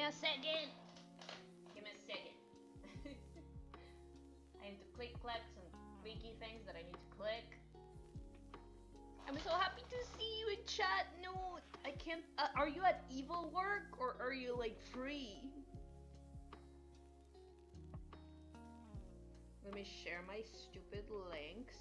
a second. Give me a second. I need to click some clicky things that I need to click. I'm so happy to see you in chat. No, I can't. Are you at evil work or are you like free? Let me share my stupid links.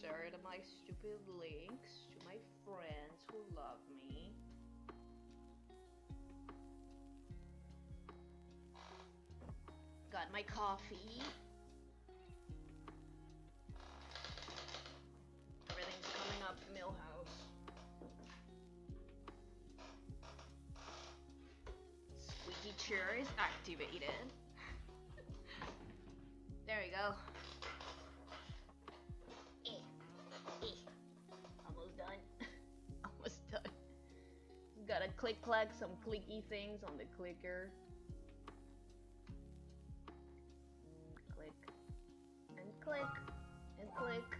Share my stupid links to my friends who love me. Got my coffee. Everything's coming up, Millhouse. Squeaky chair is activated. There we go. Almost done. Almost done. Gotta click-clack some clicky things on the clicker. Click. And click. And click.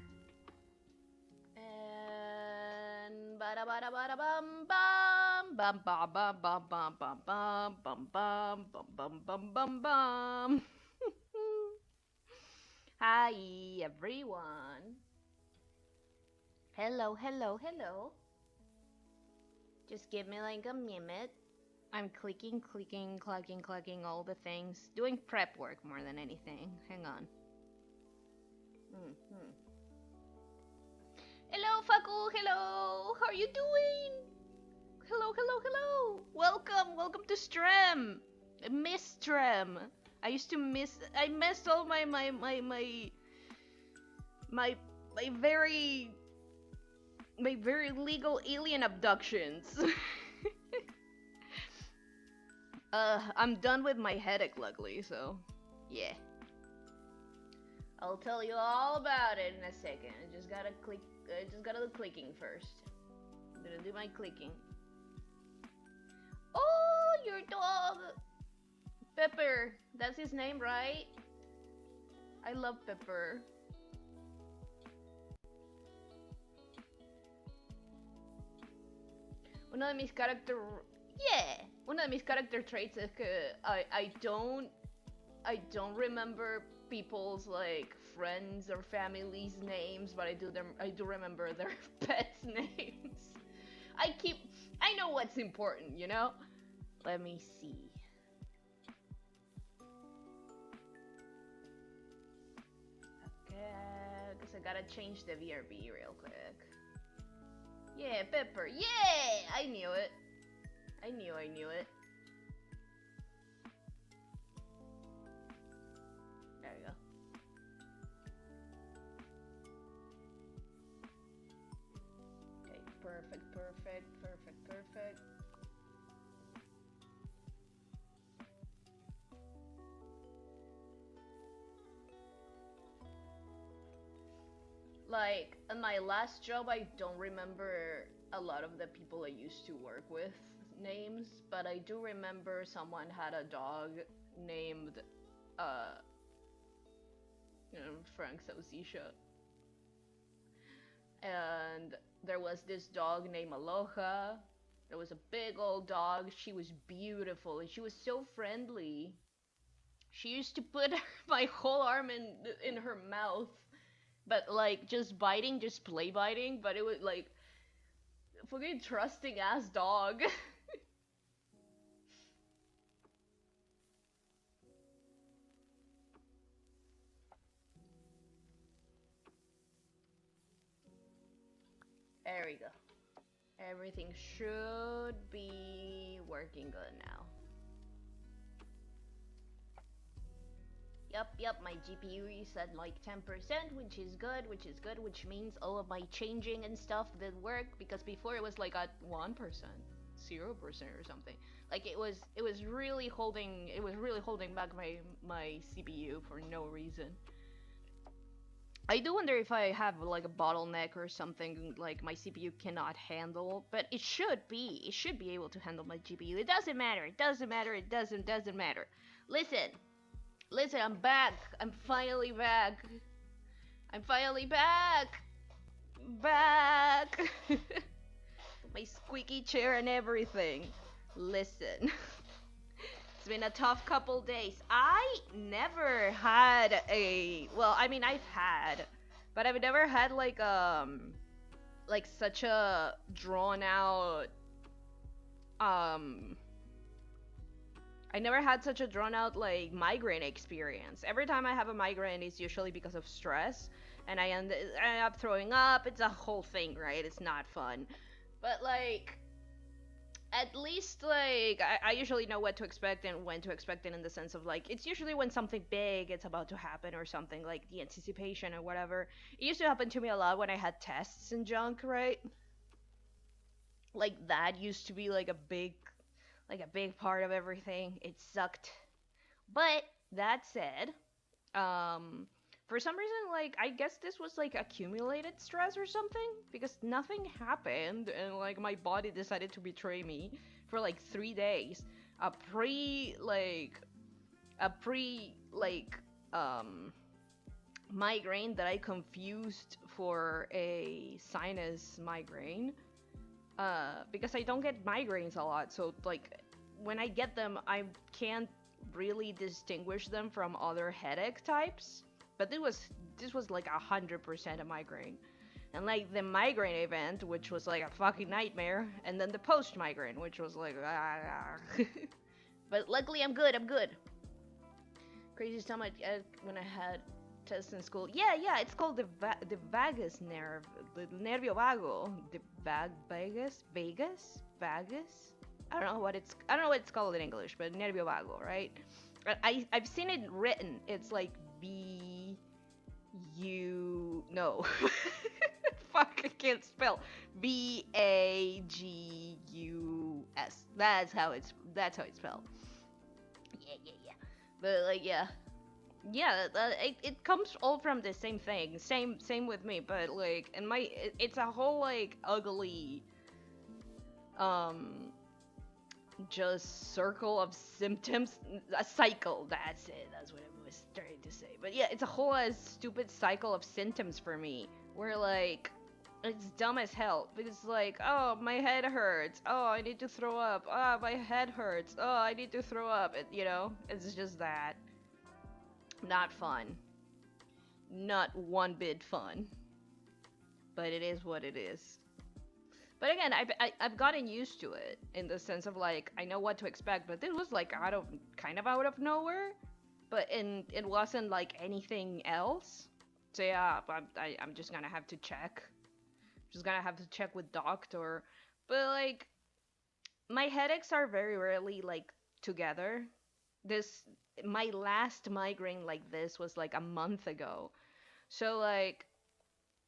And bada bada bada bum bum bum bum bum bum bum bum bum bum bum bum bum bum bum. Hi everyone. Hello, hello, hello. Just give me like a minute. I'm clicking, clucking all the things. Doing prep work more than anything. Hang on. Hello, Faku. Hello. How are you doing? Hello, hello, hello. Welcome to stream. I miss stream. I used to miss. I missed all my very legal alien abductions. I'm done with my headache, luckily. So, yeah. I'll tell you all about it in a second. I just gotta click. I just gotta do clicking first. I'm gonna do my clicking. Oh, your dog! Pepper! That's his name, right? I love Pepper. Uno de mis character... Yeah! Uno de mis character traits es que I don't remember people's like friends or family's names, but I do remember their pets' names. I know what's important, you know? Let me see. Okay, because I gotta change the VRB real quick. Yeah, Pepper. Yeah! I knew it. I knew it. There we go. Okay, perfect. Like, in my last job, I don't remember a lot of the people I used to work with names, but I do remember someone had a dog named, Frank Sausisha. And there was this dog named Aloha. There was a big old dog. She was beautiful and she was so friendly. She used to put my whole arm in her mouth. But like just biting, just play biting, but it was like fucking trusting ass dog. There we go. Everything should be working good now. Yep, my GPU reset like 10%, which is good, which means all of my changing and stuff did work, because before it was like at 1%, 0% or something. Like it was really holding back my CPU for no reason. I do wonder if I have like a bottleneck or something like my CPU cannot handle, but it should be able to handle my GPU. It doesn't matter. Listen, Listen, I'm back. I'm finally back. I'm finally back. Back. My squeaky chair and everything. Listen. It's been a tough couple days. I never had a, well, I mean I've had, but I've never had like such a drawn out um I never had such a drawn out like migraine experience. Every time I have a migraine it's usually because of stress and I end up throwing up. It's a whole thing, right? It's not fun. But like at least like I usually know what to expect and when to expect it, in the sense of like it's usually when something big it's about to happen or something, like the anticipation or whatever. It used to happen to me a lot when I had tests and junk, right? Like that used to be like a big part of everything. It sucked. But that said, um for some reason, like I guess this was like accumulated stress or something, because nothing happened and like my body decided to betray me for like 3 days. A pre like a pre like migraine that I confused for a sinus migraine, because I don't get migraines a lot, so like when I get them I can't really distinguish them from other headache types. But this was like 100% a migraine. And like the migraine event, which was like a fucking nightmare, and then the post migraine, which was like but luckily I'm good, I'm good. Craziest time when I had tests in school. Yeah, it's called the vagus nerve, the nervio vago, the vagus. I don't know what it's called in English, but nervio vago, right? I've seen it written. It's like B U no. Fuck, I can't spell. VAGUS. That's how it's spelled. Yeah. But like yeah, it comes all from the same thing. Same with me, but like in it's a whole like ugly um just circle of symptoms, a cycle. That's it. That's what I was trying to say. But yeah, it's a whole stupid cycle of symptoms for me, where like it's dumb as hell, because like, oh, my head hurts, oh, I need to throw up, oh, my head hurts, oh, I need to throw up. It's just that. Not fun. Not one bit fun. But it is what it is. But again, I've gotten used to it, in the sense of like I know what to expect. But this was like kind of out of nowhere, but it wasn't like anything else. So yeah, I'm just gonna have to check. Just gonna have to check with doctor. But like my headaches are very rarely like together. This My last migraine like this was like a month ago. So like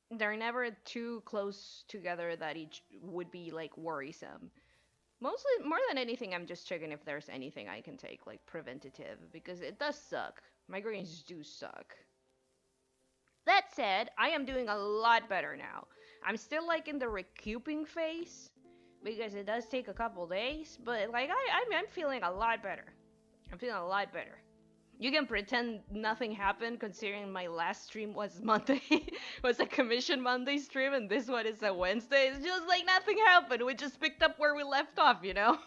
they're never too close together that each would be like worrisome. Mostly, more than anything, I'm just checking if there's anything I can take, like preventative, because it does suck. Migraines do suck. That said, I am doing a lot better now. I'm still like in the recouping phase, because it does take a couple days, but like I'm feeling a lot better. I'm feeling a lot better. You can pretend nothing happened, considering my last stream was Monday, was a commission Monday stream, and this one is a Wednesday. It's just like nothing happened. We just picked up where we left off, you know?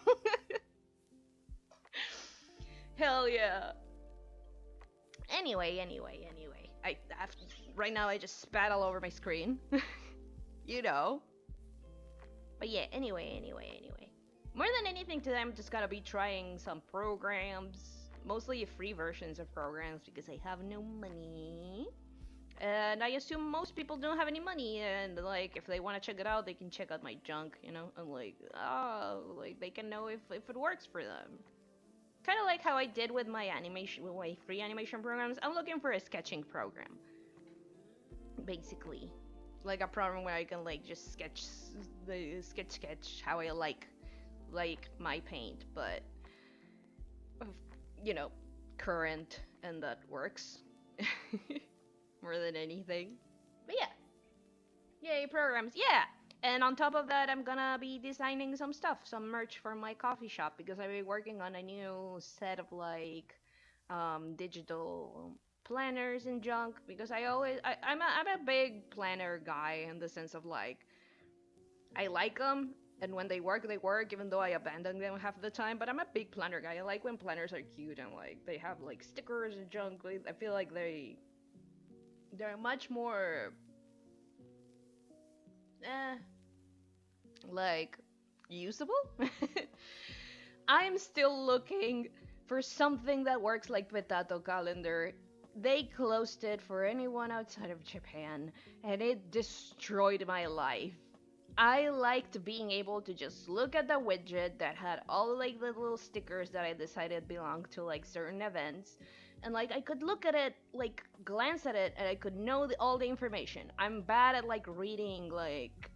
Hell yeah. Anyway. Right now I just spat all over my screen. you know. But yeah, anyway. More than anything today, I'm just gonna be trying some programs. Mostly free versions of programs, because I have no money. And I assume most people don't have any money, and like if they want to check it out, they can check out my junk, and like, oh, like they can know if it works for them. Kind of like how I did with my free animation programs. I'm looking for a sketching program, basically, like a program where I can like just sketch how I like MYPAINT, but current, and that works more than anything. But yeah, yay programs, yeah. And on top of that, I'm gonna be designing some merch for my coffee shop, because I've been working on a new set of like digital planners and junk, because I'm a big planner guy, in the sense of like, I like them, and when they work, even though I abandon them half the time. But I'm a big planner guy. I like when planners are cute and like they have like stickers and junk. I feel like they're much more eh, like usable. I'm still looking for something that works like Potato Calendar. They closed it for anyone outside of Japan, and it destroyed my life. I liked being able to just look at the widget that had all like the little stickers that I decided belonged to like certain events, and like I could look at it, like glance at it, and I could know all the information. I'm bad at like reading like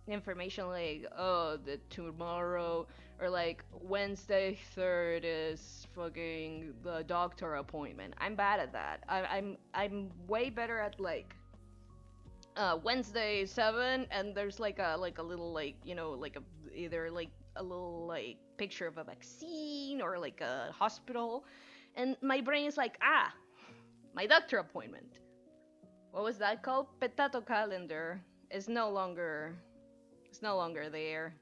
information like, oh, the tomorrow, or like Wednesday 3rd is fucking the doctor appointment. I'm bad at that. I'm way better at like Wednesday 7, and there's like a little like, you know, like either like a little like picture of a vaccine or like a hospital, and my brain is like, ah, my doctor appointment. What was that called? Potato calendar is no longer there.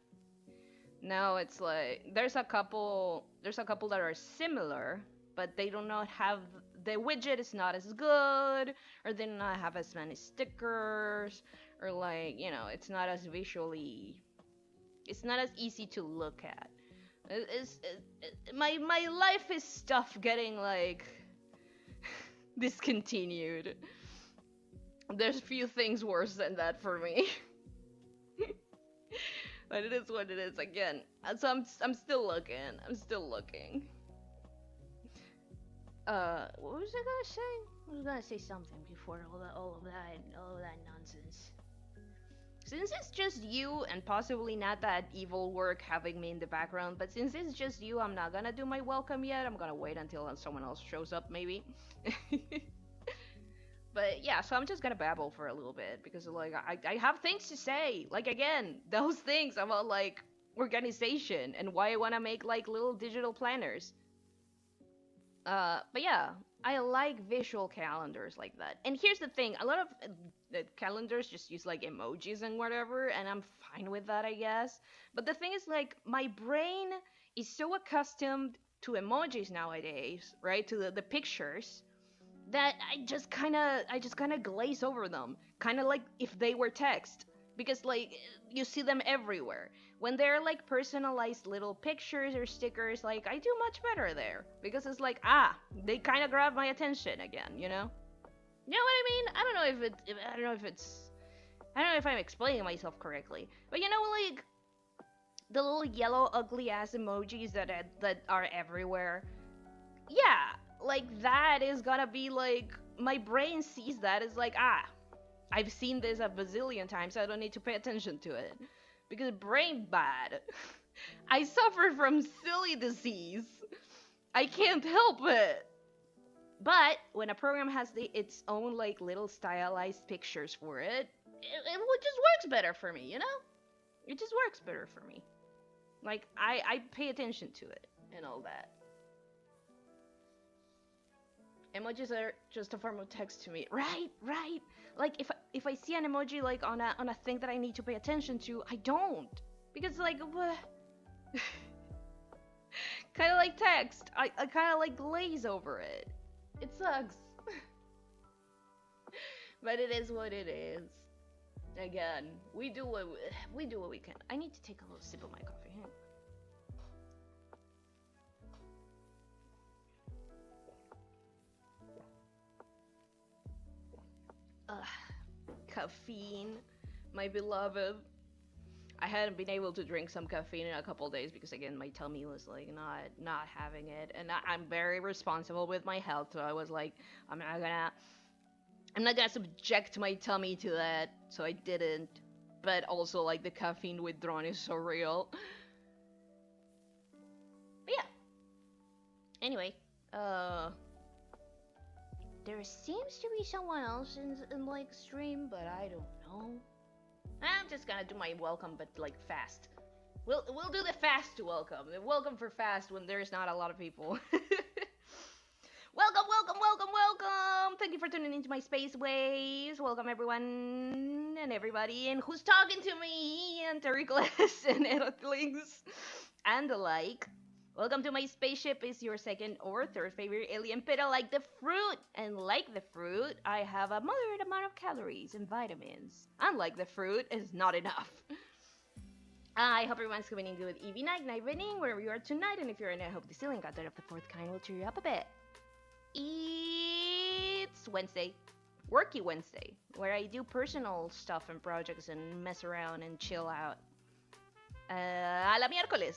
Now it's like there's a couple that are similar, but they do not have, the widget is not as good, or they do not have as many stickers, or like, you know, it's not as easy to look at. My life is stuff getting like discontinued. There's few things worse than that for me. But it is what it is again. So I'm still looking. What was I gonna say? I was gonna say something before all of that nonsense. Since it's just you, and possibly not that evil work having me in the background, but since it's just you, I'm not gonna do my welcome yet. I'm gonna wait until someone else shows up, maybe. But yeah, so I'm just gonna babble for a little bit, because like I have things to say. Like again, those things about like organization and why I wanna make like little digital planners. But yeah, I like visual calendars like that. And here's the thing, a lot of calendars just use like emojis and whatever, and I'm fine with that, I guess. But the thing is, like, my brain is so accustomed to emojis nowadays, right? To the pictures, that I just kind of glaze over them, kind of like if they were text, because like you see them everywhere. When they're like personalized little pictures or stickers, like I do much better there, because it's like, ah, they kind of grab my attention again, you know? You know what I mean? I don't know if I'm explaining myself correctly, but you know, like the little yellow ugly ass emojis that are everywhere. Yeah, like that is gonna be like, my brain sees that as like, ah, I've seen this a bazillion times, so I don't need to pay attention to it. Because brain bad. I suffer from silly disease. I can't help it. But when a program has its own like little stylized pictures for it, it just works better for me, you know? It just works better for me. Like I pay attention to it and all that. Emojis are just a form of text to me. Right. Like if I see an emoji like on a thing that I need to pay attention to, I don't. Because like kind of like text. I kind of like glaze over it. It sucks. But it is what it is. Again, we do what we can. I need to take a little sip of my coffee. Caffeine, my beloved. I hadn't been able to drink some caffeine in a couple days because again my tummy was like not having it, and I'm very responsible with my health, so I was like, I'm not gonna subject my tummy to that, so I didn't. But also like the caffeine withdrawal is so real. But yeah. Anyway, there seems to be someone else in like stream, but I don't know. I'm just gonna do my welcome, but like fast. We'll do the fast welcome. The welcome for fast when there's not a lot of people. Thank you for tuning into my space waves. Welcome everyone and everybody and who's talking to me and terricolas and erotlings and the like. Welcome to my spaceship. Is your second or third favorite alien Pera like the fruit. And like the fruit, I have a moderate amount of calories and vitamins. Unlike the fruit, it's not enough. I hope everyone's coming in good evening, night evening, wherever you are tonight. And if you're in, I hope the ceiling content of the fourth kind will cheer you up a bit. It's Wednesday, Worky Wednesday, where I do personal stuff and projects and mess around and chill out. A la miercoles.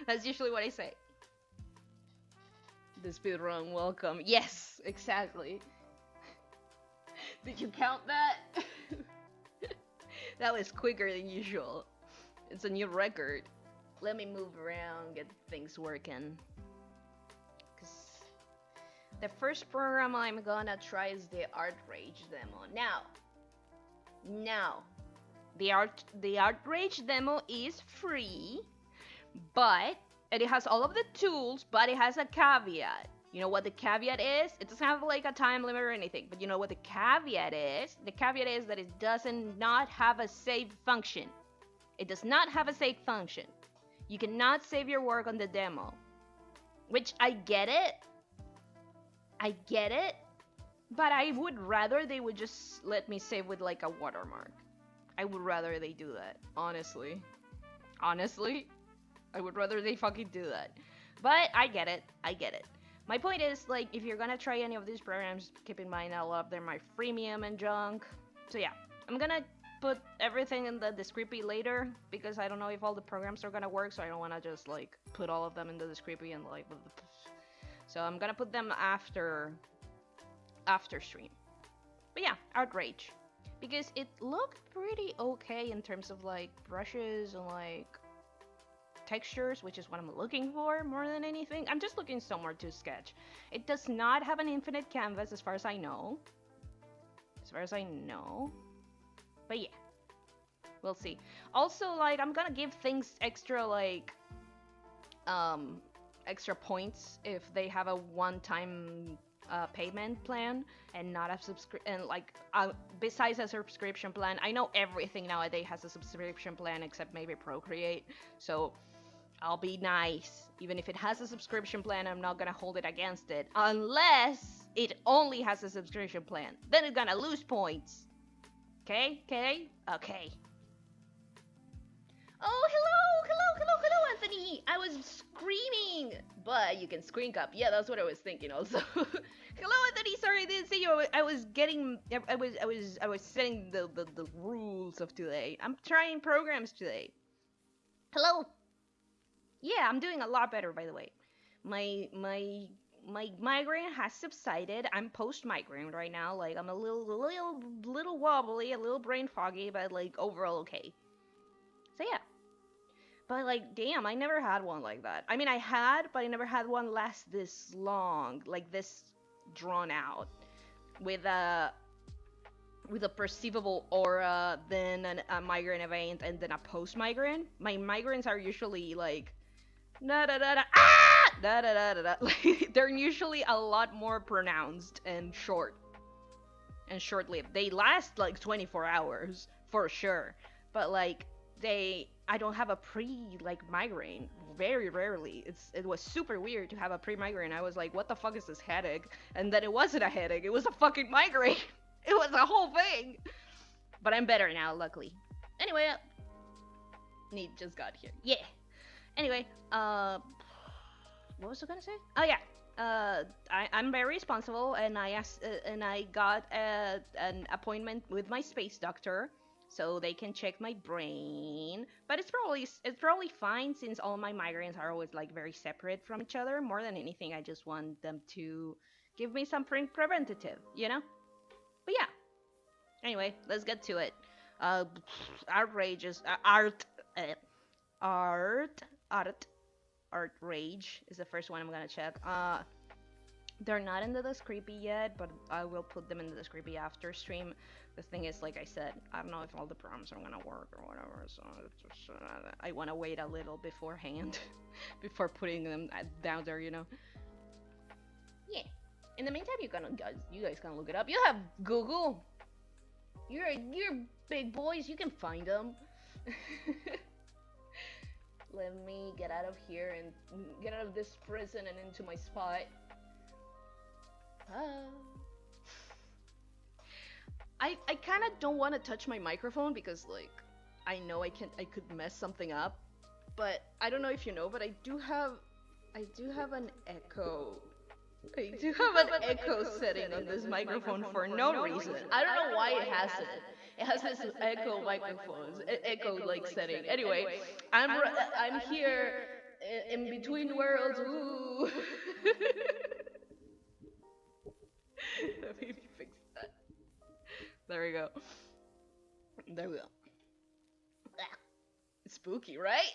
That's usually what I say. The speedrun, welcome. Yes, exactly. Did you count that? That was quicker than usual. It's a new record. Let me move around, get things working. The first program I'm gonna try is the Art Rage demo. Now, the Art Rage demo is free, but it has all of the tools, but it has a caveat. You know what the caveat is? It doesn't have like a time limit or anything, but you know what the caveat is? The caveat is that it doesn't not have a save function. It does not have a save function. You cannot save your work on the demo, which I get it. But I would rather they would just let me save with like a watermark. I would rather they do that, honestly. Honestly, I would rather they fucking do that. But I get it. My point is, like, if you're gonna try any of these programs, keep in mind a lot of them are freemium and junk. So yeah, I'm gonna put everything in the description later because I don't know if all the programs are gonna work, so I don't wanna just like put all of them in the description and like. So I'm gonna put them after stream. But yeah, Art Rage. Because it looked pretty okay in terms of like brushes and like textures, which is what I'm looking for more than anything. I'm just looking somewhere to sketch. It does not have an infinite canvas as far as I know. But yeah, we'll see. Also, like, I'm gonna give things extra like extra points if they have a one-time payment plan and not a besides a subscription plan. I know everything nowadays has a subscription plan except maybe Procreate, so I'll be nice. Even if it has a subscription plan, I'm not gonna hold it against it unless it only has a subscription plan. Then it's gonna lose points. Okay, Oh, hello, Anthony! I was screaming! But you can screen cap. Yeah, that's what I was thinking also. Hello, Anthony! Sorry I didn't see you. I was setting the rules of today. I'm trying programs today. Hello! Yeah, I'm doing a lot better, by the way. My migraine has subsided. I'm post-migraine right now. Like, I'm a little wobbly, a little brain foggy, but like overall okay. So yeah. But like, damn, I never had one like that. I mean, I had, but I never had one last this long, like this drawn out, with a perceivable aura, then a migraine event, and then a post-migraine. My migraines are usually like, da da da da, ah, da da da da da. Like, they're usually a lot more pronounced and short-lived. They last like 24 hours for sure, but like. I don't have a migraine. Very rarely. It was super weird to have a pre-migraine. I was like, what the fuck is this headache? And then it wasn't a headache. It was a fucking migraine. It was a whole thing. But I'm better now, luckily. Anyway, Neat just got here. Yeah. Anyway, what was I gonna say? Oh yeah. I'm very responsible, and I got an appointment with my space doctor. So they can check my brain, but it's probably fine since all my migraines are always like very separate from each other. More than anything, I just want them to give me something preventative, you know? But yeah. Anyway, let's get to it. Outrageous art rage is the first one I'm gonna check. They're not in the description yet, but I will put them in the description after stream. The thing is, like I said, I don't know if all the programs are gonna work or whatever, so I want to wait a little beforehand before putting them down there, you know? Yeah. In the meantime, you guys can look it up. You have Google. You're big boys. You can find them. Let me get out of here and get out of this prison and into my spot. I kind of don't want to touch my microphone because like I know I could mess something up, but I don't know if you know, but I do have an echo. I do have an echo setting on this microphone for no reason. I don't know why it has it. It has this echo microphones, echo like setting. Anyway, I'm here in between worlds. Ooh. Let me fix that. There we go. There we go. It's spooky, right?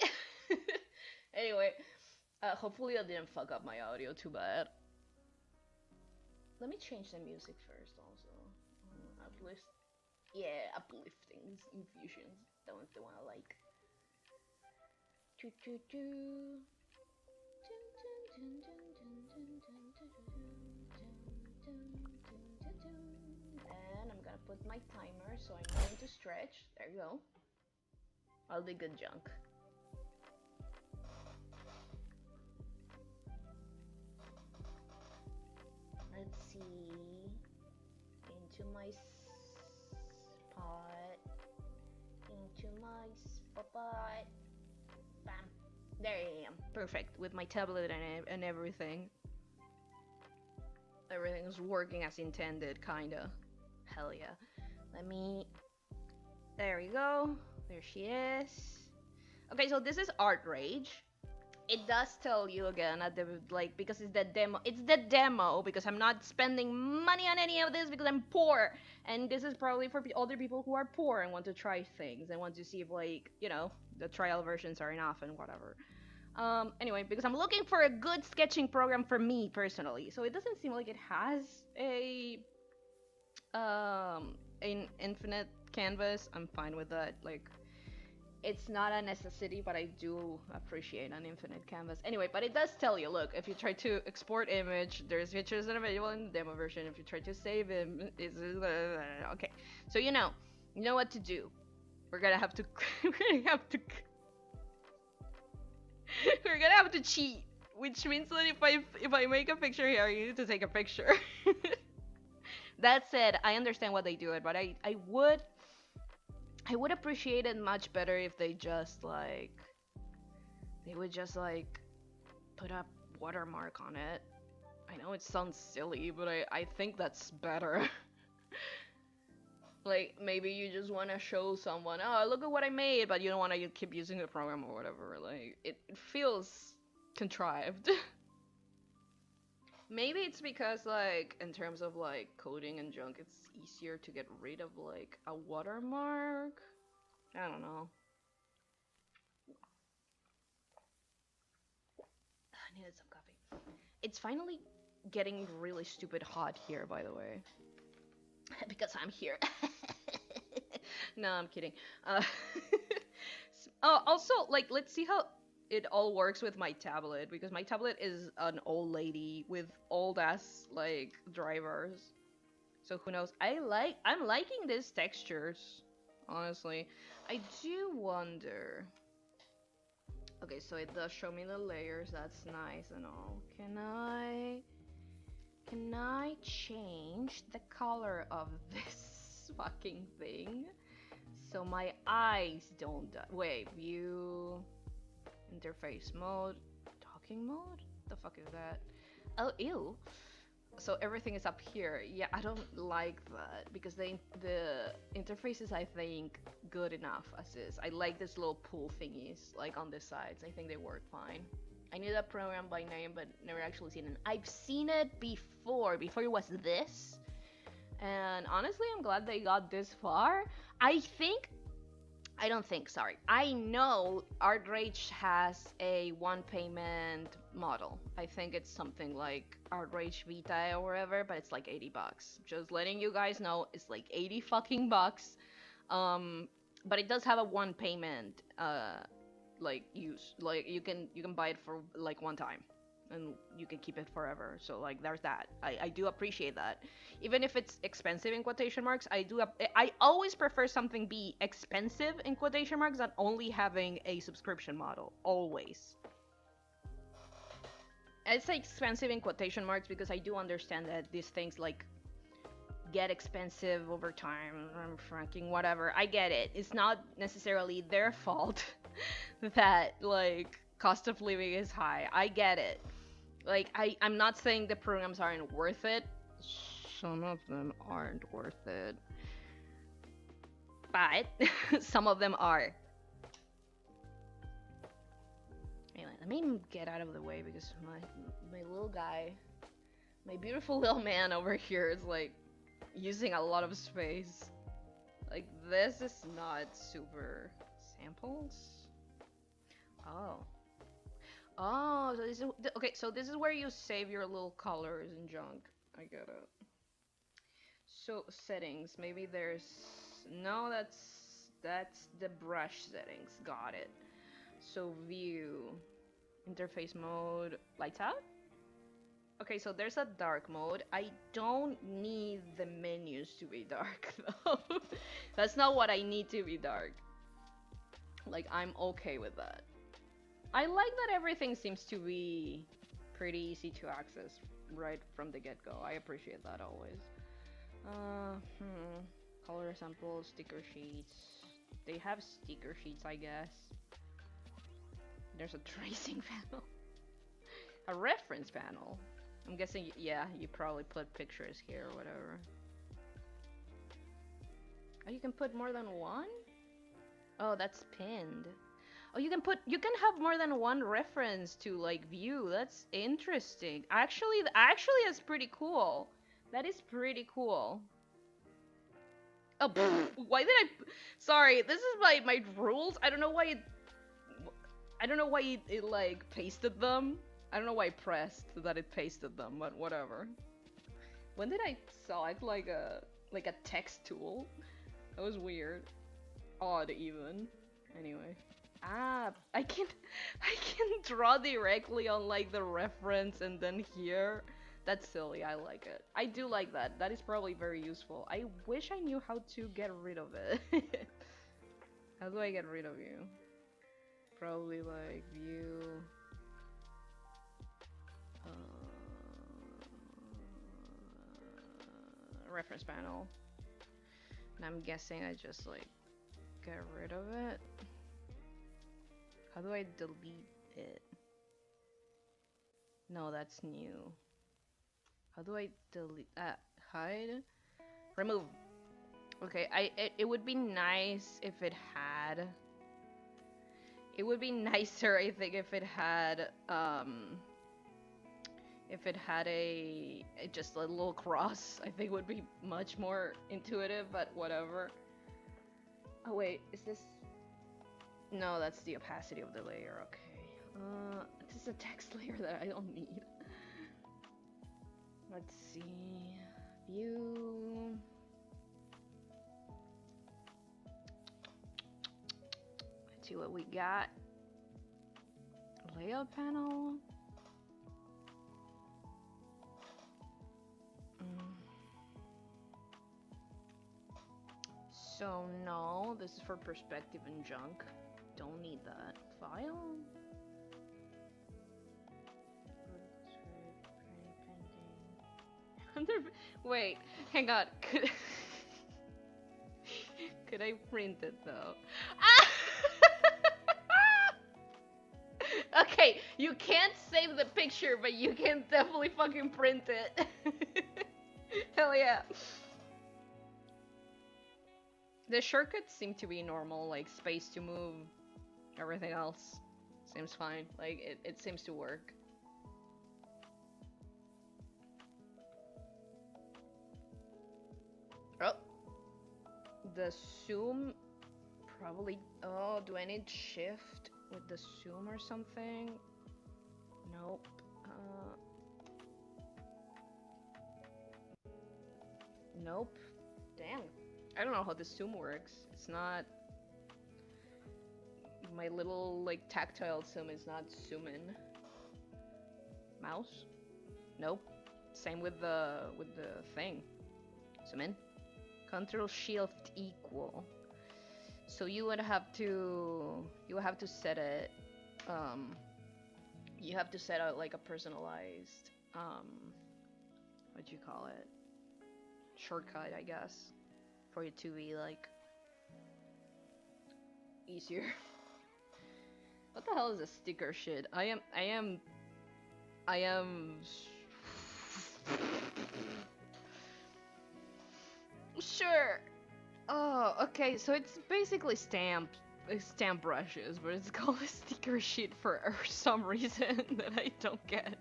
Anyway, hopefully I didn't fuck up my audio too bad. Let me change the music first also. Uplifting infusions. That one's the one I like. And I'm gonna put my timer so I'm going to stretch. There you go. All the good junk. Let's see. Into my spot. Into my spot. Bam. There I am. Perfect. With my tablet and everything. Everything's working as intended, kinda. Hell yeah. Let me... There we go. There she is. Okay, so this is Art Rage. It does tell you again at the like because it's the demo. It's the demo because I'm not spending money on any of this because I'm poor, and this is probably for other people who are poor and want to try things and want to see if like you know the trial versions are enough and whatever. Anyway, because I'm looking for a good sketching program for me personally, so it doesn't seem like it has a an infinite canvas. I'm fine with that. Like. It's not a necessity, but I do appreciate an infinite canvas. Anyway, but it does tell you, look, if you try to export image, there's pictures that are available in the demo version. If you try to save them, it's okay. So you know what to do. We're gonna have to we're gonna have to cheat, which means that if I make a picture here, you need to take a picture. That said, I understand why they do it, but I would appreciate it much better if they would just like put a watermark on it. I know it sounds silly, but I think that's better. Like maybe you just want to show someone, oh look at what I made, but you don't want to keep using the program or whatever. Like it feels contrived. Maybe it's because like in terms of like coding and junk, it's easier to get rid of like a watermark. I don't know. I needed some coffee. It's finally getting really stupid hot here, by the way. Because I'm here. No, I'm kidding. Also, like, let's see how it all works with my tablet, because my tablet is an old lady with old ass like drivers, so who knows. I'm liking these textures, honestly. I do wonder, okay, so it does show me the layers, that's nice and all. Can I change the color of this fucking thing so my eyes don't die? Wait, view interface mode, talking mode? The fuck is that? Oh, ew. So everything is up here. Yeah, I don't like that because the interface is, I think, good enough as is. I like this little pull thingies like on the sides. I think they work fine. I knew that program by name, but never actually seen it. I've seen it before it was this, and honestly, I'm glad they got this far. I know Art Rage has a one payment model. I think it's something like Art Rage Vita or whatever, but it's like 80 bucks. Just letting you guys know, it's like 80 fucking bucks. But it does have a one payment like use. Like you can buy it for like one time. and you can keep it forever. So like there's that. I do appreciate that. Even if it's expensive in quotation marks, I always prefer something be expensive in quotation marks than only having a subscription model. Always. I say expensive in quotation marks because I do understand that these things like get expensive over time. I'm franking whatever. I get it. It's not necessarily their fault that like cost of living is high. I get it. Like I'm not saying the programs aren't worth it. Some of them aren't worth it. But some of them are. Anyway, let me get out of the way because my little guy, my beautiful little man over here is like using a lot of space. Like this is not super samples. Oh, so this is okay. So this is where you save your little colors and junk. I get it. So settings. Maybe there's no. That's the brush settings. Got it. So view, interface mode, lights out. Okay, so there's a dark mode. I don't need the menus to be dark though. That's not what I need to be dark. Like I'm okay with that. I like that everything seems to be pretty easy to access right from the get-go. I appreciate that always. Color samples, sticker sheets. They have sticker sheets, I guess. There's a tracing panel. A reference panel. I'm guessing, yeah, you probably put pictures here or whatever. Oh, you can put more than one? Oh, that's pinned. Oh, you can have more than one reference to like view. That's interesting. Actually, that's pretty cool. That is pretty cool. Oh, why did I? Sorry, this is my rules. I don't know why it like pasted them. I don't know why I pressed that it pasted them, but whatever. When did I select like a text tool? That was weird. Odd even. Anyway. I can draw directly on like the reference and then here. That's silly. I like it. I do like that. That is probably very useful. I wish I knew how to get rid of it. How do I get rid of you? Probably like view. Reference panel. And I'm guessing I just like get rid of it. How do I delete it? No, that's new. How do I delete that? Hide? Remove. Okay, it would be nice if it had. It would be nicer, I think, if it had just a little cross. I think would be much more intuitive, but whatever. Oh wait, is this? No, that's the opacity of the layer. Okay. This is a text layer that I don't need. Let's see. View. Let's see what we got. Layout panel. So no, this is for perspective and junk. Don't need that. File. Wait, hang on. Could I print it though? Okay, you can't save the picture, but you can definitely fucking print it. Hell yeah. The shortcuts seem to be normal, like space to move. Everything else seems fine. Like, it seems to work. Oh. The zoom probably... Oh, do I need shift with the zoom or something? Nope. Nope. Damn. I don't know how the zoom works. It's not... My little, like, tactile zoom is not zooming. Mouse? Nope. Same with the thing. Zoom in. Control Shift equal. So you would have to set it. You have to set out like a personalized what do you call it? Shortcut, I guess, for it to be like easier. What the hell is a sticker shit? I am sure. Oh, okay, so it's basically stamp brushes, but it's called a sticker sheet for some reason that I don't get.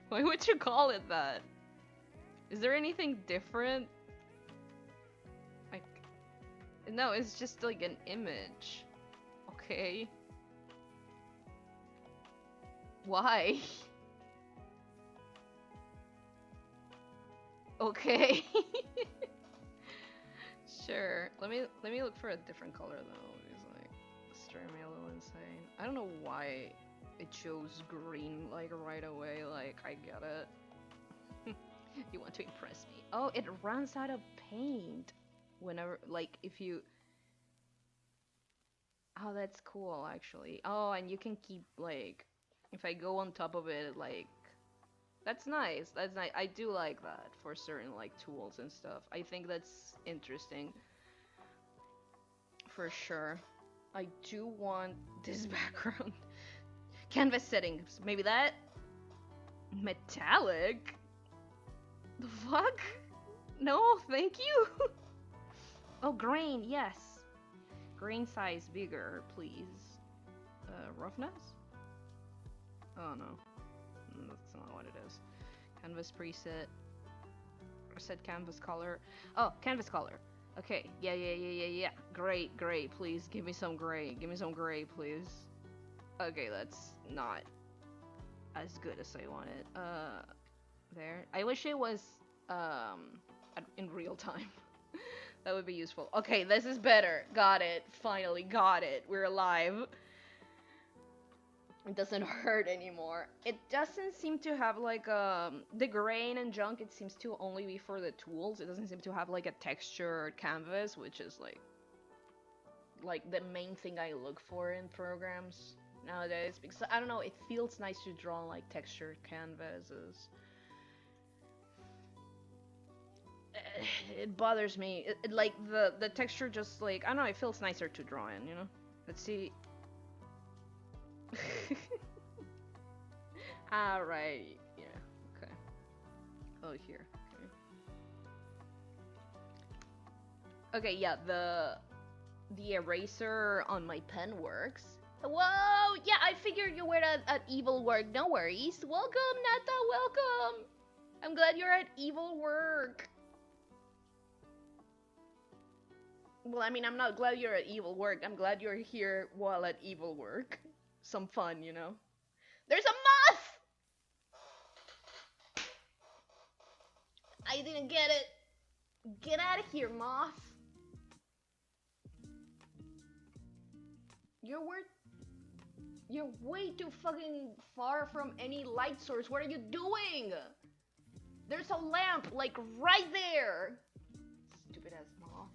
Why would you call it that? Is there anything different? Like, no, it's just like an image. Okay. Why? Okay. Sure. Let me look for a different color though. It's like it's driving me a little insane. I don't know why it chose green like right away. Like I get it. You want to impress me? Oh, it runs out of paint whenever, like, if you. Oh, that's cool actually. Oh, and you can keep like, if I go on top of it, like. That's nice. That's nice. I do like that for certain like tools and stuff. I think that's interesting. For sure. I do want this background. Canvas settings. Maybe that? Metallic? The fuck? No, thank you. Oh, grain, yes. Grain size bigger, please. Roughness? Oh no. That's not what it is. Canvas preset. Set canvas color. Oh, canvas color. Okay. Yeah. Great. Please give me some gray. Give me some gray, please. Okay, that's not as good as I wanted. There. I wish it was in real time. That would be useful. Okay, this is better. Got it. Finally got it. We're alive. It doesn't hurt anymore. It doesn't seem to have like the grain and junk. It seems to only be for the tools. It doesn't seem to have like a textured canvas, which is like the main thing I look for in programs nowadays. Because I don't know, it feels nice to draw on like textured canvases. It bothers me. Like the texture just like, I don't know, it feels nicer to draw in, you know? Let's see. Alright, yeah, okay. Oh, here, okay. Okay, yeah, the eraser on my pen works. Whoa, yeah, I figured you were at Evil Work, no worries. Welcome, Nata, welcome! I'm glad you're at Evil Work. Well, I mean, I'm not glad you're at Evil Work, I'm glad you're here while at Evil Work. Some fun, you know? There's a moth! I didn't get it. Get out of here, moth. You're way too fucking far from any light source. What are you doing? There's a lamp, like, right there. Stupid ass moth.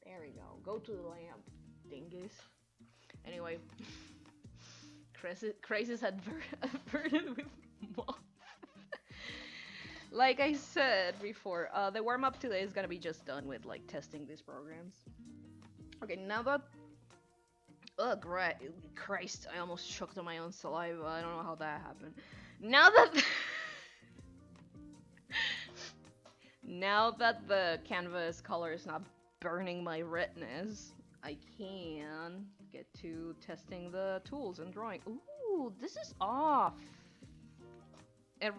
There we go. Go to the lamp, dingus. Anyway. Crisis averted with moth. Like I said before, the warm-up today is gonna be just done with like testing these programs. Okay, now that Christ, I almost choked on my own saliva. I don't know how that happened. Now that the canvas color is not burning my retinas, I can get to testing the tools and drawing. Ooh, this is off. It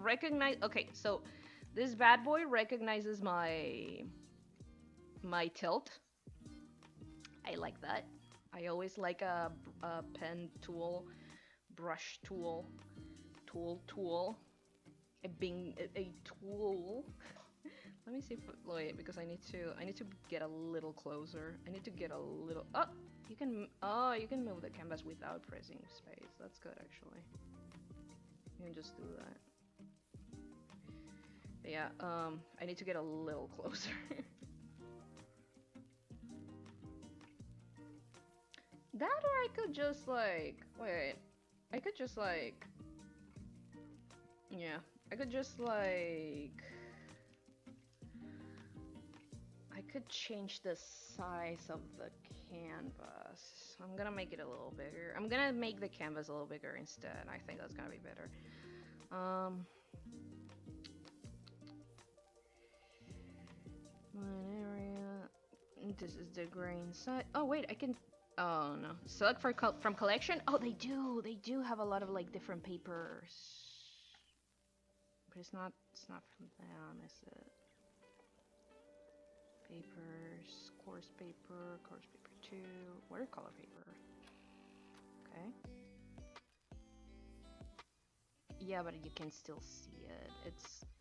okay, so this bad boy recognizes my tilt. I like that. I always like a pen tool, brush tool, a tool. Let me see if wait, because I need to get a little closer. I need to get a little. Oh, you can move the canvas without pressing space. That's good actually. You can just do that. But yeah, I need to get a little closer. That or I could just like, wait, I could just like, yeah, I could just like, I could change the size of the canvas. I'm gonna make it a little bigger. I'm gonna make the canvas a little bigger instead. I think that's gonna be better. One area. This is the grain side. Oh wait, I can. Oh no. Select from collection. Oh, they do have a lot of like different papers. But it's not from them, is it? Papers, coarse paper 2, watercolor paper. Okay. Yeah, but you can still see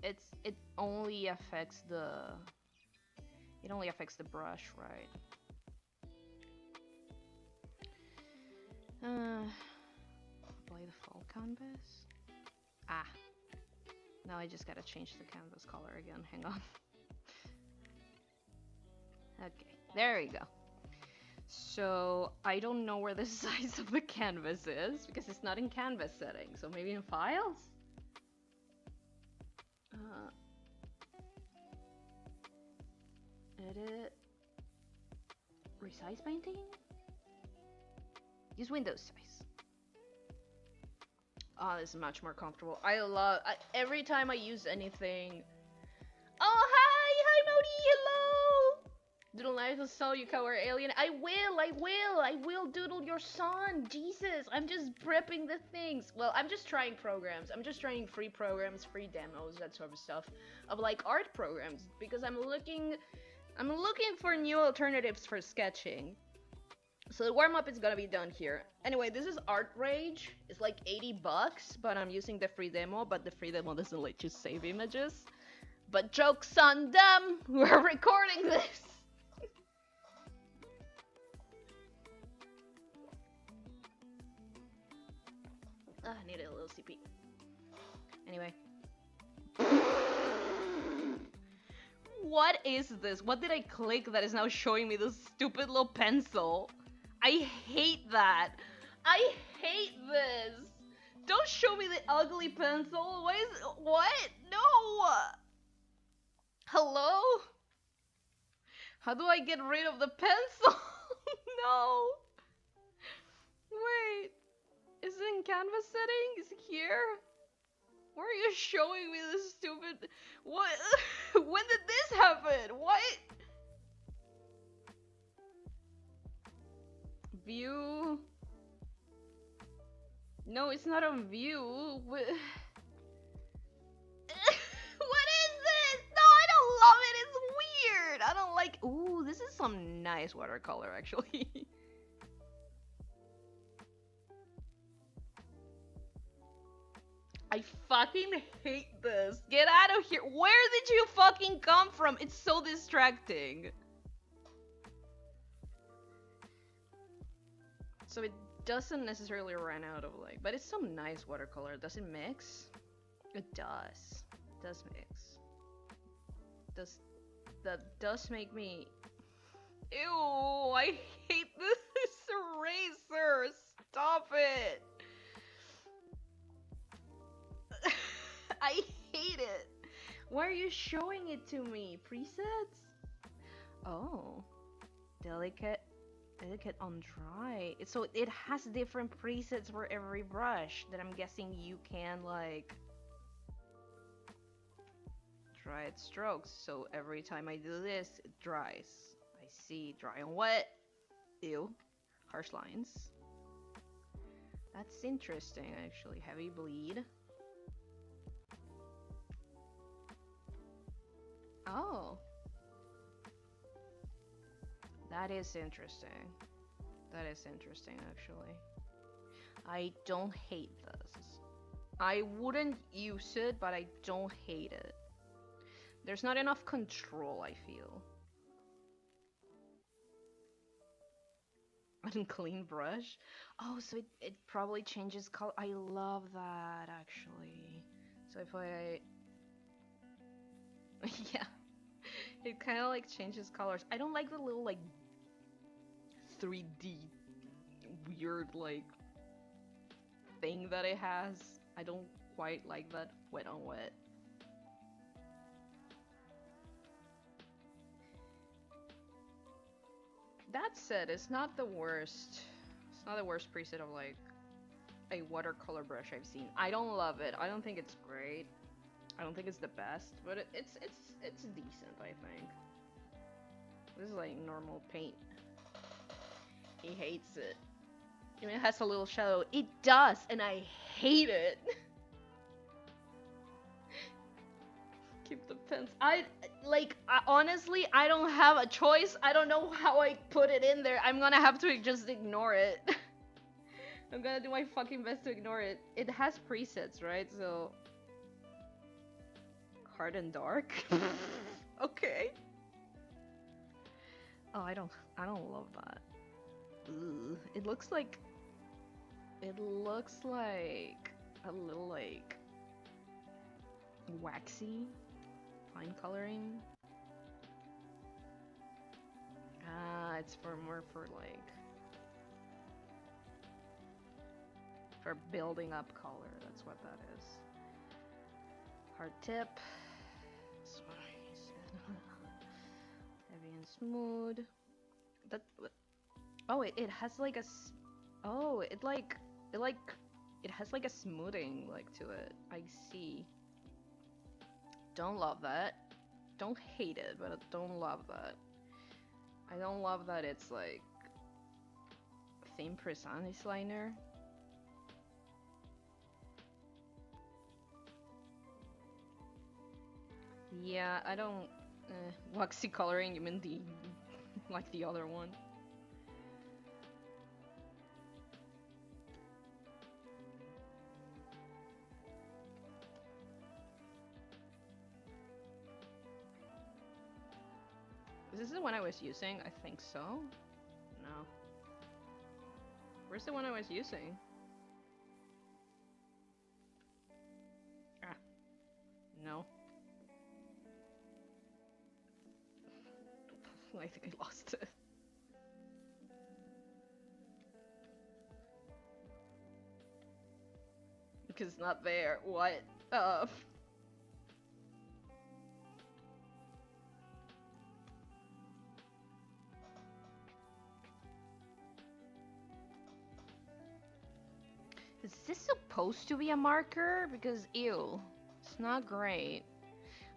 it. It only affects the. It only affects the brush, right? Apply the full canvas. Ah. Now I just gotta change the canvas color again. Hang on. Okay, there we go. So I don't know where the size of the canvas is because it's not in canvas settings. So maybe in files? Edit. Resize painting? Use Windows size. Oh, this is much more comfortable. Every time I use anything. Oh, hi Modi, hello! Doodle nice to sell you cover alien. I will doodle your son. Jesus, I'm just prepping the things. Well, I'm just trying programs. I'm just trying free programs, free demos, that sort of stuff. Of like art programs. Because I'm looking for new alternatives for sketching. So the warm-up is gonna be done here. Anyway, this is Art Rage. It's like $80, but I'm using the free demo, but the free demo doesn't let you save images. But joke's on them! We're recording this! I need a little CP. Anyway. What is this? What did I click that is now showing me this stupid little pencil? I hate that. I hate this. Don't show me the ugly pencil. What? No. Hello? How do I get rid of the pencil? No. Wait. Is it in canvas settings? Is it here? Why are you showing me this stupid... What? When did this happen? What? View... No, it's not on view. What is this? No, I don't love it. It's weird. I don't like... Ooh, this is some nice watercolor, actually. I fucking hate this. Get out of here. Where did you fucking come from? It's so distracting. So it doesn't necessarily run out of like, but it's some nice watercolor. Does it mix? It does. It does mix. That does make me... Ew, I hate this eraser. Stop it. I hate it. Why are you showing it to me? Presets? Oh. Delicate on dry. So it has different presets for every brush that I'm guessing you can like dry it strokes. So every time I do this, it dries. I see dry and wet. Ew. Harsh lines. That's interesting actually. Heavy bleed. Oh. That is interesting. That is interesting, actually. I don't hate this. I wouldn't use it, but I don't hate it. There's not enough control, I feel. Unclean brush. Oh, so it probably changes color. I love that actually. So if I yeah, it kind of like changes colors. I don't like the little like 3D weird like thing that it has. I don't quite like that wet on wet. That said, it's not the worst. It's not the worst preset of like a watercolor brush I've seen. I don't love it. I don't think it's great. I don't think it's the best, but it's decent, I think. This is like normal paint. He hates it. I mean, it has a little shadow. It does, and I hate it. Keep the pens. Honestly, I don't have a choice. I don't know how I put it in there. I'm gonna have to just ignore it. I'm gonna do my fucking best to ignore it. It has presets, right? So hard and dark. Okay. Oh, I don't love that. Ugh. It looks like a little like waxy fine coloring. Ah, it's more for like for building up color. That's what that is. Hard tip. Heavy and smooth. That. Oh, it has like a. Oh, it has like a smoothing like to it. I see. Don't love that. Don't hate it, but I don't love that. I don't love that it's like thin Presanis liner. Yeah, I don't. Waxy coloring, you mean the like the other one? Is this the one I was using? I think so. No. Where's the one I was using? Ah. No. I think I lost it. Because it's not there. What? Is this supposed to be a marker? Because ew, it's not great.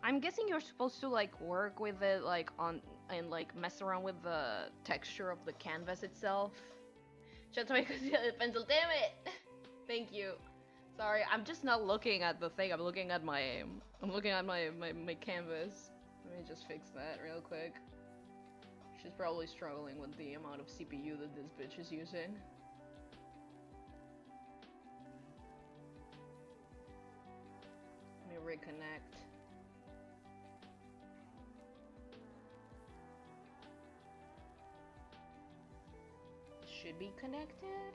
I'm guessing you're supposed to like work with it like on and like mess around with the texture of the canvas itself. Just because the pencil, damn it! Thank you. Sorry, I'm just not looking at the thing. I'm looking at my canvas. Let me just fix that real quick. She's probably struggling with the amount of CPU that this bitch is using. Let me reconnect. Should be connected?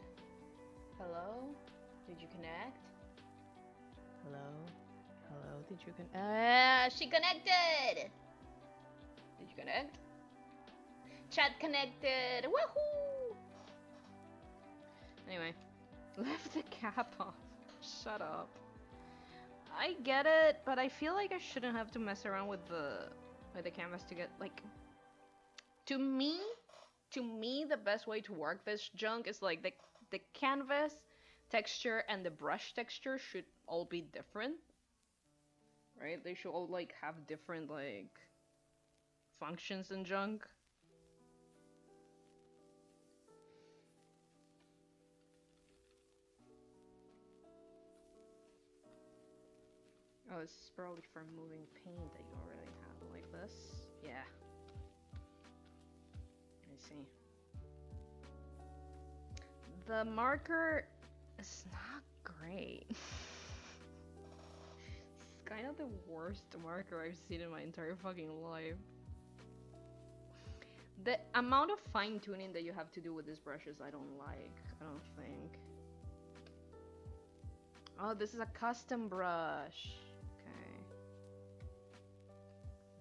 Hello? Did you connect? Hello? Hello? Did you connect? She connected! Did you connect? Chat connected! Woohoo! Anyway, left the cap off. Shut up. I get it, but I feel like I shouldn't have to mess around with the canvas to get like. To me, the best way to work this junk is like the canvas texture and the brush texture should all be different, right? They should all like have different like functions and junk. Oh, this is probably for moving paint that you already have like this. Yeah. I see. The marker is not great. It's kind of the worst marker I've seen in my entire fucking life. The amount of fine tuning that you have to do with these brushes, I don't like. I don't think. Oh, this is a custom brush. Okay.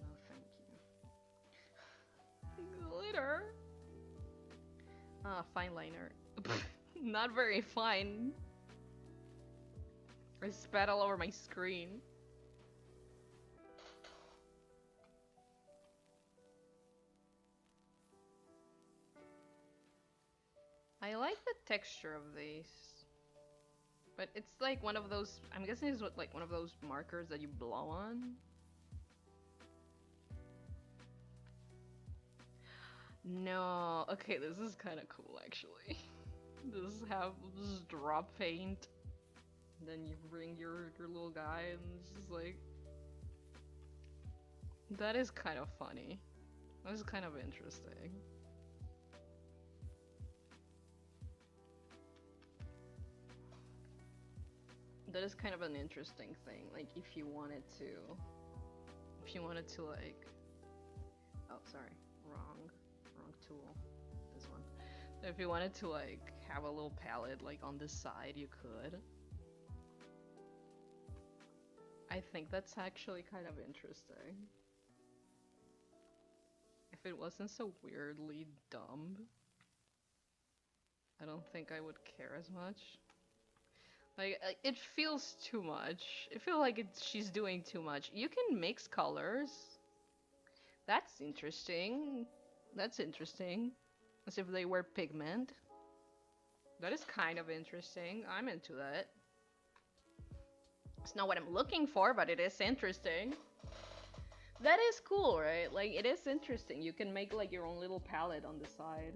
No, thank you. Glitter. Ah, fine liner. Not very fine. I spat all over my screen. I like the texture of these. But it's like one of those, I'm guessing it's like one of those markers that you blow on. No, okay, this is kind of cool actually. This drop paint. Then you bring your little guy and it's just like... That is kind of funny. That is kind of interesting. That is kind of an interesting thing, like if you wanted to like... Oh, sorry, wrong tool, this one. If you wanted to like have a little palette like on this side, you could. I think that's actually kind of interesting. If it wasn't so weirdly dumb, I don't think I would care as much. Like, it feels too much. I feel like she's doing too much. You can mix colors. That's interesting. That's interesting. As if they were pigment. That is kind of interesting. I'm into that. It's not what I'm looking for, but it is interesting. That is cool, right? Like, it is interesting. You can make like your own little palette on the side.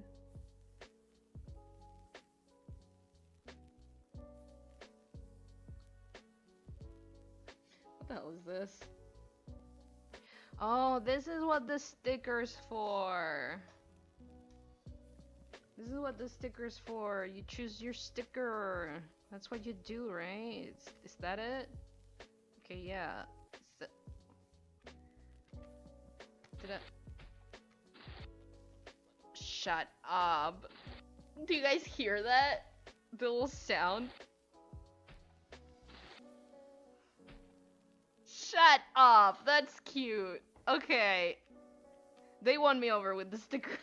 What the hell is this? Oh, this is what the sticker's for. This is what the sticker's for. You choose your sticker. That's what you do, right? Is that it? Okay, yeah. Did I... Shut up. Do you guys hear that? The little sound? Shut up! That's cute. Okay. They won me over with the stickers.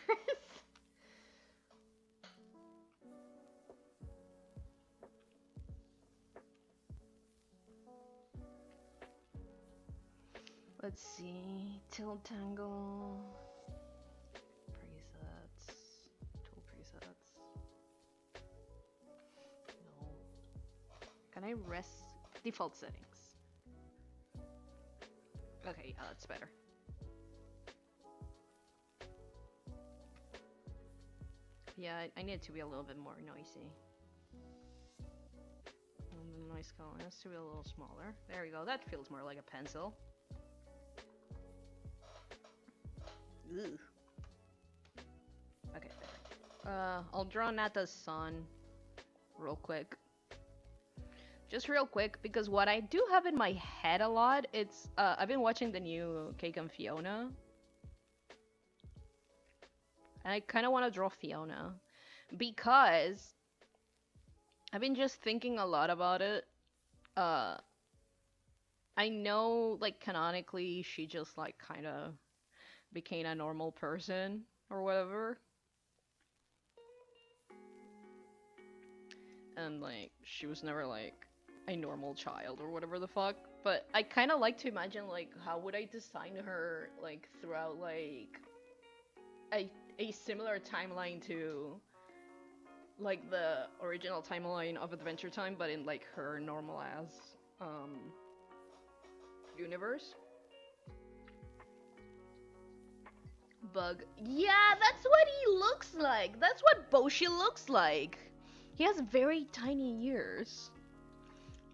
Let's see. Tilt tangle. Presets. Tool presets. No. Can I rest default settings? Okay, yeah, that's better. Yeah, I need it to be a little bit more noisy. And the noise color has to be a little smaller. There we go, that feels more like a pencil. Ugh. Okay, there. I'll draw Nata's sun real quick. Just real quick, because what I do have in my head a lot, it's, I've been watching the new Cake and Fiona. And I kind of want to draw Fiona. Because I've been just thinking a lot about it. I know, like, canonically, she just, like, kind of became a normal person, or whatever. And, like, she was never, like, a normal child or whatever the fuck, but I kind of like to imagine like how would I design her like throughout like a similar timeline to like the original timeline of Adventure Time, but in like her normal ass universe. Bug. Yeah, that's what he looks like. That's what Boshi looks like. He has very tiny ears.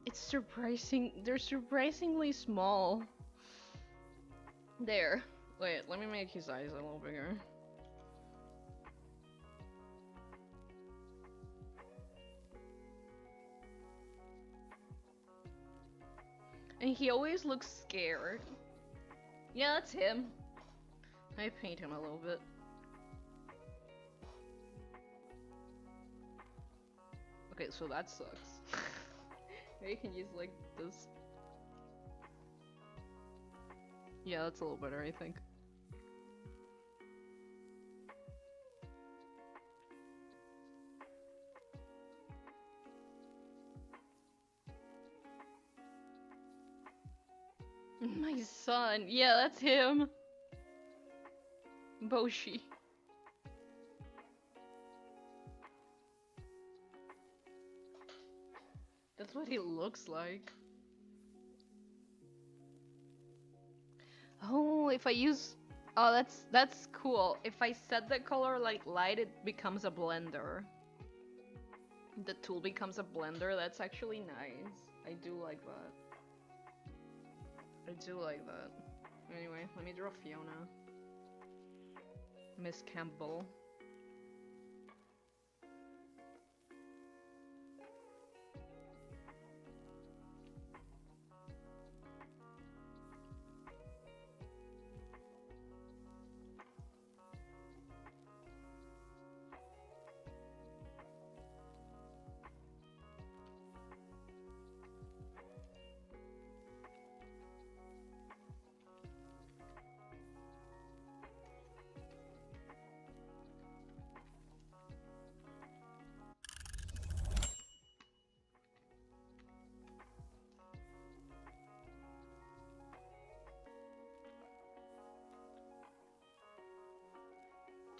It's surprising. They're surprisingly small. There. Wait, let me make his eyes a little bigger. And he always looks scared. Yeah, that's him. I paint him a little bit. Okay, so that sucks. Maybe you can use like this. Yeah, that's a little better, I think. My son. Yeah, that's him. Boshi. That's what he looks like. Oh, if I use... Oh, that's cool. If I set the color like light, it becomes a blender. The tool becomes a blender. That's actually nice. I do like that. I do like that. Anyway, let me draw Fiona. Miss Campbell.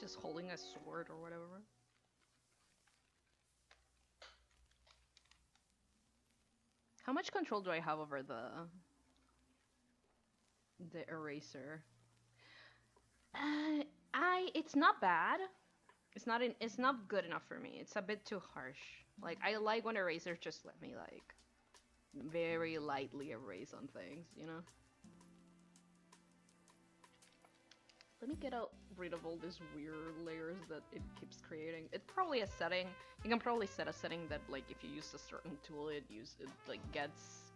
Just holding a sword or whatever. How much control do I have over the eraser? It's not bad. It's not good enough for me. It's a bit too harsh. Like, I like when erasers just let me like very lightly erase on things, you know? Let me get rid of all these weird layers that it keeps creating. It's probably a setting. You can probably set a setting that, like, if you use a certain tool, it like gets.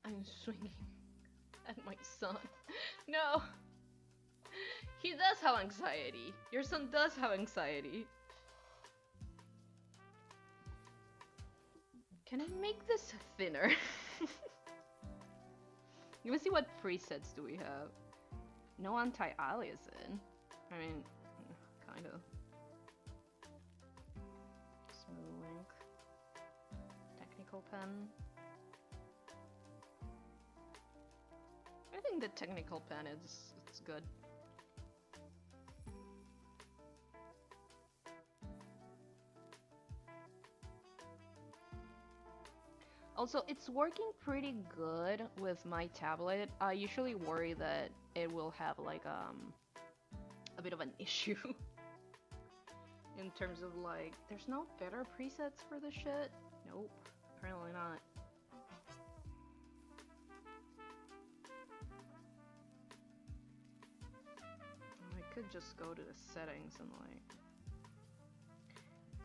I'm swinging at my son. No. He does have anxiety. Your son does have anxiety. Can I make this thinner? Let me see what presets do we have. No anti-aliasing. I mean, kind of. Smooth link. Technical pen. I think the technical pen it's good. Also, it's working pretty good with my tablet. I usually worry that it will have like a bit of an issue in terms of like, there's no better presets for this shit? Nope, apparently not. I could just go to the settings and like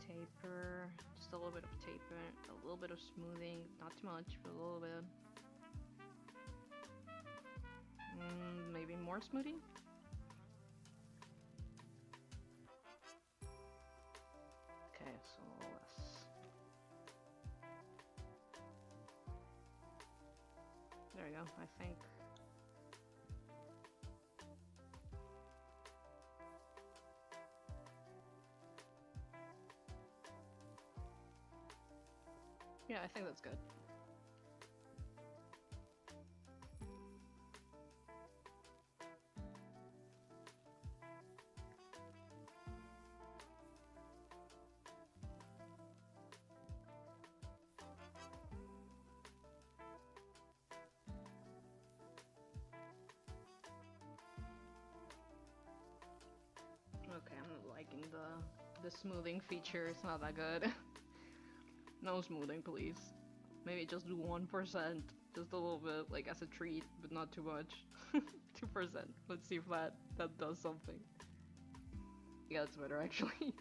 taper, just a little bit of taper, a little bit of smoothing, not too much, but a little bit. Maybe more smoothing? Okay, so less. There we go, I think. Yeah, I think that's good. Okay, I'm not liking the smoothing feature. It's not that good. No smoothing, please. Maybe just do 1%, just a little bit, like as a treat, but not too much. 2%. Let's see if that does something. Yeah, that's better actually.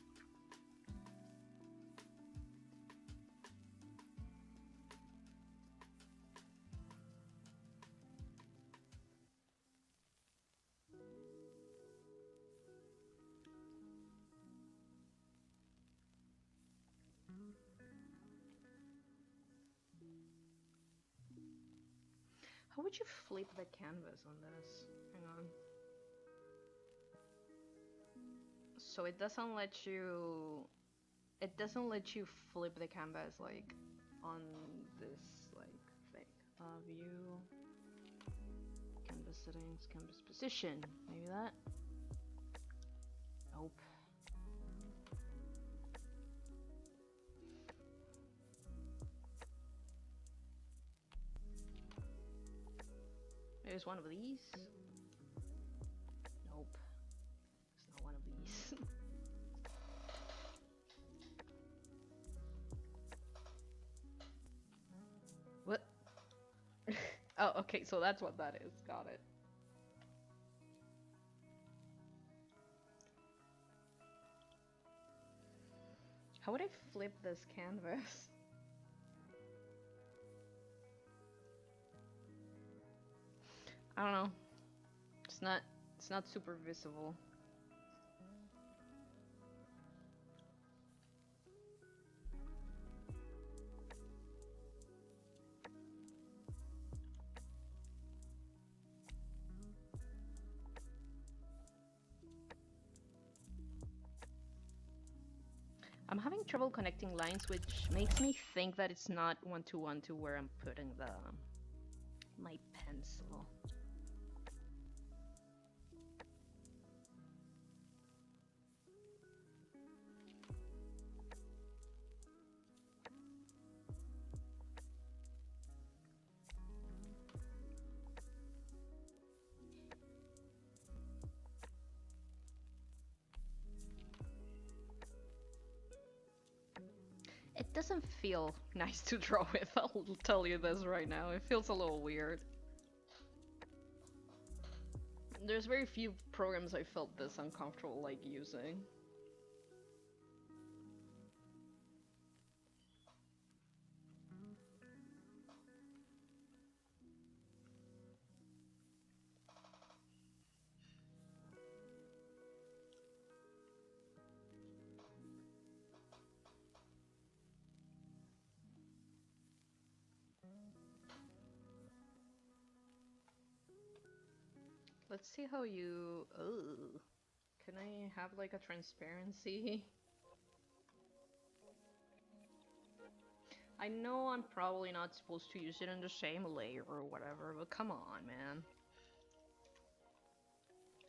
How would you flip the canvas on this? Hang on. So it doesn't let you... It doesn't let you flip the canvas like on this like thing. View, canvas settings, canvas position. Maybe that? Nope. There's one of these. Nope. It's not one of these. What? Oh, okay, so that's what that is. Got it. How would I flip this canvas? I don't know. It's not super visible. I'm having trouble connecting lines, which makes me think that it's not one-to-one to where I'm putting my pencil. It doesn't feel nice to draw with, I'll tell you this right now. It feels a little weird. There's very few programs I felt this uncomfortable like using. Let's see how you... Oh, can I have like a transparency? I know I'm probably not supposed to use it in the same layer or whatever, but come on, man.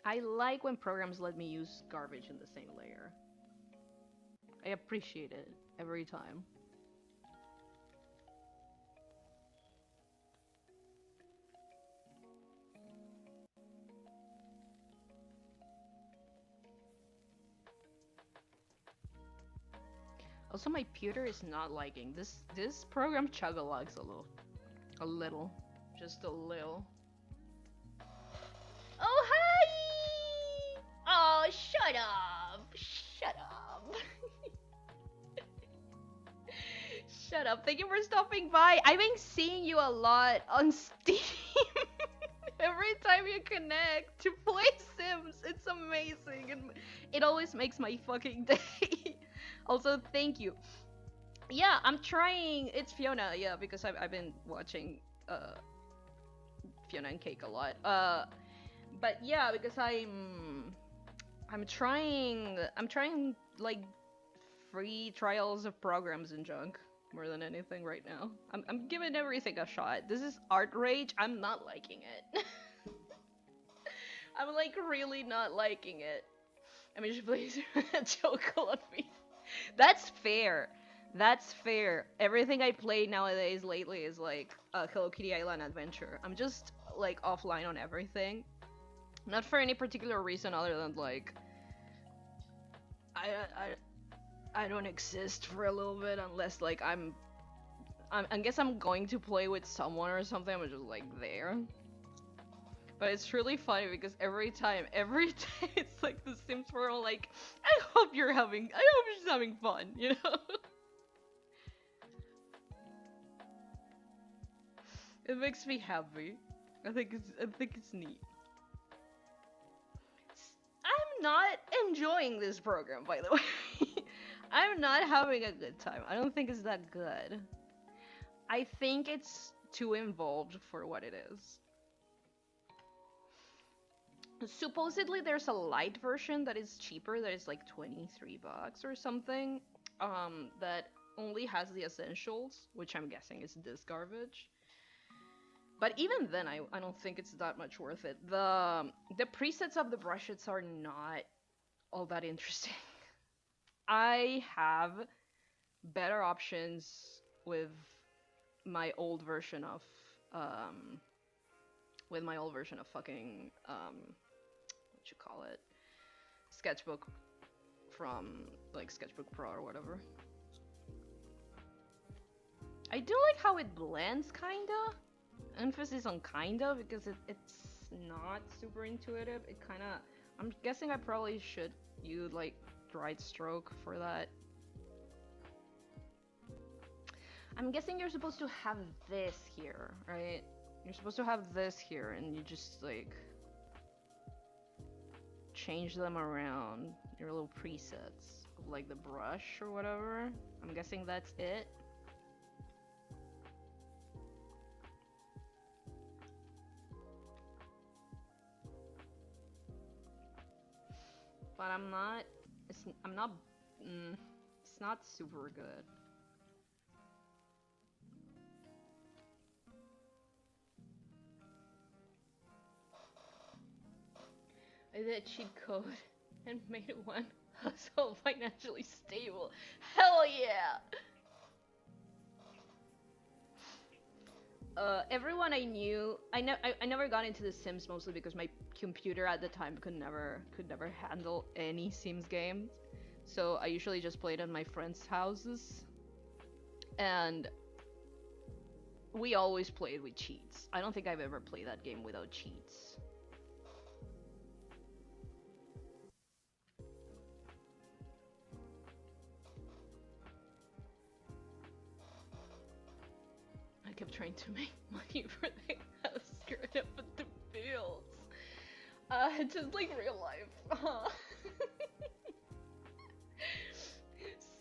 I like when programs let me use garbage in the same layer. I appreciate it every time. Also, my pewter is not liking this program chug-a-lugs a little, just a little. Oh hi! Oh, shut up! Shut up! Shut up! Thank you for stopping by. I've been seeing you a lot on Steam. Every time you connect to play Sims, it's amazing, and it always makes my fucking day. Also, thank you. Yeah, I'm trying. It's Fiona, yeah, because I've been watching Fiona and Cake a lot. But yeah, because I'm trying like free trials of programs and junk more than anything right now. I'm giving everything a shot. This is art rage. I'm not liking it. I'm like really not liking it. I mean, just please joke on me. That's fair. That's fair. Everything I play nowadays lately is like Hello Kitty Island Adventure. I'm just like offline on everything. Not for any particular reason other than like I don't exist for a little bit unless like I guess I'm going to play with someone or something. I'm just like there. But it's really funny because every time it's like the Sims world, like, I hope you're having fun, you know? It makes me happy. I think it's neat. I'm not enjoying this program, by the way. I'm not having a good time. I don't think it's that good. I think it's too involved for what it is. Supposedly there's a light version that is cheaper, that is like $23 or something, that only has the essentials, which I'm guessing is this garbage. But even then, I don't think it's that much worth it. The presets of the brushes are not all that interesting. I have better options with my old version of fucking what you call it, Sketchbook, from like Sketchbook Pro or whatever. I do like how it blends, kinda. Emphasis on kinda, because it's not super intuitive. It kinda, I'm guessing I probably should use like right stroke for that. I'm guessing you're supposed to have this here, right? You're supposed to have this here, and you just like change them around your little presets, like the brush or whatever. I'm guessing that's it. But I'm not, it's not super good. I did a cheat code and made one so financially stable. Hell yeah! Everyone I knew, I never got into The Sims, mostly because my computer at the time could never handle any Sims games. So I usually just played at my friends' houses, and we always played with cheats. I don't think I've ever played that game without cheats. I kept trying to make money for the house, screwed up with the bills. Just like real life.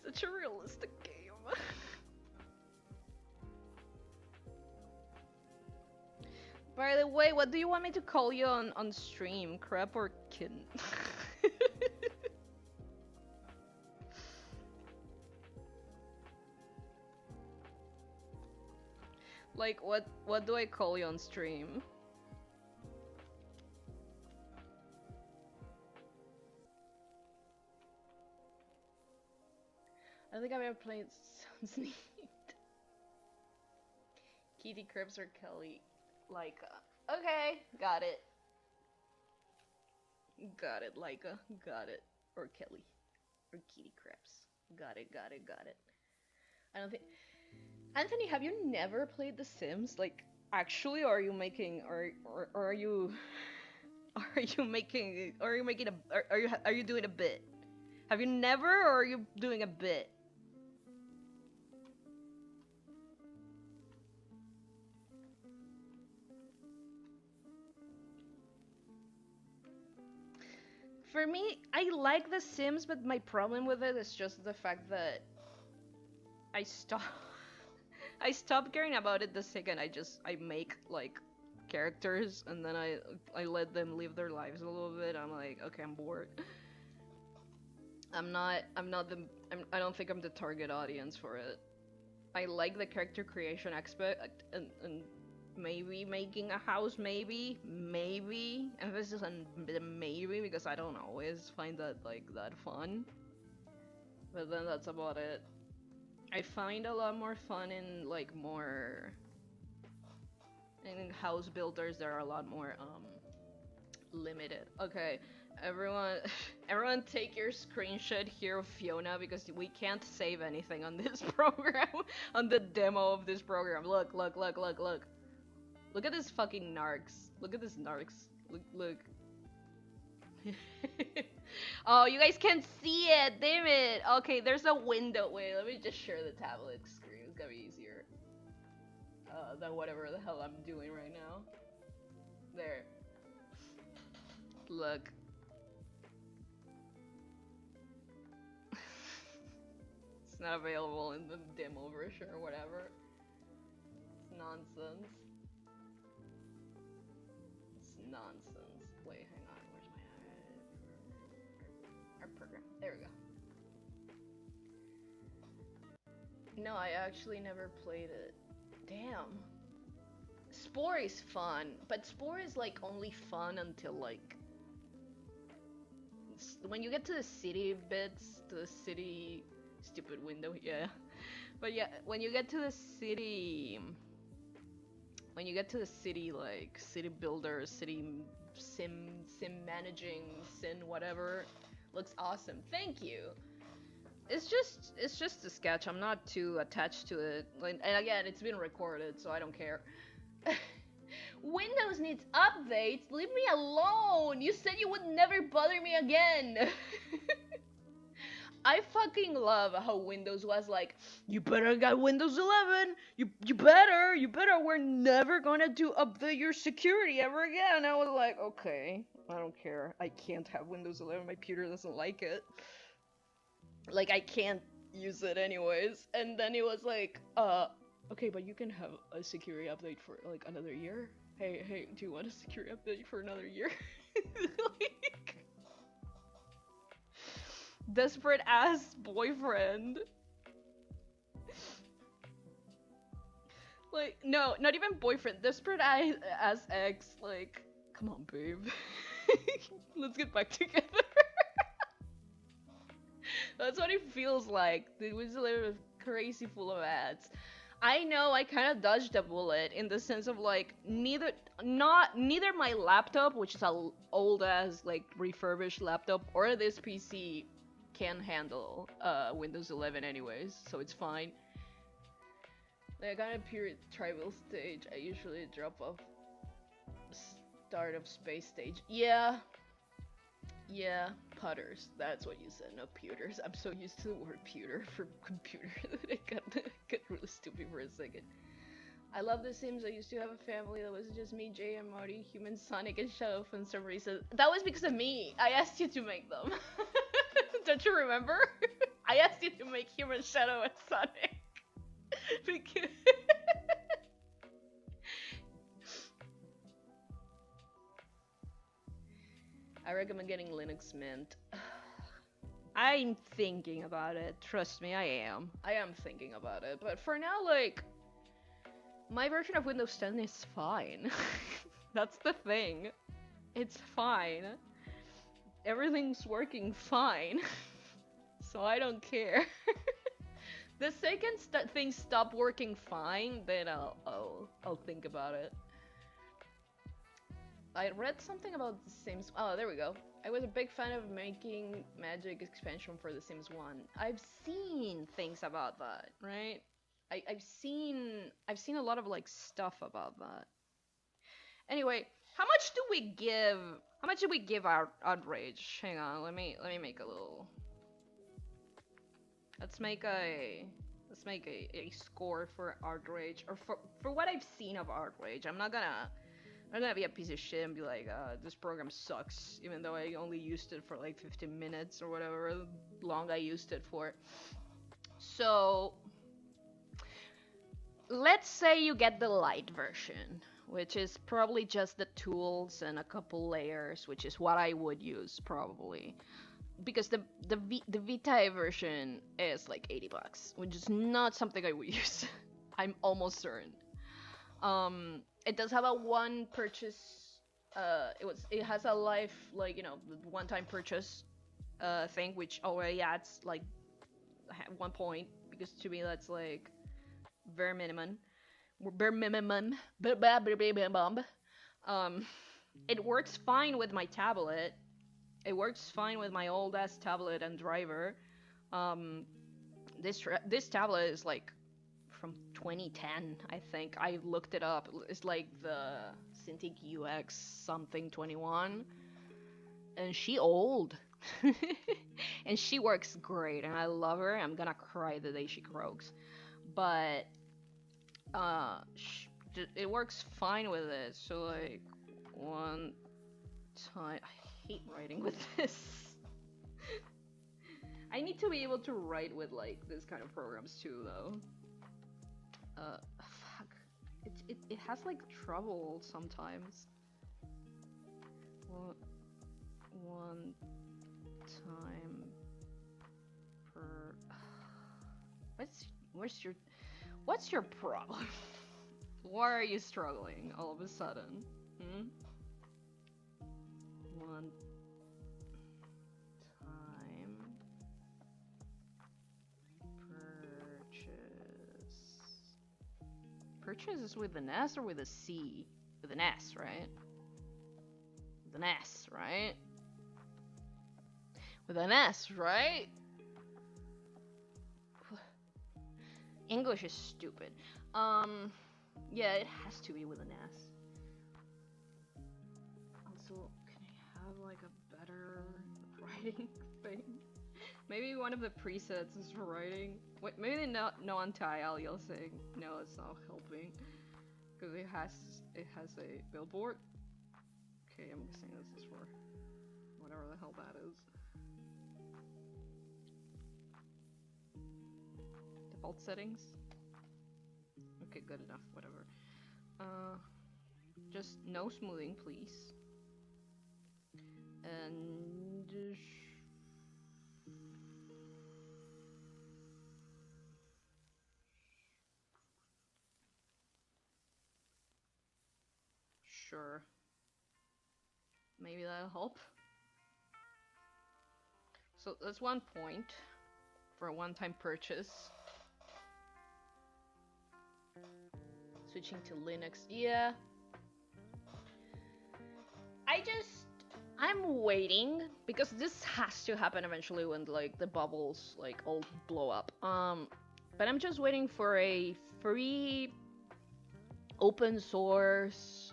Such a realistic game. By the way, what do you want me to call you on stream? Crap or kitten? Like, what do I call you on stream? I think I've ever played Sounds Neat. Kitty, Cribs, or Kelly? Laika. Okay, got it. Got it, Laika. Got it. Or Kelly. Or Kitty Cribs. Got it, got it, got it. I don't think... Anthony, have you never played The Sims? Like, actually, or are you making... Or are you... Are you making... Are you making a... Are you doing a bit? Have you never, or are you doing a bit? For me, I like The Sims, but my problem with it is just the fact that I stopped caring about it the second I make like characters, and then I let them live their lives a little bit. I'm like, okay, I'm bored. I don't think I'm the target audience for it. I like the character creation aspect, and maybe making a house, maybe, emphasis on the maybe, because I don't always find that like that fun. But then that's about it. I find a lot more fun in like more in house builders that are a lot more limited. Okay, everyone take your screenshot here of Fiona, because we can't save anything on this program, on the demo of this program. Look. Look at this fucking narcs. Look at this narcs. Look. Oh, you guys can't see it, damn it. Okay, there's a window. Wait, let me just share the tablet screen. It's gonna be easier than whatever the hell I'm doing right now. There. Look. It's not available in the demo version or whatever. It's nonsense. It's nonsense. Wait, hang on. Where's my our program? There we go. No, I actually never played it. Damn. Spore is fun, but Spore is like only fun until like when you get to the city bits, to the city stupid window, yeah. But yeah, when you get to the city, like city builder, city sim managing, whatever, looks awesome. Thank you. It's just a sketch. I'm not too attached to it. Like, and again, it's been recorded, so I don't care. Windows needs updates. Leave me alone. You said you would never bother me again. I fucking love how Windows was like, you better get Windows 11. You better. We're never gonna update your security ever again. And I was like, okay, I don't care. I can't have Windows 11. My computer doesn't like it. Like, I can't use it anyways. And then it was like, okay, but you can have a security update for like another year. Hey, do you want a security update for another year? Like, desperate ass boyfriend. Like, no, not even boyfriend. Desperate ass ex. Like, come on, babe. Let's get back together. That's what it feels like. It was literally crazy full of ads. I know I kind of dodged a bullet in the sense of like neither my laptop, which is a old ass like refurbished laptop, or this PC can handle Windows 11 anyways, so it's fine. Like, I got a period tribal stage. I usually drop off start of space stage. Yeah, putters. That's what you said, not pewters. I'm so used to the word pewter for computer that I got really stupid for a second. I love The Sims. I used to have a family that was just me, Jay, and Marty, Human, Sonic, and Shadow for some reason. That was because of me. I asked you to make them. Don't you remember? I asked you to make Human, Shadow, and Sonic. Because I recommend getting Linux Mint. I'm thinking about it. Trust me, I am. I am thinking about it. But for now, like, my version of Windows 10 is fine. That's the thing. It's fine. Everything's working fine. So I don't care. The second things stop working fine, then I'll think about it. I read something about The Sims. Oh, there we go. I was a big fan of making Magic expansion for The Sims 1. I've seen things about that, right? I've seen a lot of like stuff about that. Anyway, how much do we give? How much do we give our outrage? Hang on, let me make a little. Let's make a score for outrage, or for what I've seen of outrage. I'm not gonna be a piece of shit and be like, this program sucks, even though I only used it for like 15 minutes or whatever long I used it for. So, let's say you get the light version, which is probably just the tools and a couple layers, which is what I would use probably. Because the Vita version is like $80, which is not something I would use. I'm almost certain. It does have a one purchase. It has a life, like, you know, one-time purchase thing, which already adds like 1 point, because to me that's like bare minimum. It works fine with my tablet. It works fine with my old ass tablet and driver. This tablet is like from 2010, I think. I looked it up. It's like the Cintiq UX something 21, and she old. And she works great, and I love her. I'm gonna cry the day she croaks, but it works fine with it. So like one time, I hate writing with this. I need to be able to write with like this kind of programs too, though. Fuck. it has like trouble sometimes. One time per. What's your problem? Why are you struggling all of a sudden? Hmm? One time purchase. Purchase is with an S or with a C? With an S, right? With an S, right? With an S, right? English is stupid. Yeah, it has to be with an S. Also, can I have like a better writing thing? Maybe one of the presets is for writing. Wait, maybe no anti-allele saying no, it's not helping because it has a billboard. Okay, I'm guessing this is for whatever the hell that is. Default settings. Okay, good enough. Whatever. Just no smoothing, please. And sure. Maybe that'll help. So that's 1 point for a one-time purchase. Switching to Linux, yeah. I'm waiting because this has to happen eventually when like the bubbles like all blow up. But I'm just waiting for a free open source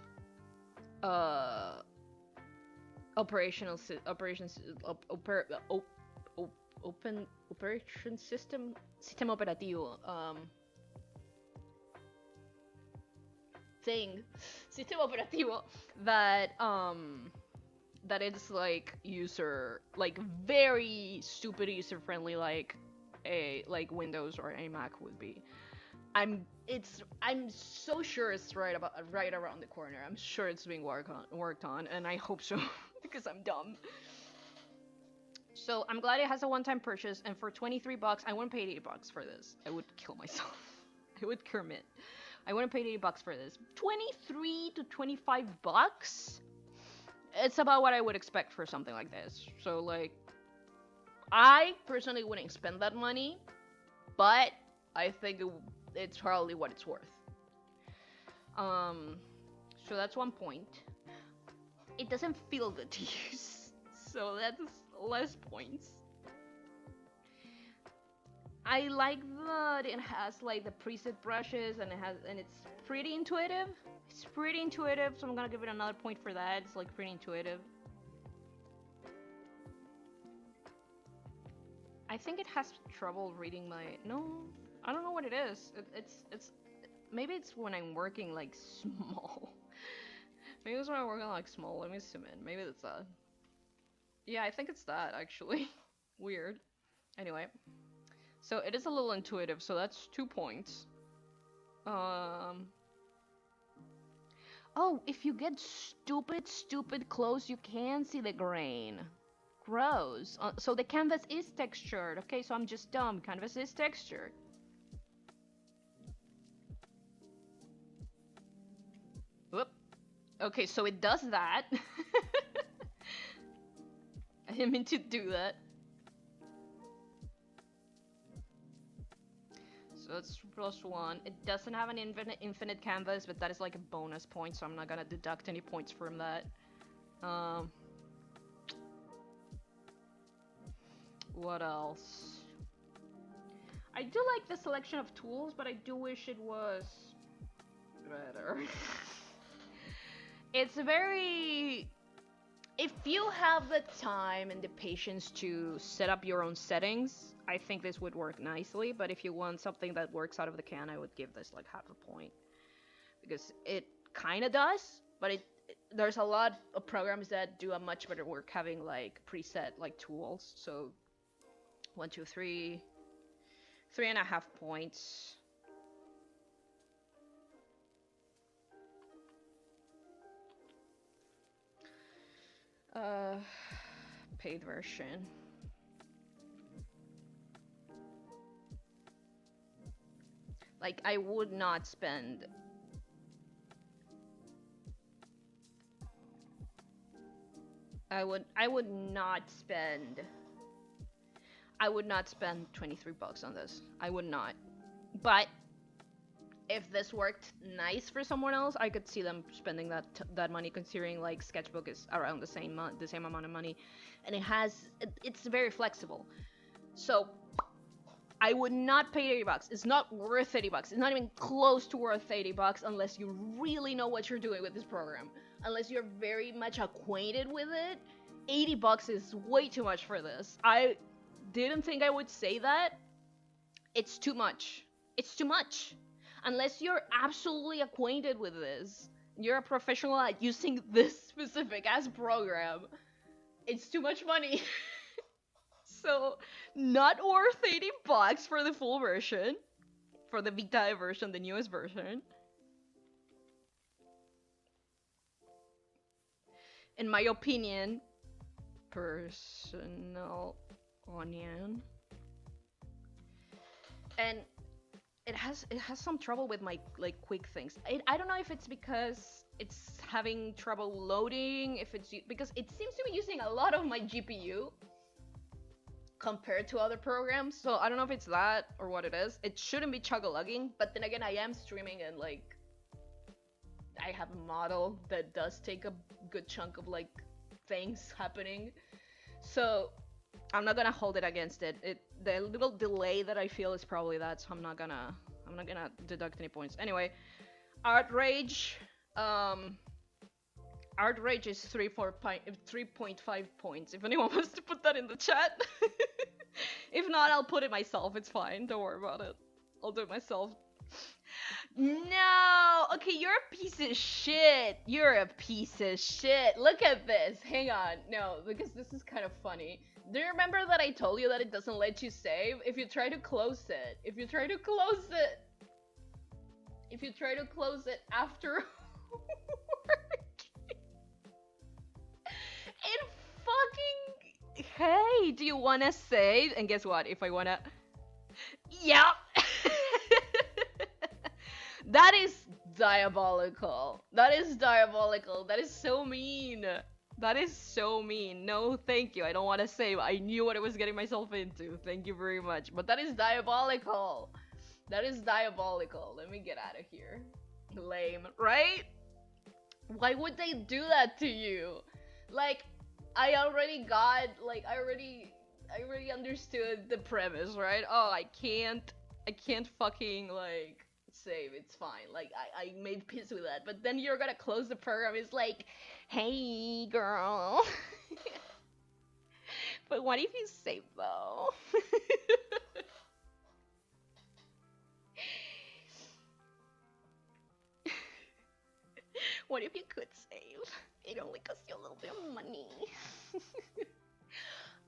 open operation system, sistema operativo thing, sistema operativo that that it's like very stupid user friendly like Windows or a Mac would be. I'm so sure it's right around the corner. I'm sure it's being worked on, and I hope so because I'm dumb. So I'm glad it has a one-time purchase, and for $23, I wouldn't pay $80 for this. I would kill myself. I would commit. I wouldn't pay $80 for this. 23 to 25 bucks. It's about what I would expect for something like this. So like, I personally wouldn't spend that money, but I think it's probably what it's worth. So that's 1 point. It doesn't feel good to use, so that's less points. I like that it has like the preset brushes and it's pretty intuitive. It's pretty intuitive, so I'm gonna give it another point for that. It's like pretty intuitive. I think it has trouble reading my I don't know what it is. It's maybe it's when I'm working like small. Maybe it's when I'm working like small. Let me zoom in. Maybe it's that. Yeah, I think it's that actually. Weird. Anyway, so it is a little intuitive. So that's 2 points. Oh, if you get stupid close, you can see the grain. Gross. So the canvas is textured. Okay, so I'm just dumb. Canvas is textured. Whoop. Okay, so it does that. I didn't mean to do that. So that's +1. It doesn't have an infinite canvas, but that is like a bonus point, so I'm not gonna deduct any points from that. What else? I do like the selection of tools, but I do wish it was better. It's very... If you have the time and the patience to set up your own settings, I think this would work nicely, but if you want something that works out of the can, I would give this like half a point. Because it kind of does, but there's a lot of programs that do a much better work having like preset like tools. So 1, 2, 3, 3.5 points. Uh, paid version. Like, I would not spend. I would not spend. I would not spend 23 bucks on this. I would not. But if this worked nice for someone else, I could see them spending that money, considering like Sketchbook is around the same amount of money, and it's very flexible. So I would not pay 80 bucks. It's not worth 80 bucks. It's not even close to worth 80 bucks unless you really know what you're doing with this program. Unless you're very much acquainted with it. 80 bucks is way too much for this. I didn't think I would say that. It's too much. It's too much. Unless you're absolutely acquainted with this, you're a professional at using this specific ass program, it's too much money. So, not worth 80 bucks for the full version. For the Vita version, the newest version. In my opinion, personal onion. And it has some trouble with my like quick things. I don't know if it's because it's having trouble loading, if it's because it seems to be using a lot of my GPU compared to other programs. So I don't know if it's that or what it is. It shouldn't be chug-a-lugging, but then again, I am streaming and like I have a model that does take a good chunk of like things happening. So I'm not gonna hold it against it. The little delay that I feel is probably that, so I'm not gonna deduct any points. Anyway, outrage. Outrage is 3.5 points. If anyone wants to put that in the chat. If not, I'll put it myself. It's fine. Don't worry about it. I'll do it myself. No! Okay, you're a piece of shit. You're a piece of shit. Look at this. Hang on. No, because this is kind of funny. Do you remember that I told you that it doesn't let you save? If you try to close it. If you try to close it. If you try to close it after working. It fucking... Hey, do you wanna save? And guess what? If I wanna... Yeah! That is diabolical. That is diabolical. That is so mean. That is so mean. No, thank you. I don't want to save. I knew what I was getting myself into. Thank you very much. But that is diabolical. That is diabolical. Let me get out of here. Lame, right? Why would they do that to you? Like, I already got, like, I already understood the premise, right? Oh, I can't fucking, like, save. It's fine. Like, I made peace with that. But then you're gonna close the program. It's like, hey, girl. But what if you save, though? What if you could save? It only costs you a little bit of money.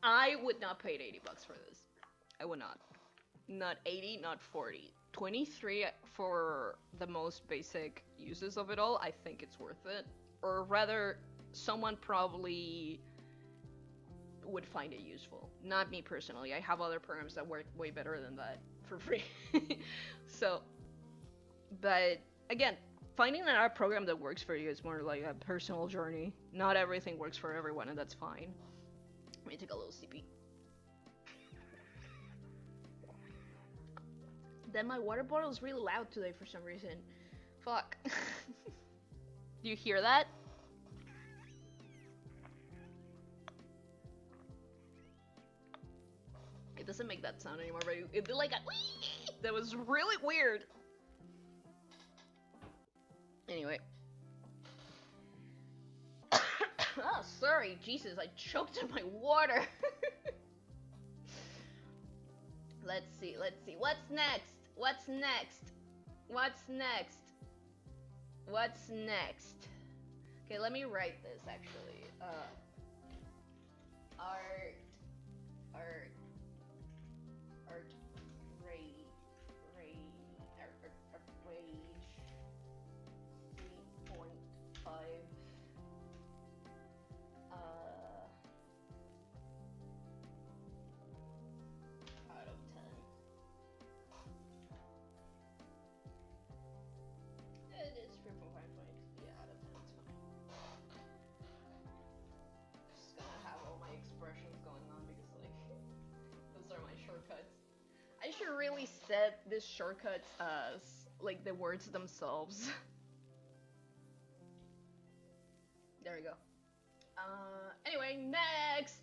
I would not pay 80 bucks for this. I would not. Not 80, not 40. 23 for the most basic uses of it all, I think it's worth it. Or rather, someone probably would find it useful. Not me personally. I have other programs that work way better than that for free. So, but again, finding an art program that works for you is more like a personal journey. Not everything works for everyone, and that's fine. Let me take a little sippy. Then my water bottle is really loud today for some reason. Fuck. Do you hear that? It doesn't make that sound anymore, but it did like a wee! That was really weird. Anyway. Oh, sorry. Jesus, I choked on my water. Let's see. What's next? What's next? What's next? What's next? Okay, let me write this actually. Art, rage, 3.5. should really set these shortcuts as like the words themselves. There we go. Anyway, next.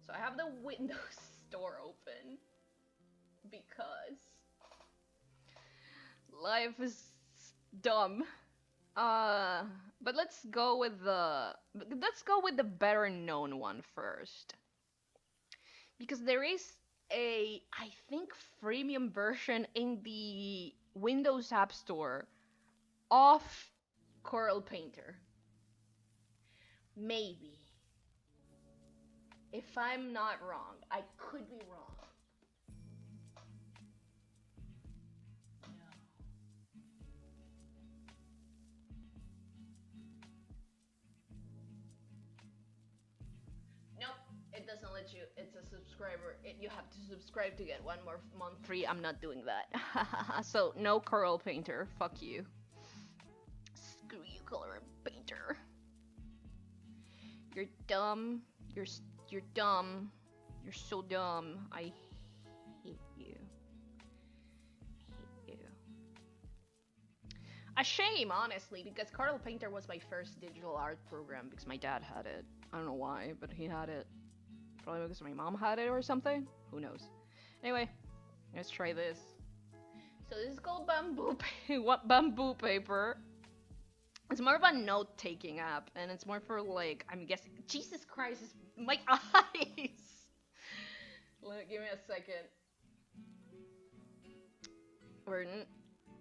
So I have the Windows Store open because life is dumb. But let's go with the better known one first. Because there is a, I think, freemium version in the Windows App Store of Corel Painter. Maybe. If I'm not wrong, I could be wrong. Nope, it doesn't let you. It's a subscriber. You have to subscribe to get one more month free. I'm not doing that. So no Corel Painter. Fuck you. Screw you, Corel Painter. You're dumb. You're dumb. You're so dumb. I hate you. I hate you. A shame, honestly, because Corel Painter was my first digital art program because my dad had it. I don't know why, but he had it. Probably because my mom had it or something. Who knows? Anyway, let's try this. So this is called bamboo paper. It's more of a note-taking app, and it's more for like, I'm guessing. Jesus Christ, it's my eyes. Give me a second.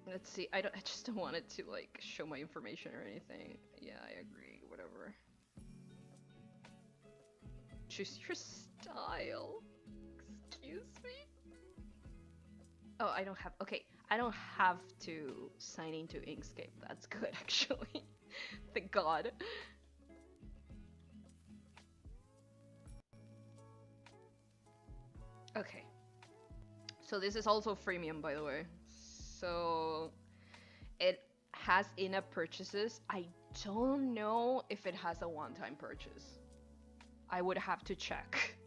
Let's see. I just don't want it to like show my information or anything. Yeah, I agree. Whatever. Choose your style. Excuse me. Oh, I don't have. Okay, I don't have to sign into Inkscape. That's good, actually. Thank God. Okay. So this is also freemium, by the way. So it has in-app purchases. I don't know if it has a one-time purchase. I would have to check.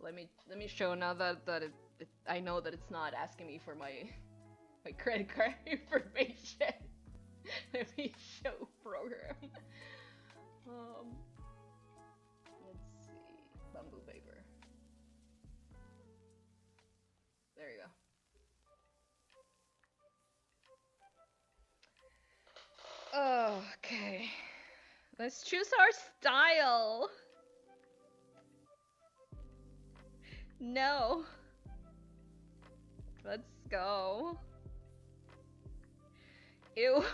Let me show now that I know that it's not asking me for my credit card information. Let me show program. Let's see, bamboo paper. There you go. Okay, let's choose our style. No. Let's go. Ew.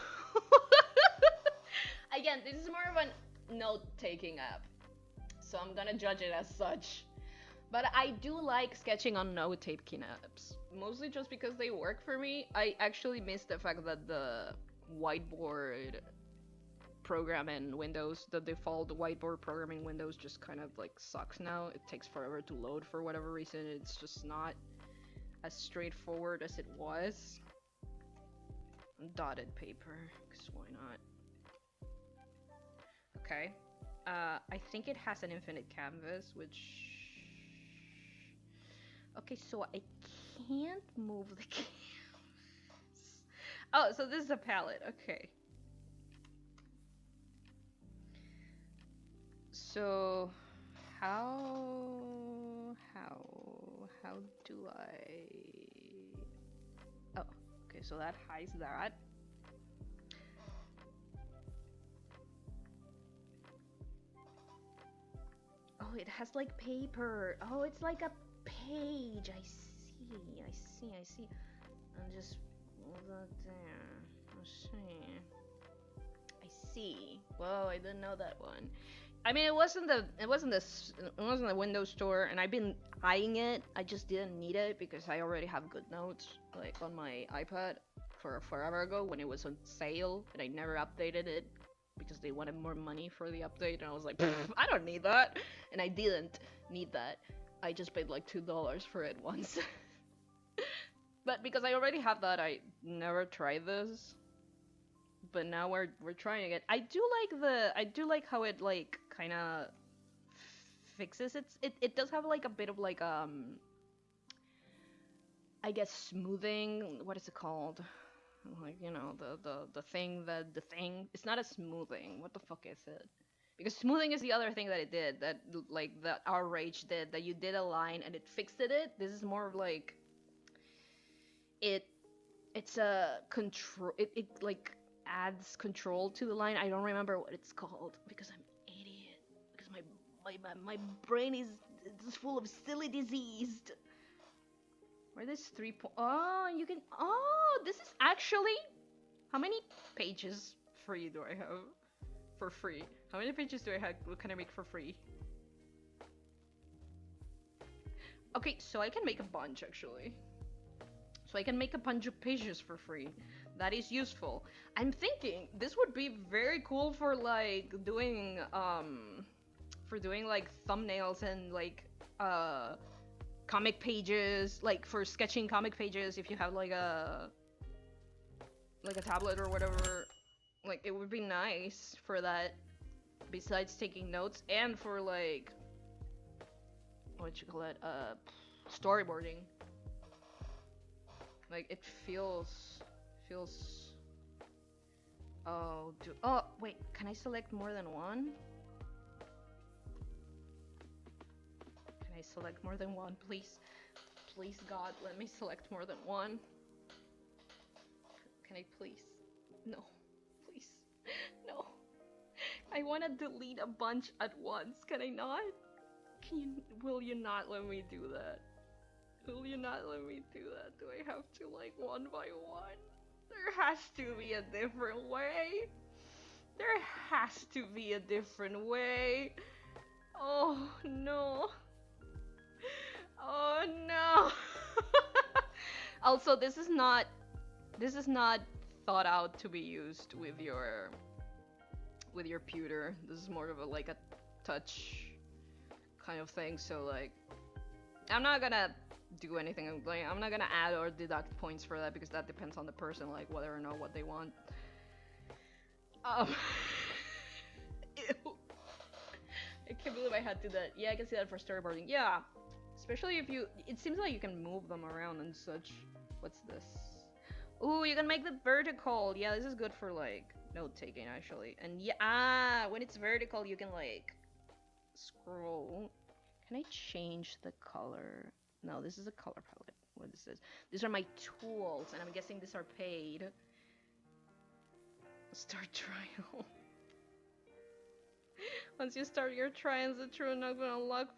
Again, this is more of a note-taking app, so I'm gonna judge it as such. But I do like sketching on note-taking apps, mostly just because they work for me. I actually miss the fact that the whiteboard program in Windows, the default whiteboard program in Windows just kind of like sucks now. It takes forever to load for whatever reason. It's just not as straightforward as it was. Dotted paper, because why not? Okay. I think it has an infinite canvas, which... Okay, so I can't move the canvas. Oh, so this is a palette, okay. So, how do I... Oh, okay, so that hides that. Oh, it has like paper. Oh, it's like a page. I see. And just move that there. I see. Whoa, I didn't know that one. I mean, it wasn't the Windows Store, and I've been eyeing it. I just didn't need it because I already have GoodNotes like on my iPad for forever ago when it was on sale, and I never updated it because they wanted more money for the update, and I was like, I don't need that, and I didn't need that. I just paid like $2 for it once. But because I already have that, I never tried this. But now we're trying it. I do like how it like kind of fixes it does have like a bit of like I guess smoothing. What is it called? Like, you know, the thing that the thing. It's not a smoothing. What the fuck is it? Because smoothing is the other thing that it did, that like that our rage did, that you did a line and it fixed it. This is more of like it. It's a control. It like adds control to the line. I don't remember what it's called because I'm an idiot. Because my brain is full of silly disease. Where this 3 point? Oh, you can. Oh, this is actually. How many pages free do I have? For free. How many pages do I have? What can I make for free? Okay, so I can make a bunch actually. So I can make a bunch of pages for free. That is useful. I'm thinking this would be very cool for like doing like thumbnails and like comic pages, like for sketching comic pages if you have like a tablet or whatever. Like it would be nice for that, besides taking notes, and for like what you call it, storyboarding. Like it feels oh wait, can I select more than one? Can I select more than one, please? Please God, let me select more than one. Can I please? No. Please. No. I want to delete a bunch at once. Can I not? Will you not let me do that? Will you not let me do that? Do I have to like one by one? There has to be a different way. There has to be a different way. Oh no. Oh no. Also, this is not thought out to be used with your pewter. This is more of a like a touch kind of thing. So like, I'm not gonna do anything. Like, I'm not gonna add or deduct points for that because that depends on the person, like whether or not what they want. Ew. I can't believe I had to do that. Yeah, I can see that for storyboarding. Yeah, especially if you. It seems like you can move them around and such. What's this? Ooh, you can make the vertical. Yeah, this is good for like note taking actually. And yeah, when it's vertical, you can like scroll. Can I change the color? No, this is a color palette. What is this? These are my tools, and I'm guessing these are paid. Start trial. Once you start your trials, the true not gonna unlock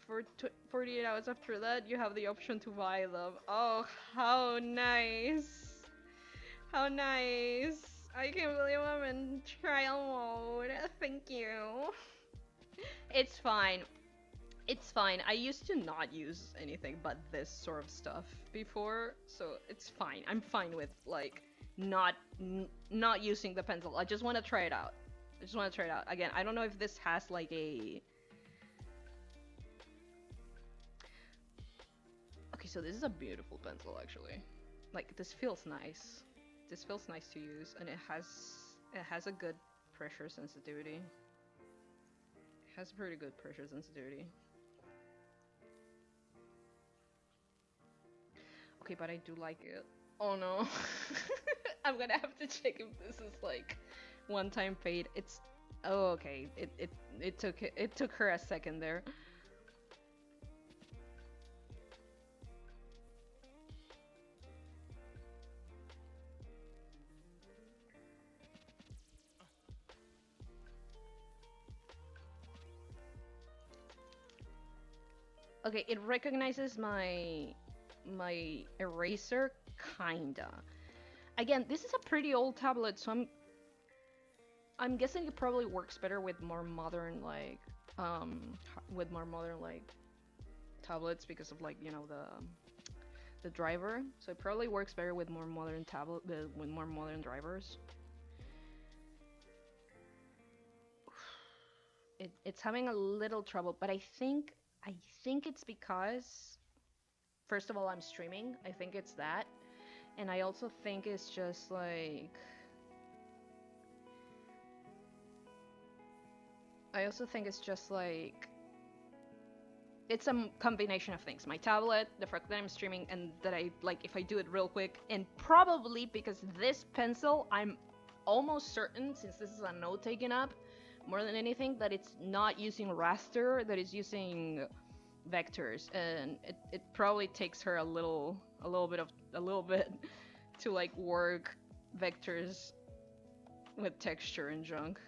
for 48 hours after that. You have the option to buy them. Oh, how nice! How nice! I can't believe I'm in trial mode. Thank you. It's fine. It's fine. I used to not use anything but this sort of stuff before, so it's fine. I'm fine with like not using the pencil. I just want to try it out. Again, I don't know if this has like a. Okay, so this is a beautiful pencil actually. Like this feels nice. This feels nice to use, and it has a good pressure sensitivity. It has pretty good pressure sensitivity. Okay, but I do like it. Oh no. I'm gonna have to check if this is like one-time paid. It's oh okay. It took her a second there. Okay, it recognizes my eraser, kinda. Again, this is a pretty old tablet, so I'm guessing it probably works better with more modern like tablets because of like, you know, the driver. So it probably works better with more modern with more modern drivers. It's having a little trouble, but I think it's because, first of all, I'm streaming. I think it's that. And I also think it's just like... it's a combination of things. My tablet, the fact that I'm streaming, and that I like if I do it real quick, and probably because this pencil, I'm almost certain, since this is a note-taking app, more than anything, that it's not using raster, that it's using vectors, and it probably takes her a little bit to like work vectors with texture and junk.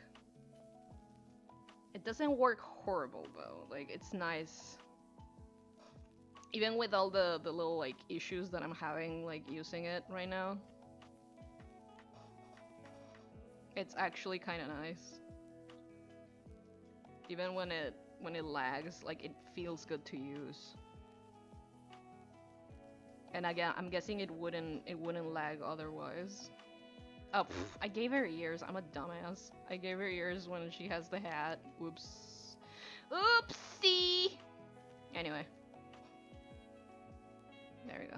It doesn't work horrible though, like it's nice. Even with all the little like issues that I'm having like using it right now. It's actually kind of nice. Even when it lags, like it feels good to use. And again, I'm guessing it wouldn't lag otherwise. Oh, I gave her ears. I'm a dumbass. I gave her ears when she has the hat. Whoops. Oopsie! Anyway. There we go.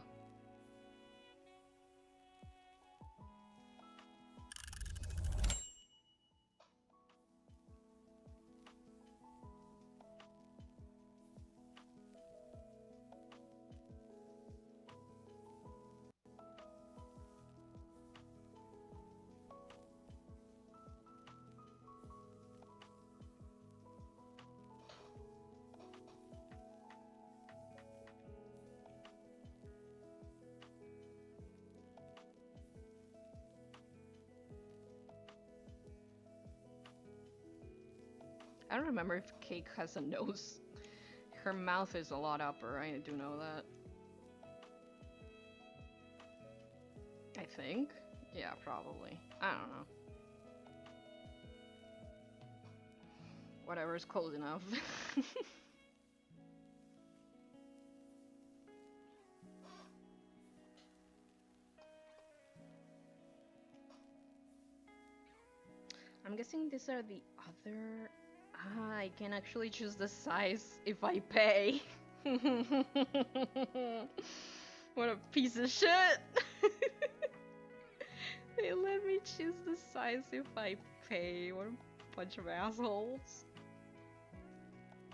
I don't remember if Cake has a nose. Her mouth is a lot upper, I do know that. I think? Yeah, probably. I don't know. Whatever is close enough. I'm guessing these are the other... Ah, I can actually choose the size if I pay. What a piece of shit! They let me choose the size if I pay. What a bunch of assholes.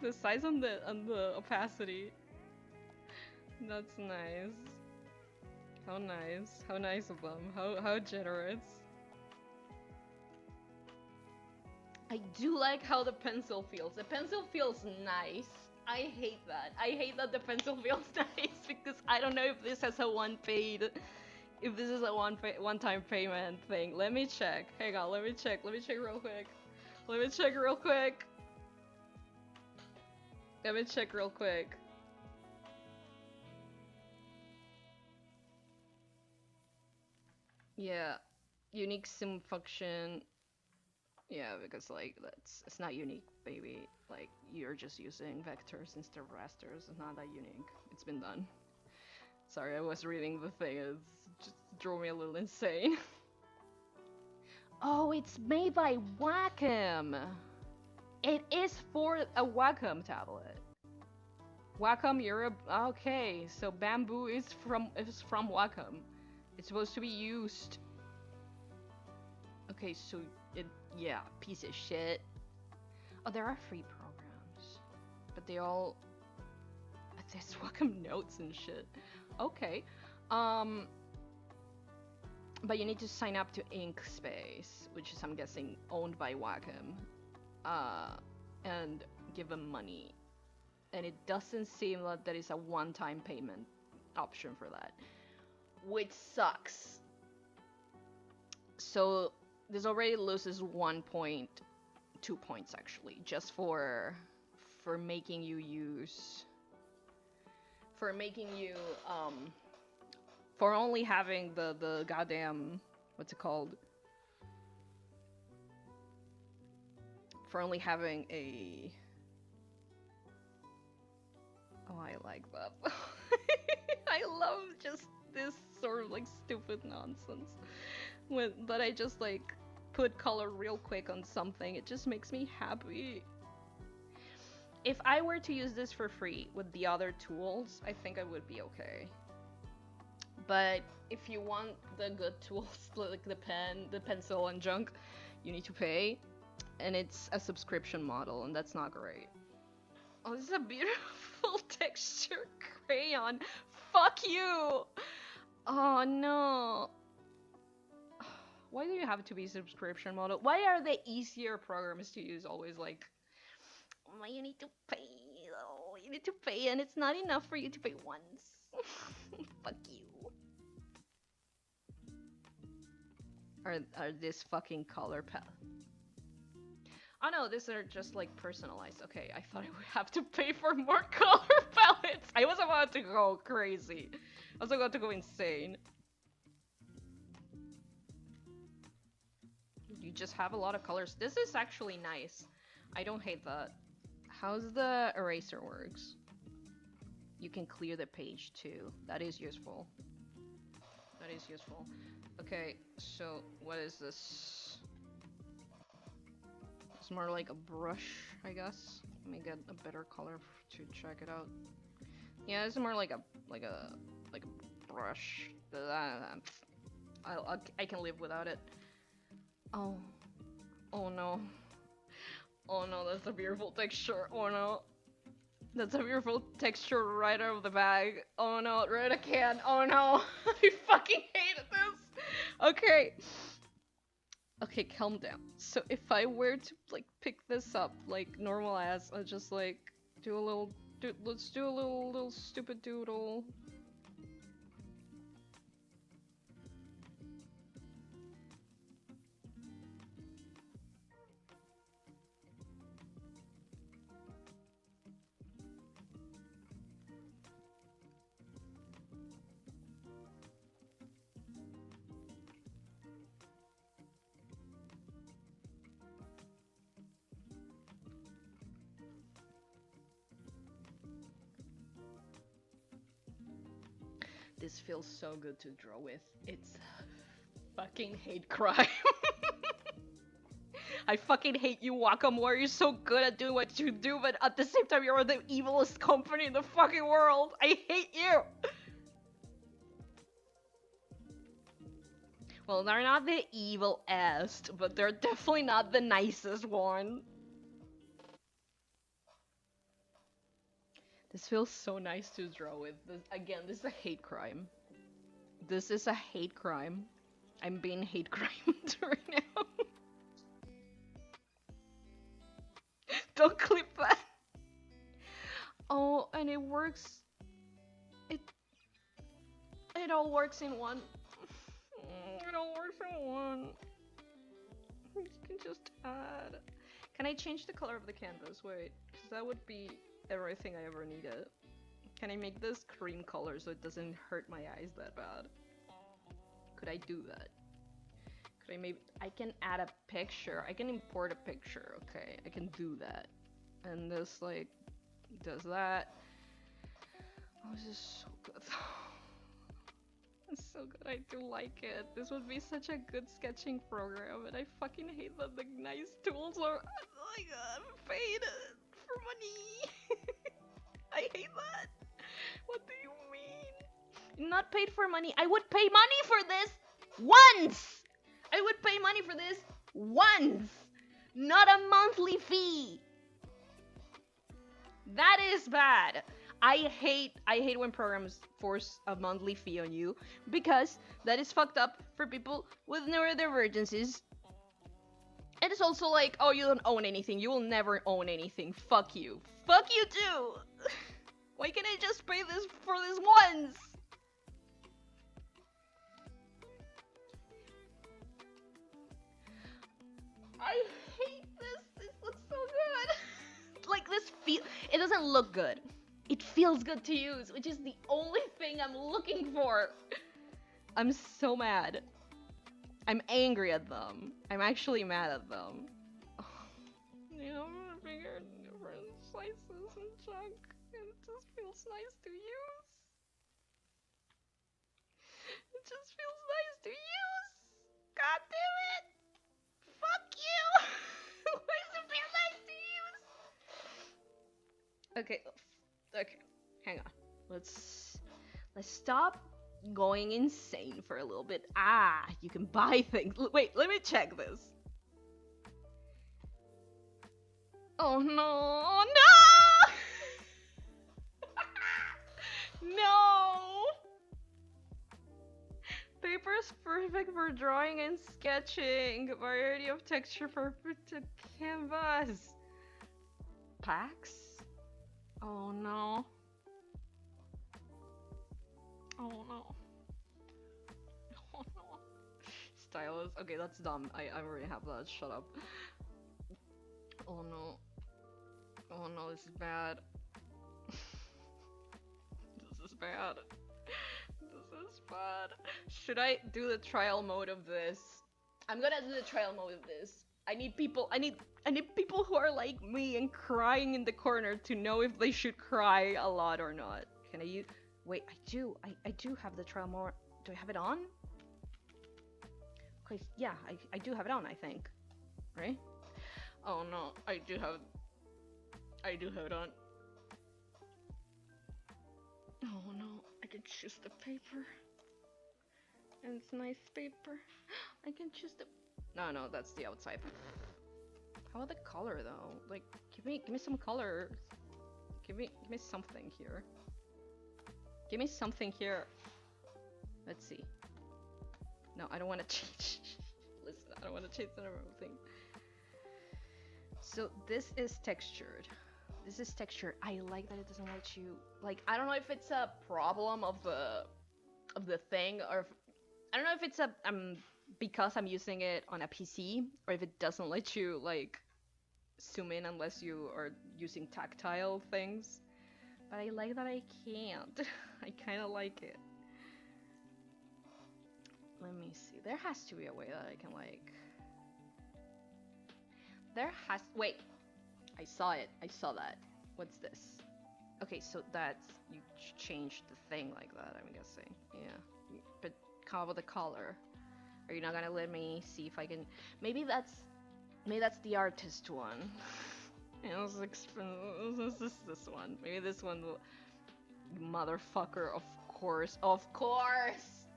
The size on the opacity. That's nice. How nice. How nice of them. How generous. I do like how the pencil feels. The pencil feels nice. I hate that. I hate that the pencil feels nice because I don't know if this has a if this is a one-time payment thing. Let me check. Hang on, let me check real quick. Let me check real quick. Yeah, unique sim function. Yeah, because like it's not unique, baby. Like you're just using vectors instead of rasters. It's not that unique. It's been done. Sorry, I was reading the thing. It just drove me a little insane. Oh, it's made by Wacom. It is for a Wacom tablet. Wacom Europe. Okay, so bamboo is from Wacom. It's supposed to be used. Okay, so yeah, piece of shit. Oh, there are free programs, but they all there's Wacom notes and shit. Okay, but you need to sign up to Inkspace, which is I'm guessing owned by Wacom, and give them money. And it doesn't seem like there is a one-time payment option for that, which sucks. So this already loses 1 point, 2 points actually, just for making you use, for only having the goddamn, what's it called? For only having a, oh, I like that. I love just this sort of like stupid nonsense. That I just like put color real quick on something. It just makes me happy. If I were to use this for free with the other tools, I think I would be okay. But if you want the good tools, like the pen, the pencil and junk, you need to pay. And it's a subscription model, and that's not great. Oh, this is a beautiful full texture crayon. Fuck you! Oh no. Why do you have to be subscription model? Why are the easier programs to use always like, oh, you need to pay, oh, you need to pay, and it's not enough for you to pay once. Fuck you. Are this fucking color palette? Oh no, these are just like personalized. Okay, I thought I would have to pay for more color palettes. I was about to go crazy. I was about to go insane. You just have a lot of colors. This is actually nice. I don't hate that. How's the eraser works? You can clear the page too. That is useful. That is useful. Okay, so what is this? It's more like a brush, I guess. Let me get a better color to check it out. Yeah, it's more like a brush. I can live without it. Oh no. Oh no, that's a beautiful texture. Oh no. That's a beautiful texture right out of the bag. Oh no, right I can. Oh no. I fucking hate this. Okay. Okay, calm down. So if I were to like pick this up like normal as, I'll just like do a little let's do a little stupid doodle. This feels so good to draw with. It's fucking hate crime. I fucking hate you, Wakamore. You're so good at doing what you do, but at the same time, you're the evilest company in the fucking world. I hate you. Well, they're not the evilest, but they're definitely not the nicest one. This feels so nice to draw with. Again, this is a hate crime. This is a hate crime. I'm being hate crimed right now. Don't clip that. Oh, and it works. It all works in one. It all works in one. You can just add. Can I change the color of the canvas? Wait, because that would be everything I ever needed. Can I make this cream color so it doesn't hurt my eyes that bad? Could I do that? Could I maybe... I can add a picture. I can import a picture. Okay, I can do that. And this like does that. Oh, this is so good. It's so good. I do like it. This would be such a good sketching program, and I fucking hate that the nice tools are like I'm paid for money. I hate that. What do you mean? Not paid for money. I would pay money for this once. I would pay money for this once, not a monthly fee. That is bad. I hate when programs force a monthly fee on you, because that is fucked up for people with neurodivergencies. It is also like, oh, you don't own anything. You will never own anything. Fuck you. Fuck you too. Why can't I just pay this for this once? I hate this. This looks so good. Like this it doesn't look good. It feels good to use, which is the only thing I'm looking for. I'm so mad. I'm angry at them. I'm actually mad at them. You know, I'm gonna figure different slices and junk, and it just feels nice to use. It just feels nice to use. God damn it! Fuck you! Why does it feel nice to use? Okay, okay, hang on. Let's stop going insane for a little bit. Ah, you can buy things. Wait, let me check this. Oh no, no! No! Paper is perfect for drawing and sketching. Variety of texture perfect to canvas. Packs? Oh no. Oh no. Oh no. Stylus. Okay, that's dumb. I already have that. Shut up. Oh no. Oh no, this is bad. This is bad. This is bad. Should I do the trial mode of this? I'm gonna do the trial mode of this. I need people who are like me and crying in the corner to know if they should cry a lot or not. Can I use... Wait, I do have the trial mode. Do I have it on? Okay, yeah, I do have it on, I think. Right? Oh no, I do have it on. Oh no, I can choose the paper. And it's nice paper. I can choose the... No, that's the outside. How about the color though? Like, give me some color. Give me something here. Give me something here. Let's see. No, I don't want to change. Listen, I don't want to change the thing. So this is textured. This is textured. I like that it doesn't let you, like, I don't know if it's a problem of the thing, or if, I don't know if it's a because I'm using it on a PC, or if it doesn't let you like zoom in unless you are using tactile things. But I like that I can't. I kind of like it. Let me see. There has to be a way that I can like... Wait. I saw it. I saw that. What's this? Okay, so that's... You changed the thing like that, I'm guessing. Yeah. But come up with a color. Are you not gonna let me see if I can... Maybe that's the artist one. It's expensive. This one. Maybe this one will... Motherfucker, of course. Of course!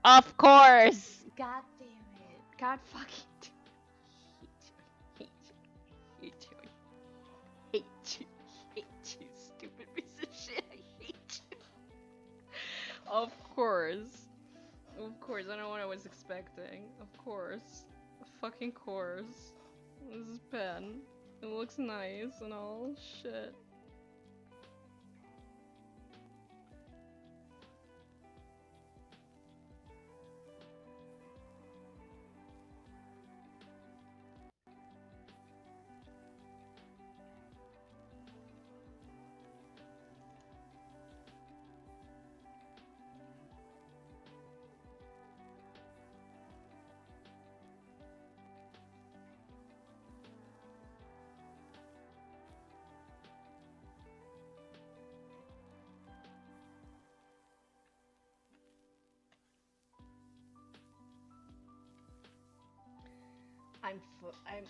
Of course! God damn it. God fucking damn it. Hate you, stupid piece of shit. I hate you. Of course. Of course, I know what I was expecting. Of course. Of fucking course. This is pen. It looks nice and all. Shit.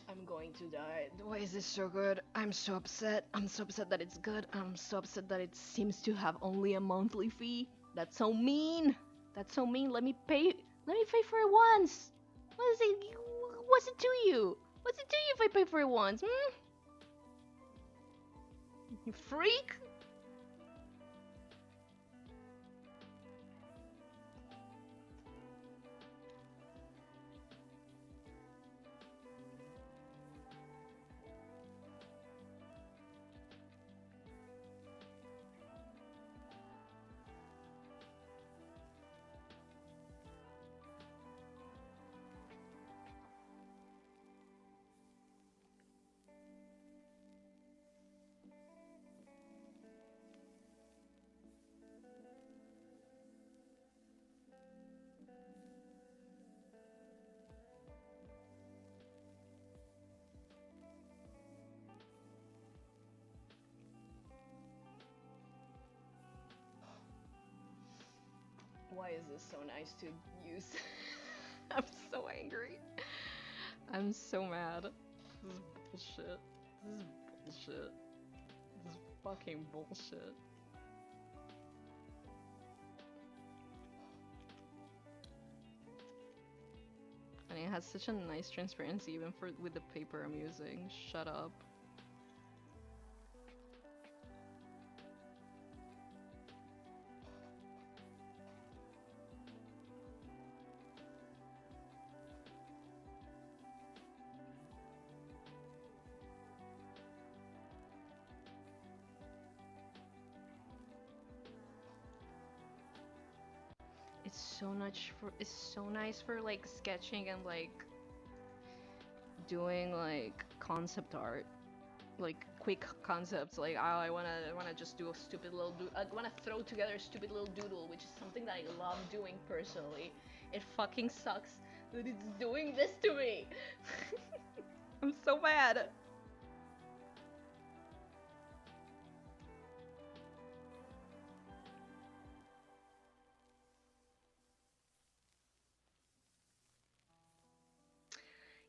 I'm going to die. Why is this so good? I'm so upset. I'm so upset that it's good. I'm so upset that it seems to have only a monthly fee. That's so mean. That's so mean. Let me pay for it once. What's it to you? What's it to you if I pay for it once? You freak? Why is this so nice to use? I'm so angry. I'm so mad. This is bullshit. This is bullshit. This is fucking bullshit. And it has such a nice transparency even with the paper I'm using. Shut up. so nice for like sketching and like doing like concept art, like quick concepts. Like, oh, I wanna just do a stupid little I wanna throw together a stupid little doodle, which is something that I love doing personally. It fucking sucks that it's doing this to me. I'm so mad.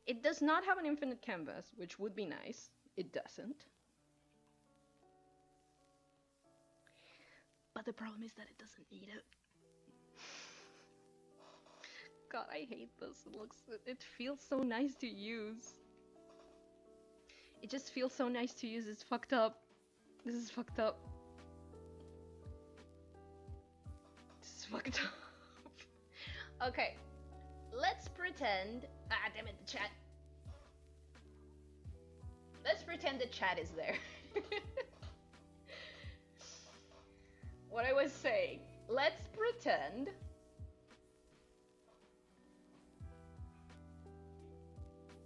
It does not have an infinite canvas, which would be nice. It doesn't. But the problem is that it doesn't need it. God, I hate this. It feels so nice to use. It just feels so nice to use. It's fucked up. This is fucked up. This is fucked up. Okay. Let's pretend. Ah, damn it, the chat. Let's pretend the chat is there. What I was saying. Let's pretend.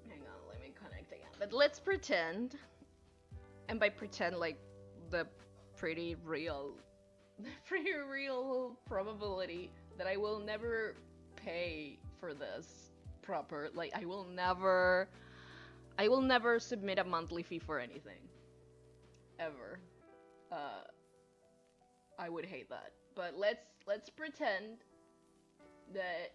Hang on, let me connect again. But let's pretend. And by pretend, like the pretty real probability that I will never pay for this proper. Like, I will never submit a monthly fee for anything. Ever. I would hate that. But let's pretend that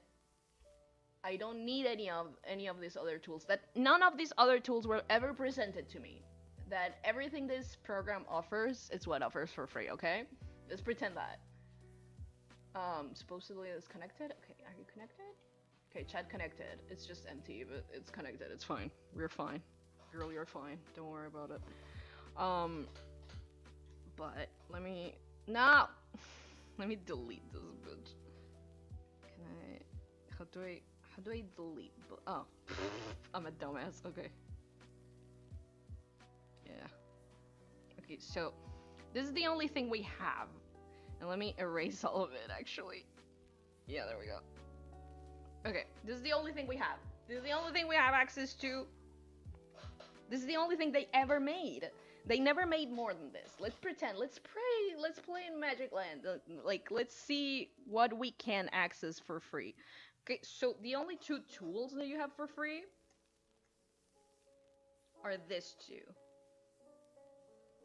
I don't need any of these other tools. That none of these other tools were ever presented to me. That everything this program offers is what offers for free, okay? Let's pretend that. Supposedly it's connected. Okay, are you connected? Okay, chat connected. It's just empty, but it's connected. It's fine. We're fine. Girl, you're fine. Don't worry about it. But let me no. Let me delete this bitch. Can I? How do I delete? Oh, I'm a dumbass. Okay. Yeah. Okay, so this is the only thing we have, and let me erase all of it. Actually. Yeah, there we go. Okay, this is the only thing we have. This is the only thing we have access to. This is the only thing they ever made. They never made more than this. Let's pretend. Let's play in Magic Land. Like, let's see what we can access for free. Okay, so the only two tools that you have for free are this two.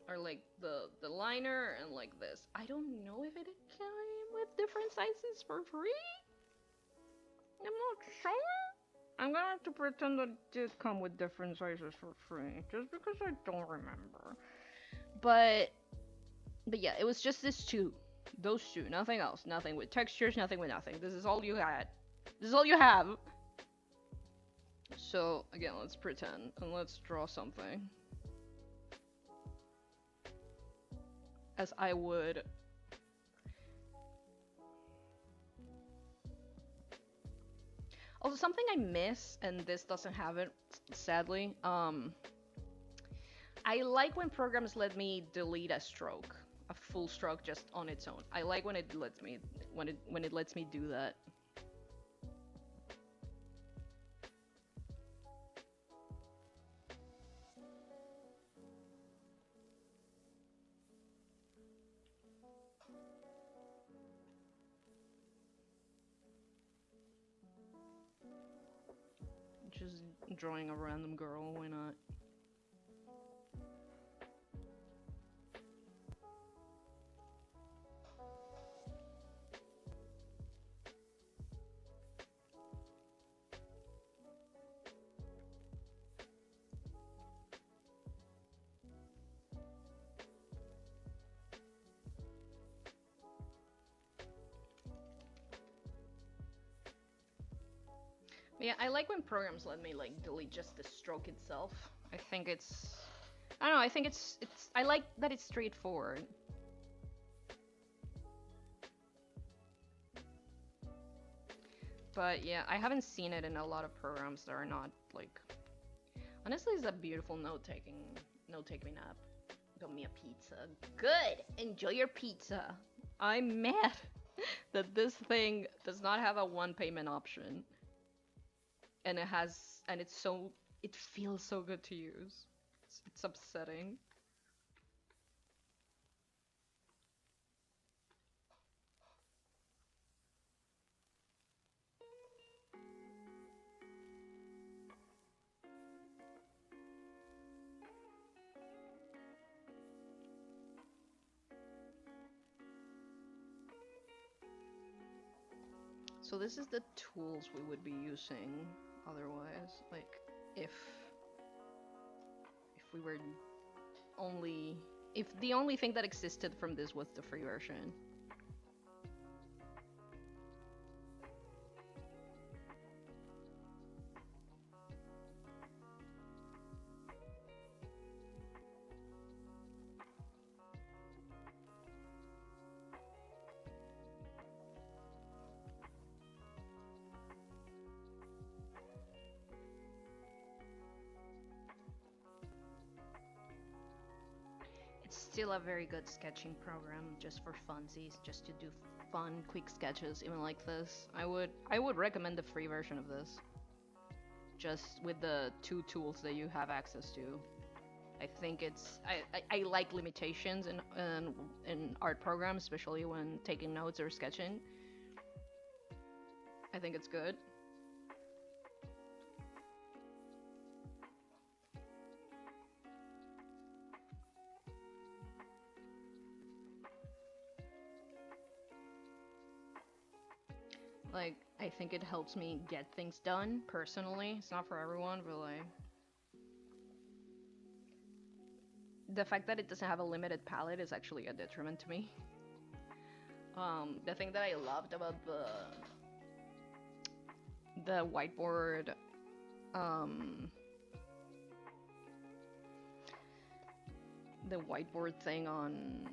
Are like the liner and like this. I don't know if it came with different sizes for free. I'm not sure. I'm gonna have to pretend that it did come with different sizes for free, just because I don't remember. But yeah, it was just those two, nothing else, nothing with textures, nothing with nothing. This is all you had. This is all you have. So again, let's pretend and let's draw something as I would. Also, something I miss, and this doesn't have it, sadly, I like when programs let me delete a stroke, a full stroke just on its own. I like when it lets me, when it lets me do that. Just drawing a random girl, why not? Yeah, I like when programs let me like delete just the stroke itself. I think it's, I don't know, I think it's I like that it's straightforward. But yeah, I haven't seen it in a lot of programs that are not like, honestly, it's a beautiful note-taking app. Got me a pizza. Good! Enjoy your pizza. I'm mad. that this thing does not have a one payment option, and it feels so good to use. It's upsetting. So this is the tools we would be using otherwise, like if we were if the only thing that existed from this was the free version. Still a very good sketching program just for funsies, just to do fun, quick sketches, even like this. I would recommend the free version of this. Just with the 2 tools that you have access to. I think it's I like limitations in art programs, especially when taking notes or sketching. I think it's good. Like, I think it helps me get things done, personally. It's not for everyone, but like... the fact that it doesn't have a limited palette is actually a detriment to me. The thing that I loved about the whiteboard, the whiteboard thing on...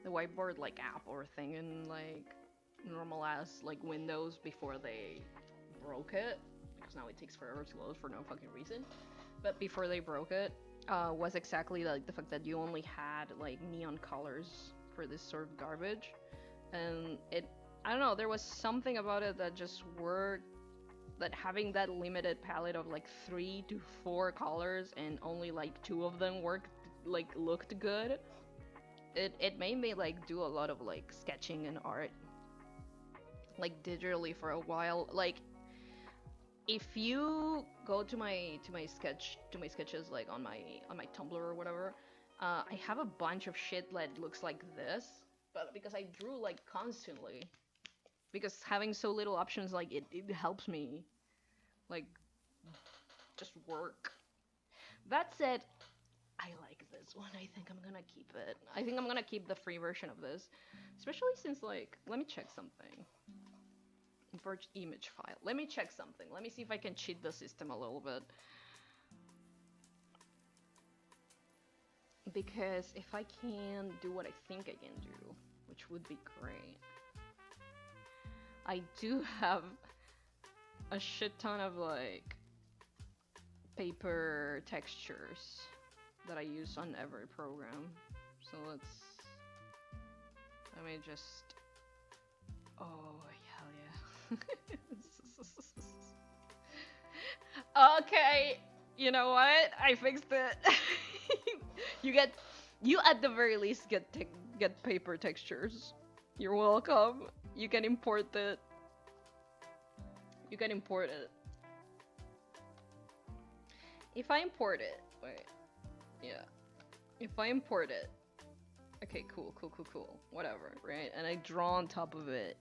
the whiteboard like app or thing in like normal ass like Windows before they broke it, because now it takes forever to load for no fucking reason, but before they broke it, was exactly like the fact that you only had like neon colors for this sort of garbage, and I don't know, there was something about it that just worked, that having that limited palette of like 3 to 4 colors and only like 2 of them looked good. It made me like do a lot of like sketching and art like digitally for a while. Like, if you go to my sketches like on my Tumblr or whatever, I have a bunch of shit that looks like this, but because I drew like constantly, because having so little options, like it helps me like just work. That said, I like this one. I think I'm gonna keep it. I think I'm gonna keep the free version of this. Especially since, like, let me check something. Import image file. Let me check something. Let me see if I can cheat the system a little bit. Because if I can do what I think I can do, which would be great. I do have a shit ton of, like, paper textures that I use on every program. So let me just... oh, hell yeah. Okay, you know what? I fixed it. You at the very least get paper textures. You're welcome. You can import it. You can import it. If I import it, wait. Yeah. If I import it. Okay, cool. Whatever, right? And I draw on top of it.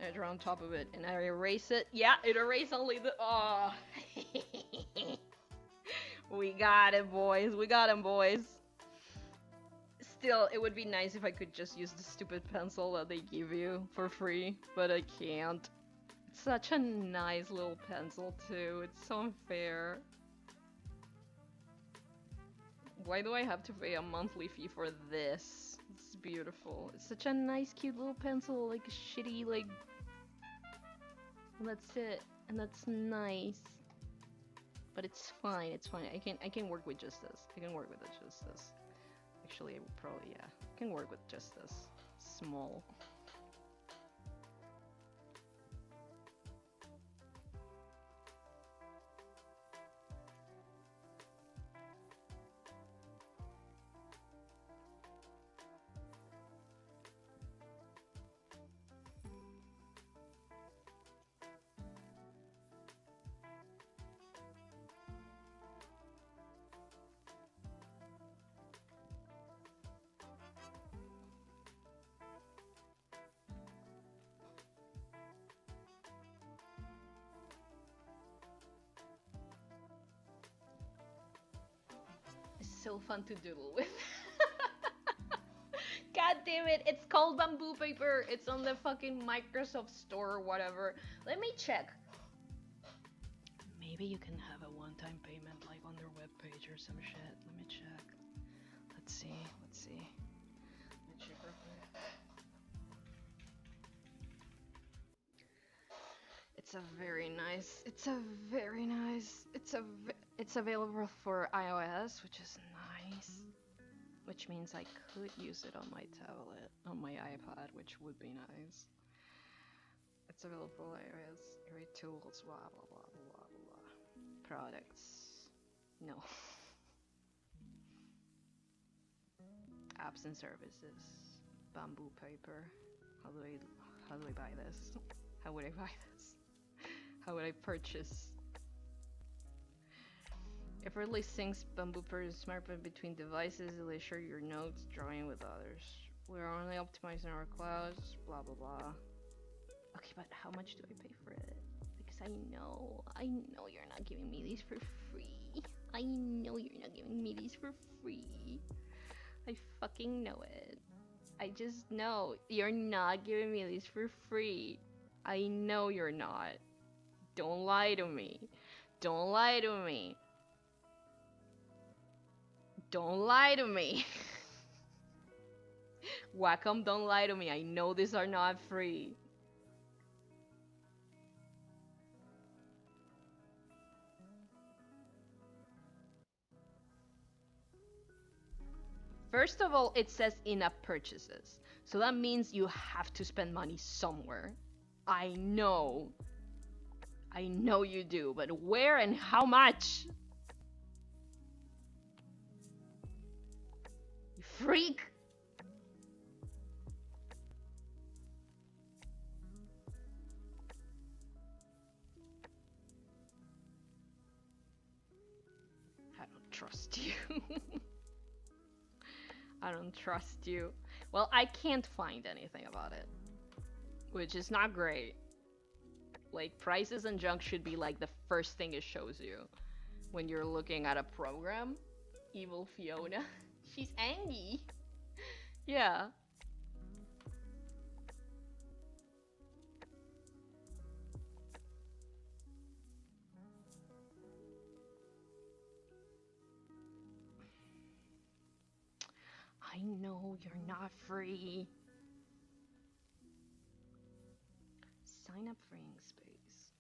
And I draw on top of it, and I erase it. Yeah, it erased only the... oh. We got it, boys. We got him, boys. Still, it would be nice if I could just use the stupid pencil that they give you for free, but I can't. It's such a nice little pencil, too. It's so unfair. Why do I have to pay a monthly fee for this? It's beautiful. It's such a nice, cute little pencil, like a shitty, like... that's it. and that's nice. But it's fine. It's fine. I can work with just this. I can work with just this. Actually, I would probably, yeah. I can work with just this. Small. So fun to doodle with. God damn it, it's called bamboo paper. It's on the fucking Microsoft store or whatever. Let me check. Maybe you can have a one-time payment like on their webpage or some shit. Let me check. Let's see. Let me check real quick. It's available for iOS, which is nice. Which means I could use it on my tablet, on my iPad, which would be nice. It's available for iOS, great tools, blah blah blah blah blah. Products, no. Apps and services, bamboo paper. How do I buy this? How would I buy this? How would I purchase? Effortlessly syncs bamboo paper smartphone between devices. It'll share your notes, drawing with others. We're only optimizing our clouds. Blah blah blah. Okay, but how much do I pay for it? Because I know you're not giving me these for free. I know you're not giving me these for free. I fucking know it. I just know you're not giving me these for free. I know you're not. Don't lie to me. Don't lie to me. Don't lie to me. Wacom, don't lie to me. I know these are not free. First of all, it says in-app purchases. So that means you have to spend money somewhere. I know. I know you do, but where and how much? You freak! I don't trust you. I don't trust you. Well, I can't find anything about it, which is not great. Like, prices and junk should be like the first thing it shows you when you're looking at a program. Evil Fiona. She's angry. Yeah. I know you're not free. Sign up for space.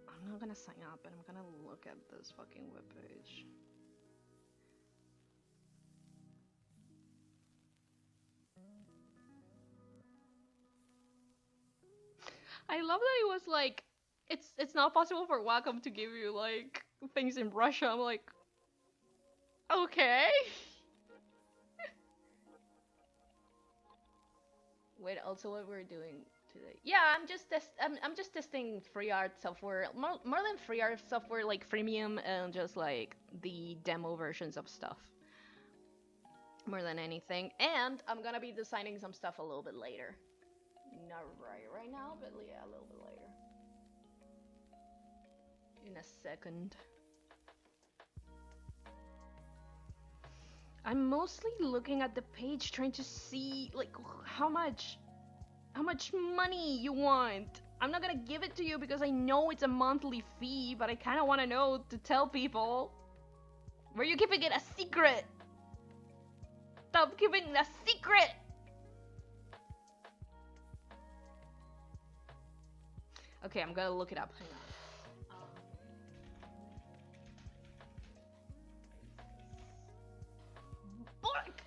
I'm not gonna sign up, but I'm gonna look at this fucking webpage. I love that it was like, it's not possible for Wacom to give you like things in Russia. I'm like, okay. Wait, also what we're doing today? Yeah, I'm just testing free art software. More than free art software, like freemium and just like the demo versions of stuff. More than anything. And I'm gonna be designing some stuff a little bit later. Not right now, but yeah, a little bit later. In a second. I'm mostly looking at the page trying to see like how much money you want. I'm not gonna give it to you because I know it's a monthly fee, but I kind of want to know to tell people. Were you keeping it a secret? Stop keeping it a secret. Okay, I'm gonna look it up. Hang on. Bork!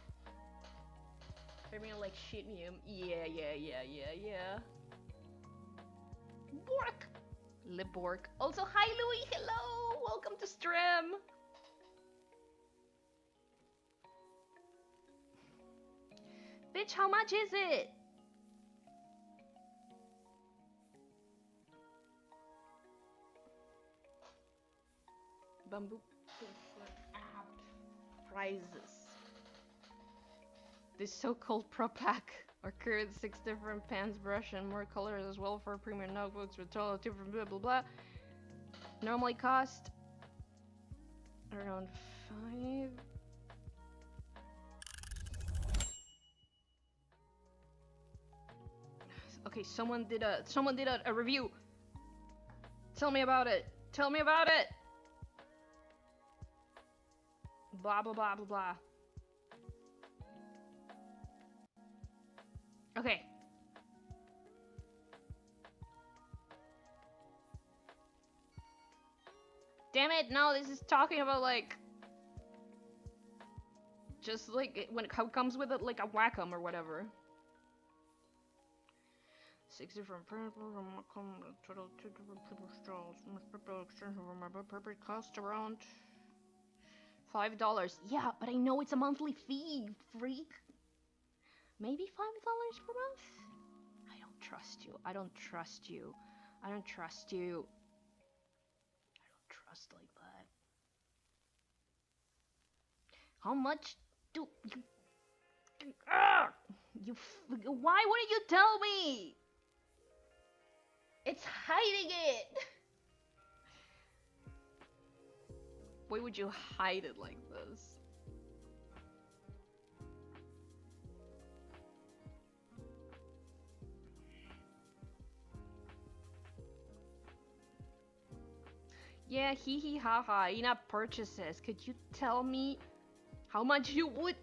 I mean, like shit me. Yeah. Bork! Libork. Also, hi Louis, hello! Welcome to stream! Bitch, how much is it? Bamboo app prizes. This so-called pro pack occurred 6 different pens, brush, and more colors as well for premium notebooks with total different blah blah blah. Normally cost around 5. Okay, someone did a review. Tell me about it. Tell me about it. Blah blah blah blah blah. Okay. Damn it! No, this is talking about like just like when it comes with it, like a Wacom or whatever. 6 different total 2 different paper styles. Paper cost around $5. Yeah, but I know it's a monthly fee, freak. Maybe $5 per month? I don't trust you. I don't trust you. I don't trust you. I don't trust like that. How much do you... Why wouldn't you tell me? It's hiding it! Why would you hide it like this? Yeah, hee hee ha ha, in-app purchases. Could you tell me how much you would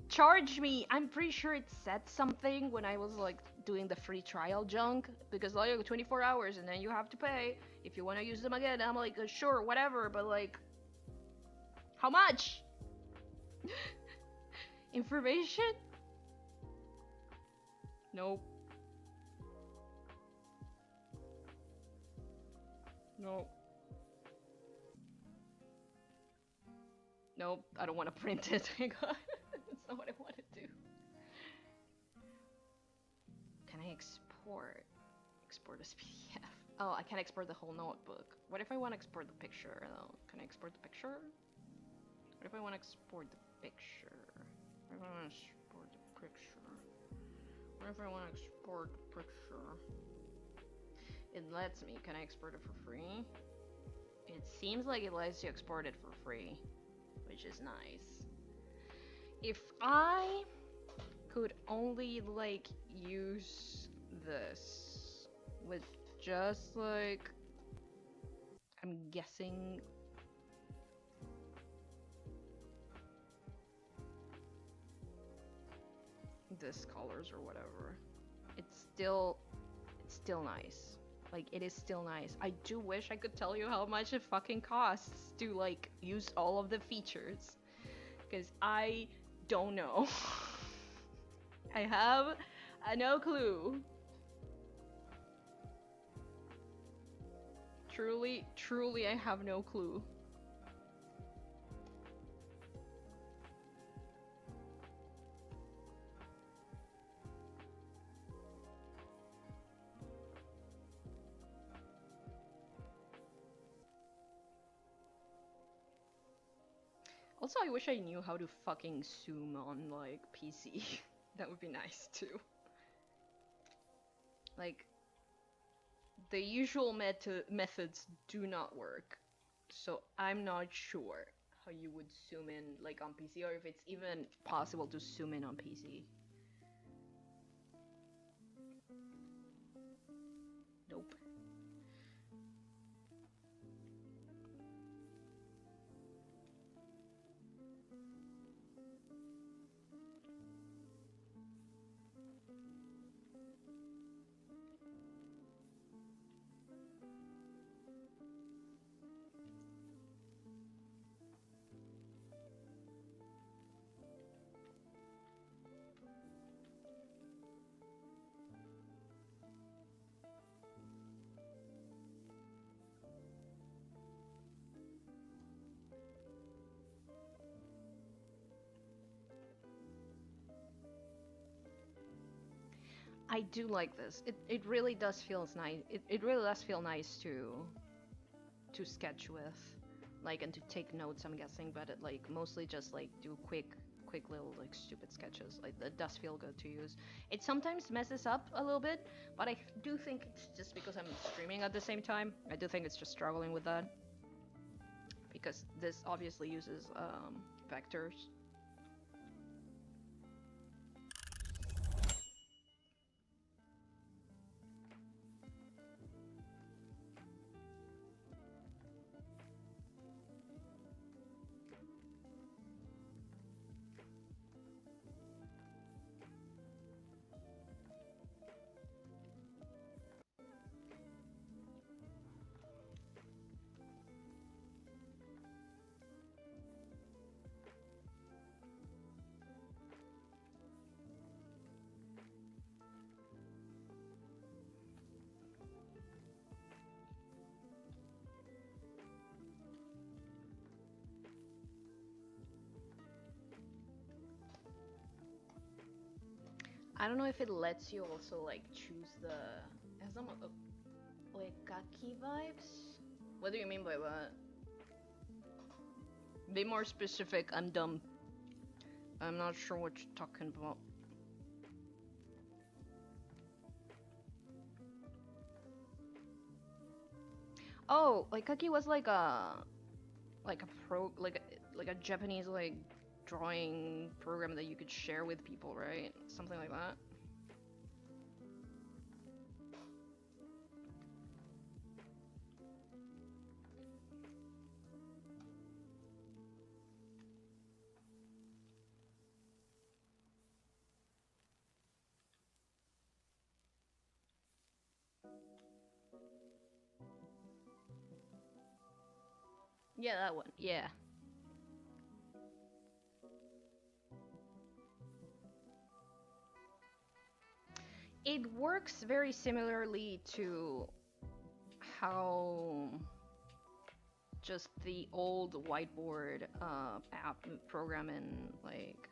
charge me? I'm pretty sure it said something when I was like doing the free trial junk, because like 24 hours and then you have to pay if you want to use them again. I'm like, sure, whatever, but like, how much? Information? Nope. Nope. Nope, I don't want to print it. Hang on. That's not what I want to do. Can I export? Export as PDF. Oh, I can't export the whole notebook. What if I want to export the picture? Oh, can I export the picture? What if I want to export the picture? What if I want to export the picture? What if I want to export the picture? It lets me. Can I export it for free? It seems like it lets you export it for free, which is nice. If I could only like use this with just like, I'm guessing this colors or whatever, it's still nice. Like, it is still nice. I do wish I could tell you how much it fucking costs to like use all of the features, because I don't know. I have no clue. Truly, I have no clue. Also, I wish I knew how to fucking zoom on, like, PC. That would be nice, too. Like, the usual methods do not work. So I'm not sure how you would zoom in, like, on PC, or if it's even possible to zoom in on PC. Nope. I do like this. It really does feel nice. It really does feel nice to sketch with, like, and to take notes, I'm guessing, but it like mostly just like do quick little like stupid sketches. Like it does feel good to use. It sometimes messes up a little bit, but I do think it's just because I'm streaming at the same time. I do think it's just struggling with that because this obviously uses vectors. I don't know if it lets you also like choose the has some like kaki vibes. What do you mean by that? Be more specific. I'm dumb. I'm not sure what you're talking about. Oh, like kaki was like a like a Japanese like drawing program that you could share with people, right? Something like that. Yeah, that one. Yeah. It works very similarly to how just the old whiteboard app program in like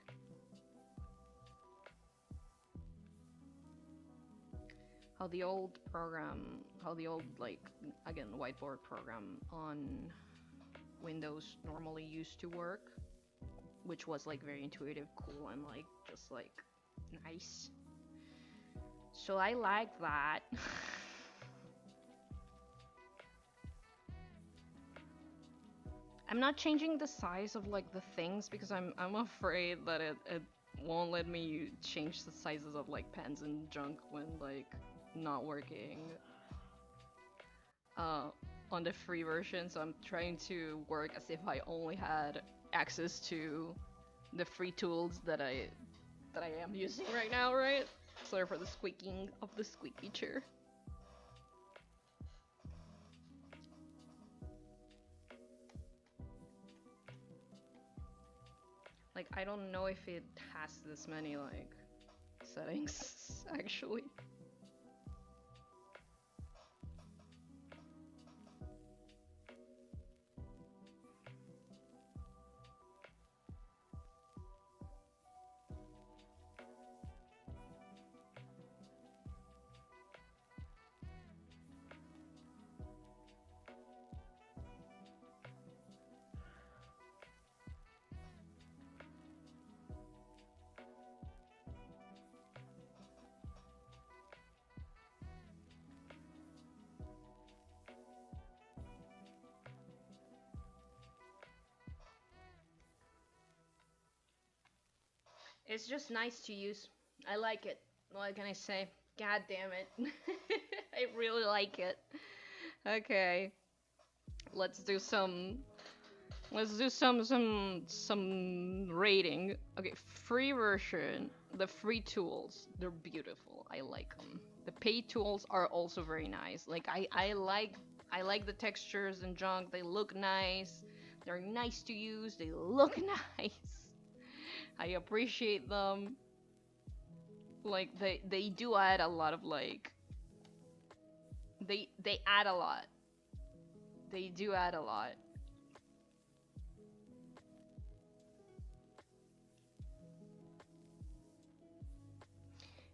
how the old like again whiteboard program on Windows normally used to work, which was like very intuitive, cool, and like just like nice. So I like that. I'm not changing the size of like the things because I'm afraid that it won't let me change the sizes of like pens and junk when like not working on the free version. So I'm trying to work as if I only had access to the free tools that I am using right now, right? Sorry for the squeaking of the squeaky chair. Like, I don't know if it has this many, like, settings, actually. It's just nice to use. I like it. What can I say? God damn it. I really like it. Okay. Let's do some rating. Okay, free version. The free tools, they're beautiful. I like them. The paid tools are also very nice. Like I like the textures and junk. They look nice. They're nice to use. They look nice. I appreciate them. Like they do add a lot of like they add a lot. They do add a lot.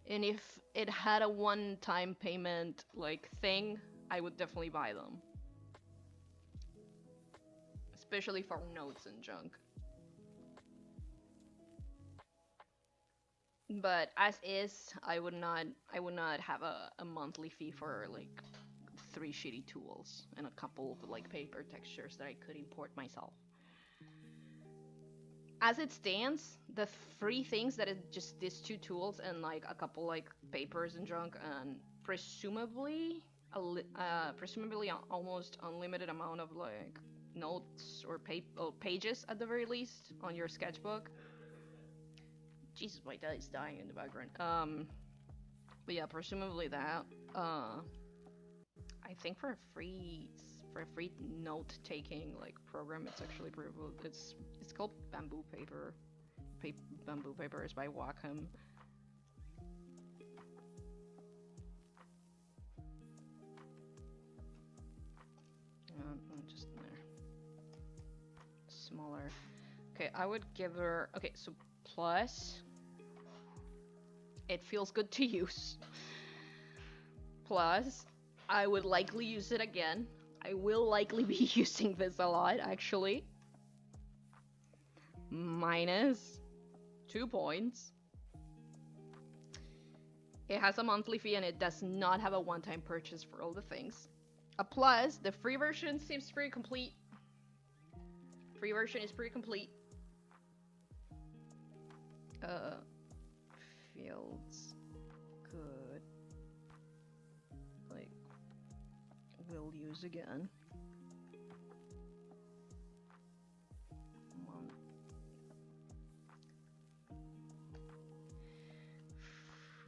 And if it had a one-time payment like thing, I would definitely buy them. Especially for notes and junk. But as is, I would not have a monthly fee for like 3 shitty tools and a couple of like paper textures that I could import myself. As it stands, the 3 things that is just these 2 tools and like a couple like papers and junk and presumably almost unlimited amount of like notes or pages at the very least on your sketchbook. Jesus, my dad is dying in the background. But yeah, presumably that. I think for a free note-taking like program, it's actually pretty good. It's called Bamboo Paper. Bamboo Paper is by Wacom. Just there. Smaller. Okay, I would give her. Okay, so plus. It feels good to use. Plus, I would likely use it again. I will likely be using this a lot, actually. Minus 2 points. It has a monthly fee and it does not have a one-time purchase for all the things. A plus, the free version seems pretty complete. Free version is pretty complete. Feels good. Like, will use again.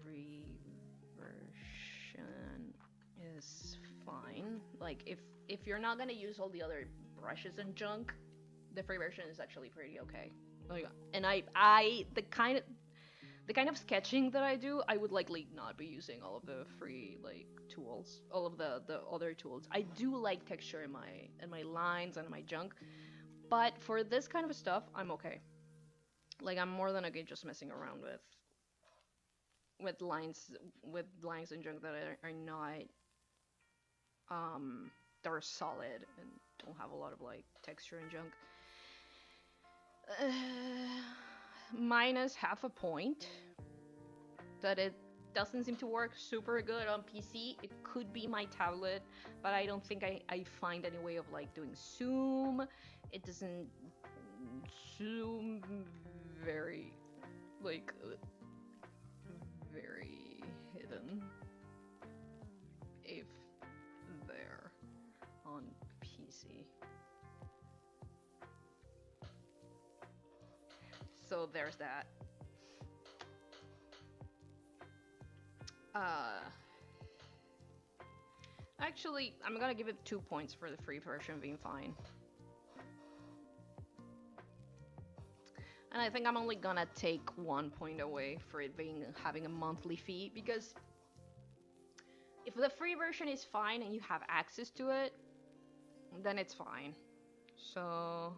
Free version is fine. Like, if you're not gonna use all the other brushes and junk, the free version is actually pretty okay. Like, and the kind of sketching that I do, I would likely not be using all of the free like tools, all of the other tools. I do like texture in my lines and my junk, but for this kind of stuff, I'm okay. Like, I'm more than okay just messing around with lines and junk that are not that are solid and don't have a lot of like texture and junk. Minus half a point. That it doesn't seem to work super good on PC. It could be my tablet, but I don't think I find any way of like doing zoom. It doesn't zoom very like very hidden if they're on PC. So there's that. Actually, I'm gonna give it 2 points for the free version being fine. And I think I'm only gonna take 1 point away for it having a monthly fee, because if the free version is fine and you have access to it, then it's fine. So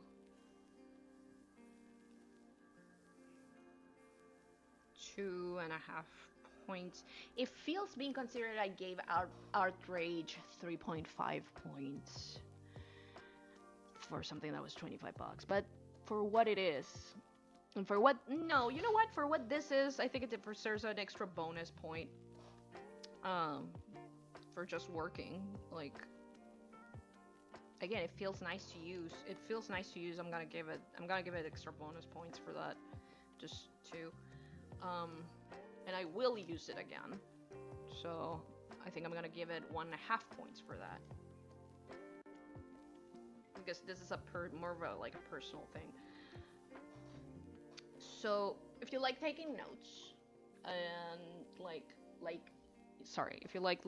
2.5 points. It feels, being considered, I gave Outrage 3.5 points for something that was $25, but for what it is, and for what, no, you know what, for what this is, I think it deserves an extra bonus point, for just working. Like, again, it feels nice to use. I'm gonna give it extra bonus points for that, just 2. And I will use it again, so I think I'm gonna give it 1.5 points for that, because this is more of a like a personal thing. So if you like taking notes and if you like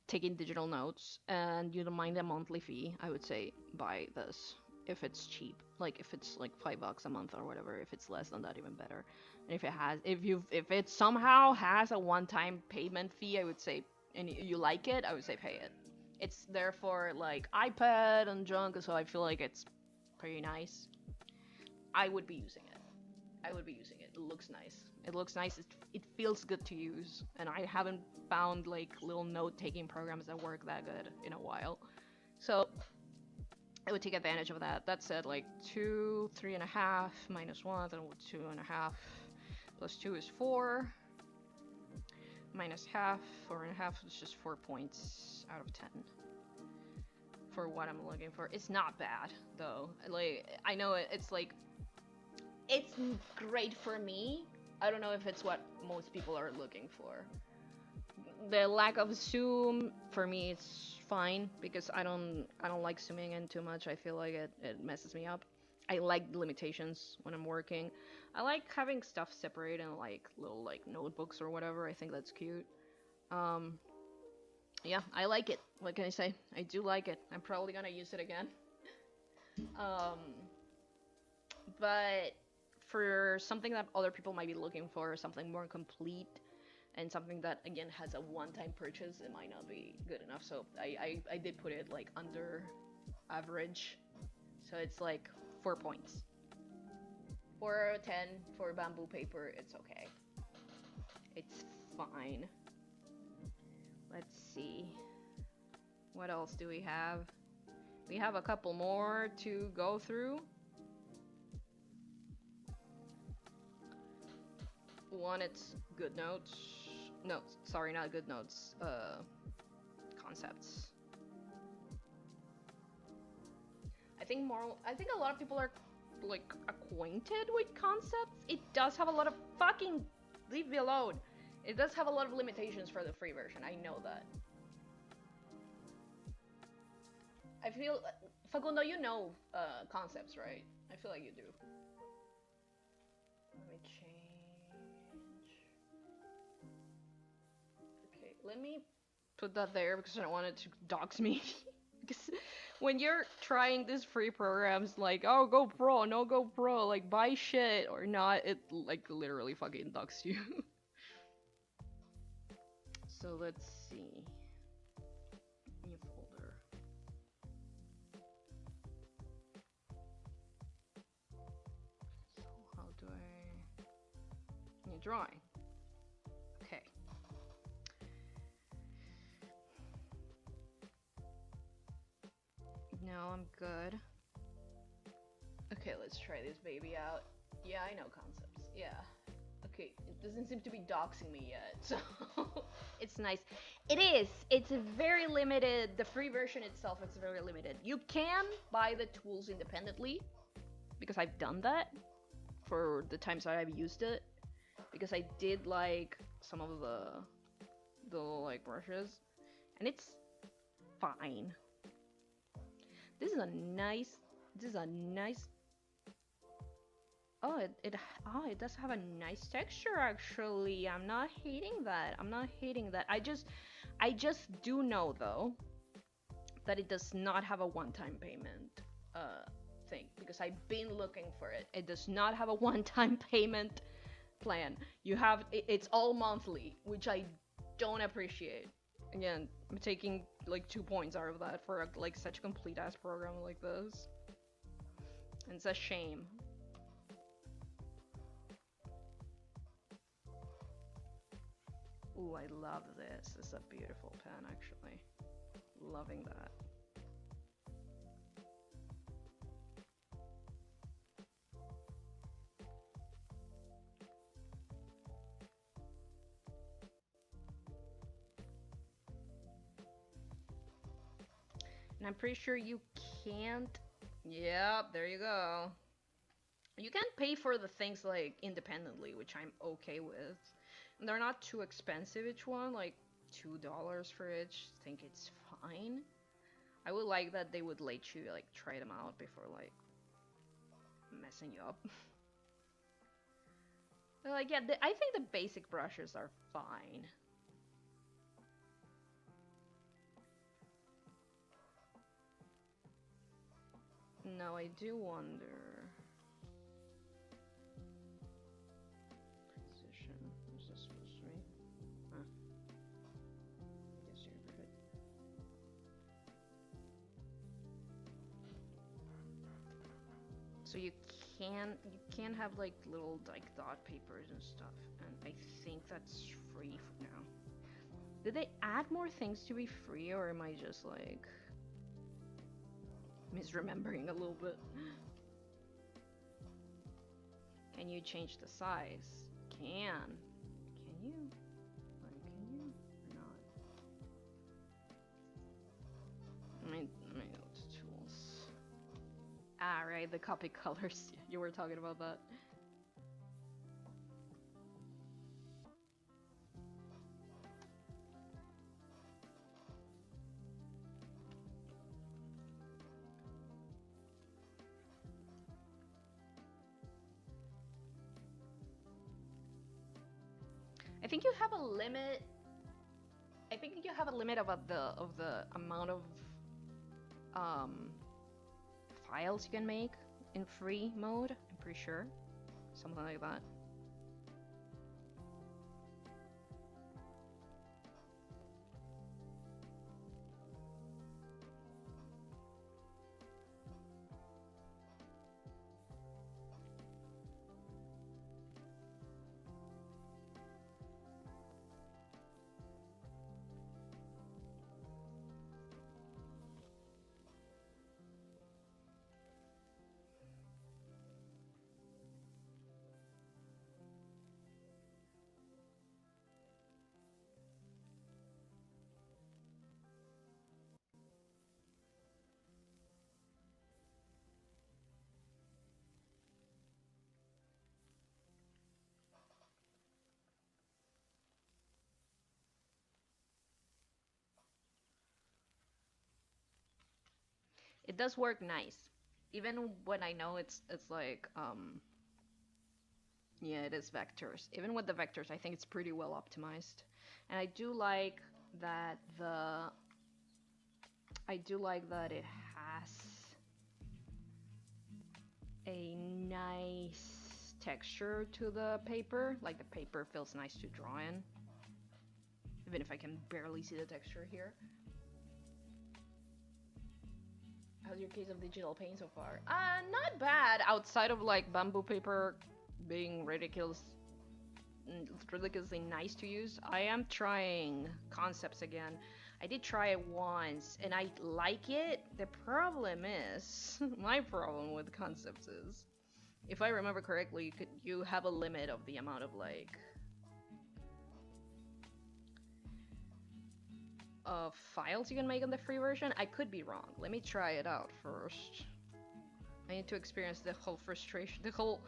taking digital notes and you don't mind the monthly fee, I would say buy this. If it's cheap, like if it's like $5 a month or whatever. If it's less than that, even better. And if it somehow has a one-time payment fee, I would say, and you like it, I would say pay it. It's there for like iPad and junk, so I feel like it's pretty nice. I would be using it. I would be using it. It looks nice. It looks nice. It feels good to use, and I haven't found like little note-taking programs that work that good in a while. So I would take advantage of that. That said, like 2, 3.5 minus 1, then 2.5 plus 2 is 4. Minus half, 4.5 is just 4 points out of 10 for what I'm looking for. It's not bad though. Like I know it's like it's great for me. I don't know if it's what most people are looking for. The lack of zoom for me it's fine because I don't like zooming in too much. I feel like it messes me up. I like limitations when I'm working. I like having stuff separate in like little like notebooks or whatever. I think that's cute. Yeah, I like it. What can I say? I do like it. I'm probably gonna use it again. But for something that other people might be looking for, something more complete, and something that again has a one-time purchase, it might not be good enough. So I did put it like under average. So it's like 4 points. 4 10 for bamboo paper, it's okay. It's fine. Let's see. What else do we have? We have a couple more to go through. One, it's good notes. No, sorry, not good notes. Concepts. I think a lot of people are like acquainted with concepts. It does have a lot of fucking leave me alone. It does have a lot of limitations for the free version. I know that. I feel Facundo, you know concepts, right? I feel like you do. Let me change. Okay, let me put that there because I don't want it to dox me. Because when you're trying these free programs, like, oh, go pro, no go pro, like, buy shit or not, it, like, literally fucking dox you. So let's see. New folder. So how do I... New drawing. Okay. No, I'm good. Okay, let's try this baby out. Yeah, I know concepts. Yeah. Okay, it doesn't seem to be doxing me yet, so it's nice. It is. It's very limited. The free version itself is very limited. You can buy the tools independently, because I've done that for the times that I've used it, because I did like some of the like brushes, and it's fine. This is a nice. Oh, it does have a nice texture actually. I'm not hating that. I just do know though that it does not have a one-time payment thing, because I've been looking for it. It does not have a one-time payment plan. It's all monthly, which I don't appreciate. Again, I'm taking like 2 points out of that for like such a complete ass program like this. And it's a shame. Ooh, I love this. It's a beautiful pen, actually. Loving that. And I'm pretty sure you can't... Yep, there you go. You can't pay for the things like independently, which I'm okay with. And they're not too expensive each one, like $2 for each. I think it's fine. I would like that they would let you like try them out before like messing you up. But, like, yeah, I think the basic brushes are fine. Now I do wonder. So you can have like little like dot papers and stuff, and I think that's free for now. Did they add more things to be free, or am I just like misremembering a little bit? Can you change the size? Can you? Like, can you or not? Let me go to tools. Ah, right, the copy colors. You were talking about that. I think you have a limit. I think you have a limit of the amount of files you can make in free mode. I'm pretty sure, something like that. It does work nice, even when I know it's like yeah, it is vectors. Even with the vectors, I think it's pretty well optimized, and I do like that it has a nice texture to the paper. Like the paper feels nice to draw in, even if I can barely see the texture here. How's your case of digital paint so far? Not bad, outside of like bamboo paper being ridiculously nice to use. I am trying Concepts again. I did try it once and I like it. The problem is, my problem with Concepts is, if I remember correctly, you have a limit of the amount of like files you can make in the free version. I could be wrong. Let me try it out first. I need to experience the whole frustration, the whole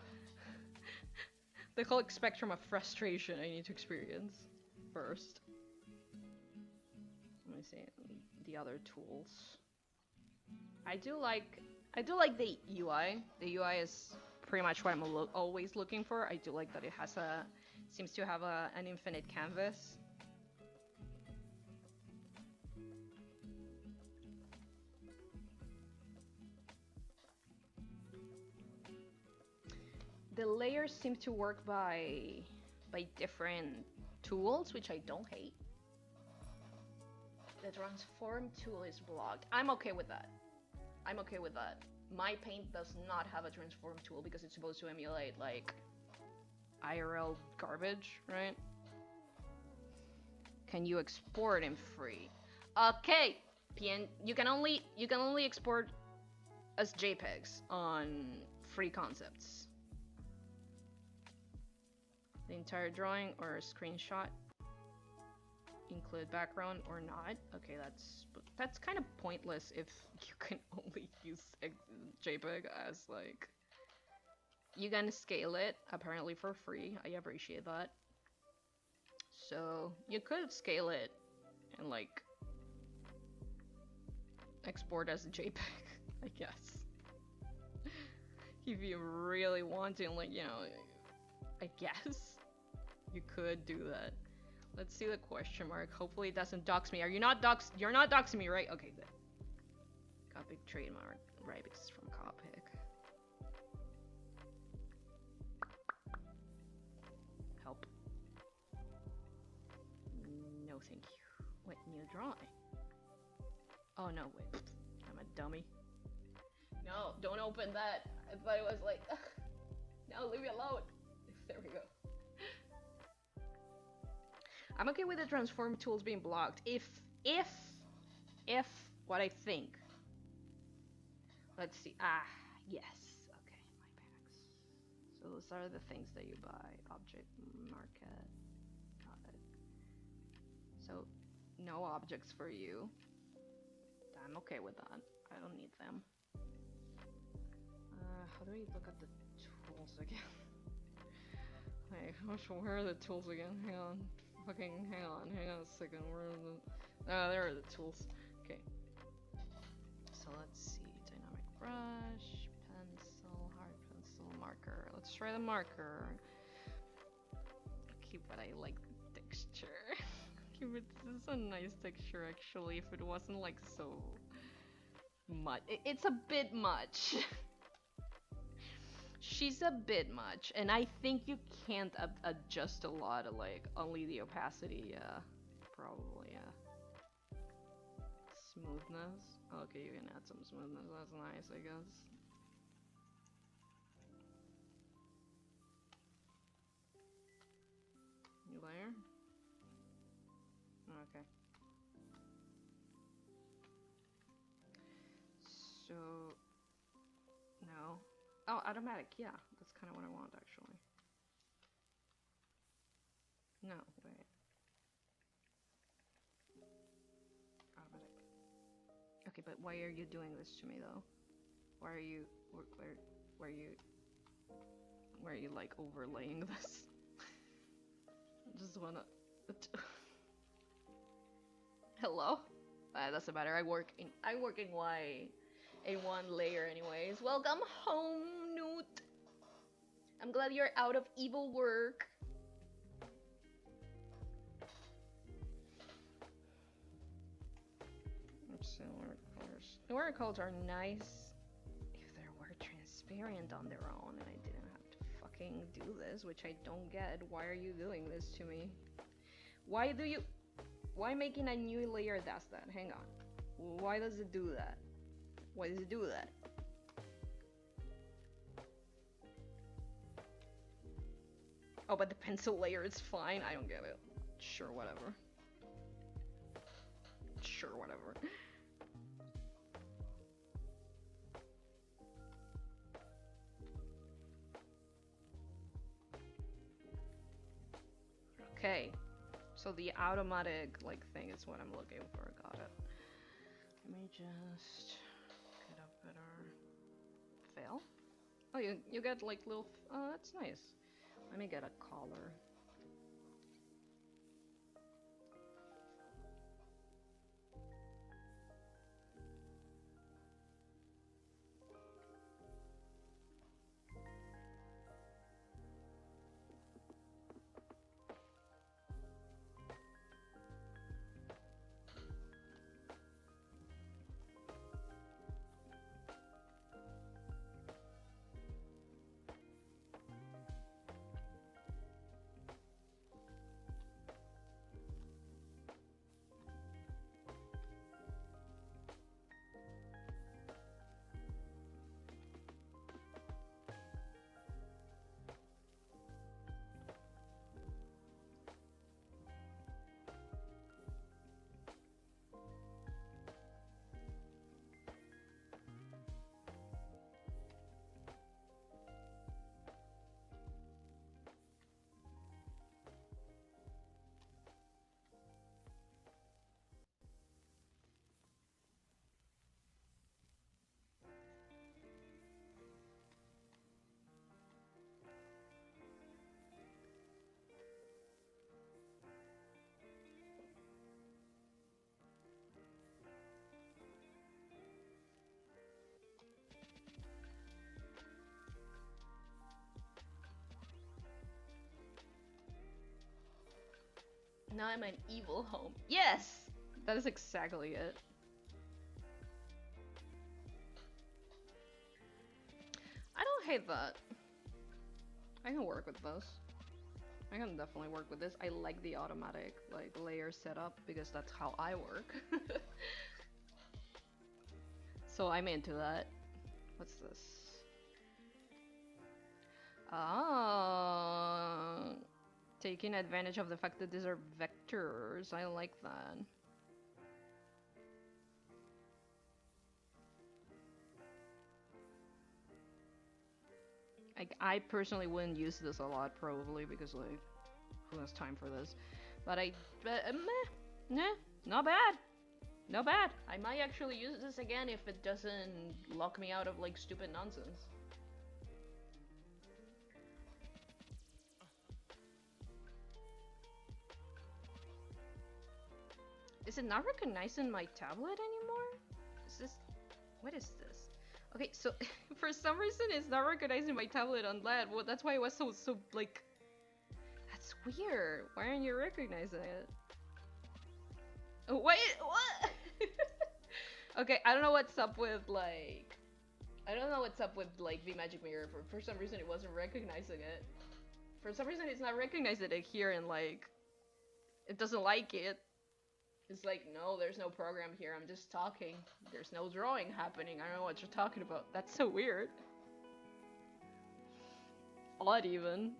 spectrum of frustration I need to experience first. Let me see the other tools. I do like the UI. The UI is pretty much what I'm always looking for. I do like that it has seems to have an infinite canvas. The layers seem to work by different tools, which I don't hate. The transform tool is blocked. I'm okay with that. I'm okay with that. MyPaint does not have a transform tool because it's supposed to emulate like IRL garbage, right? Can you export in free? Okay, you can only export as JPEGs on free Concepts. The entire drawing or a screenshot. Include background or not. Okay, that's kind of pointless if you can only use a JPEG as like. You can scale it apparently for free. I appreciate that. So you could scale it and like export as a JPEG, I guess. If you really want to, like, you know, I guess you could do that. Let's see the question mark. Hopefully it doesn't dox me. You're not doxing me, right? Okay, good. Copic trademark, right? Because it's from Copic. Help. No, thank you. What new drawing? Oh no, wait. I'm a dummy. No, don't open that. I thought it was like, ugh, no, leave me alone. There we go. I'm okay with the transform tools being blocked if what I think. Let's see. Ah, yes. Okay, my packs. So those are the things that you buy. Object market. Got it. So no objects for you. I'm okay with that. I don't need them. How do we look at the tools again? Hey, where are the tools again? Hang on. Hang on a second. Where are the... Oh, there are the tools. Okay. So let's see. Dynamic brush, pencil, hard pencil, marker. Let's try the marker. Keep it, I like the texture. Keep it, this is a nice texture actually, if it wasn't like so much. It's a bit much. She's a bit much, and I think you can't adjust a lot of like only the opacity. Yeah, probably. Yeah. Smoothness. Okay, you can add some smoothness. That's nice, I guess. New layer. Okay. So no. Oh, automatic, yeah. That's kind of what I want, actually. No, wait. Automatic. Okay, but why are you doing this to me, though? Why are you... why are you, like, overlaying this? I just wanna... Hello? Doesn't matter, I work in A1 layer anyways. Welcome home, Newt. I'm glad you're out of evil work. Let's see, watercolors. The watercolors are nice if they were transparent on their own and I didn't have to fucking do this, which I don't get. Why are you doing this to me? Why making a new layer does that? Hang on. Why does it do that? Why does it do that? Oh, but the pencil layer is fine? I don't get it. Sure, whatever. Sure, whatever. Okay. So the automatic, like, thing is what I'm looking for. Got it. Let me just... get a better... Fail? Oh, you get, like, little... Oh, that's nice. Let me get a collar. Now I'm an evil home. Yes! That is exactly it. I don't hate that. I can work with this. I can definitely work with this. I like the automatic, like, layer setup because that's how I work. So I'm into that. What's this? Ah, taking advantage of the fact that these are vectors. I like that. Like, I personally wouldn't use this a lot, probably, because, like, who has time for this? But meh, not bad. Not bad. I might actually use this again if it doesn't lock me out of, like, stupid nonsense. Is it not recognizing my tablet anymore? Is this... What is this? Okay, so for some reason it's not recognizing my tablet on LED. Well, that's why it was so like... That's weird. Why aren't you recognizing it? Oh, wait, what? Okay, I don't know what's up with, like... I don't know what's up with, like, the magic mirror. For some reason it wasn't recognizing it. For some reason it's not recognizing it here, and, like... It doesn't like it. It's like, no, there's no program here, I'm just talking. There's no drawing happening, I don't know what you're talking about. That's so weird. Odd, even.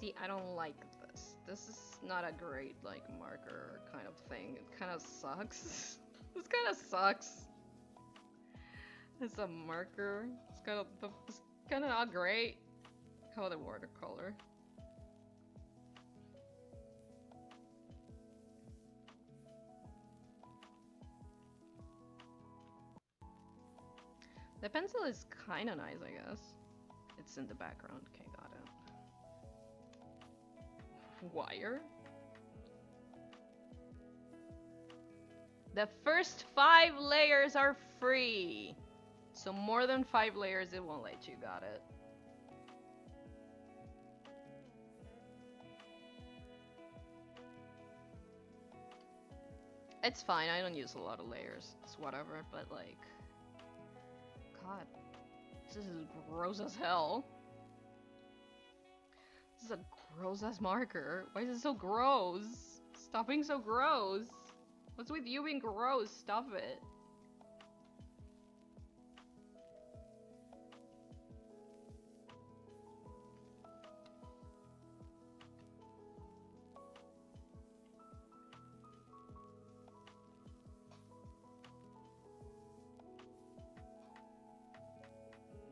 See, I don't like this. This is not a great, like, marker kind of thing. It kind of sucks. This kind of sucks. It's a marker. It's kind of not great. How about the watercolor? The pencil is kind of nice, I guess. It's in the background. Okay, got it. Wire? The first 5 layers are free. So more than 5 layers it won't let you, got it. It's fine, I don't use a lot of layers. It's whatever, but like... God. This is gross as hell. This is a gross ass marker. Why is it so gross? Stop being so gross. What's with you being gross? Stop it.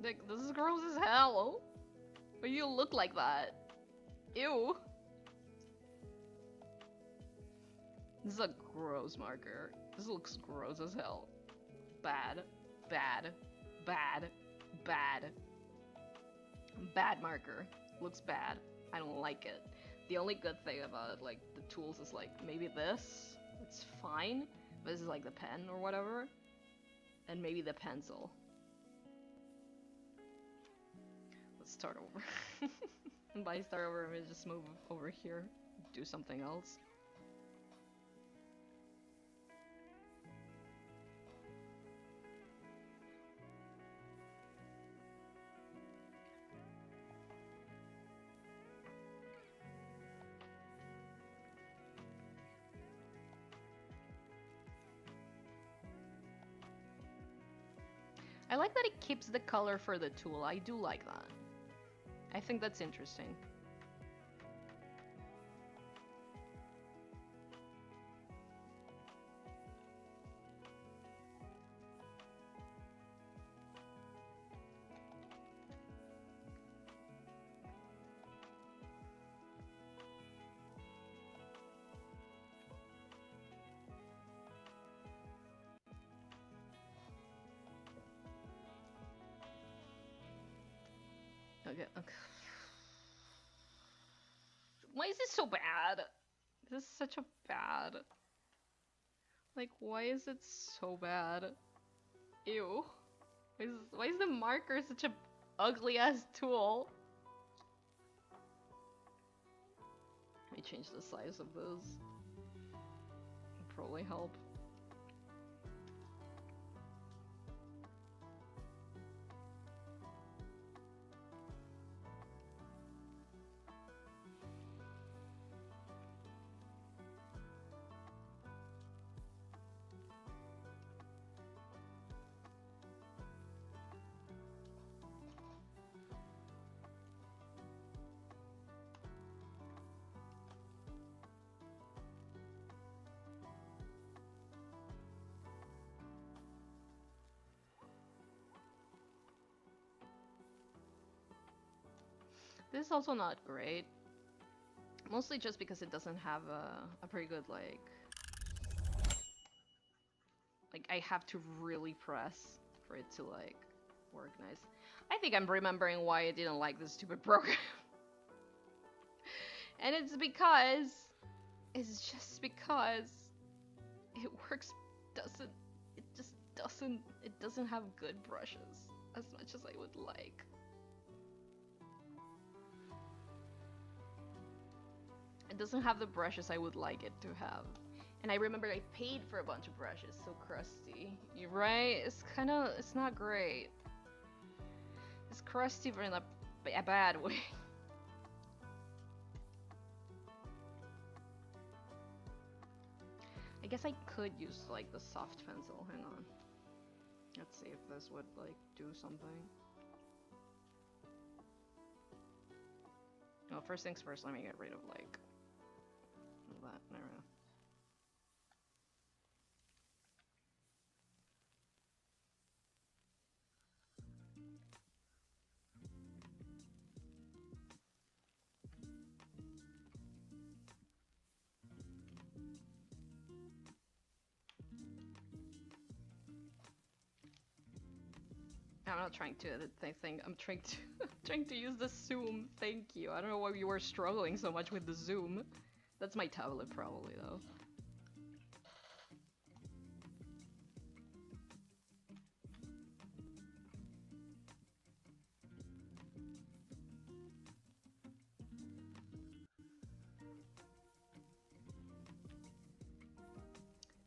Like, this is gross as hell. Why do you look like that? Ew. This is a gross marker. This looks gross as hell. Bad. Bad. Bad. Bad. Bad marker. Looks bad. I don't like it. The only good thing about, like, the tools is, like, maybe this. It's fine. But this is, like, the pen or whatever. And maybe the pencil. Let's start over. And by start over, I'm gonna just move over here. Do something else. I like that it keeps the color for the tool. I do like that. I think that's interesting. Okay. Why is this so bad? This is such a bad. Like, why is it so bad? Ew. Why is the marker such a ugly ass tool? Let me change the size of this. It'll probably help. This is also not great. Mostly just because it doesn't have a pretty good, like I have to really press for it to, like, work nice. I think I'm remembering why I didn't like this stupid program. And it's just because it doesn't have good brushes as much as I would like. It doesn't have the brushes I would like it to have. And I remember I paid for a bunch of brushes, so crusty. You're right, it's not great. It's crusty but in a bad way. I guess I could use, like, the soft pencil. Hang on. Let's see if this would, like, do something. Well, first things first, let me get rid of, like, that. There we go. I'm not trying to edit anything. I'm trying to use the zoom. Thank you. I don't know why you were struggling so much with the zoom. That's my tablet probably though.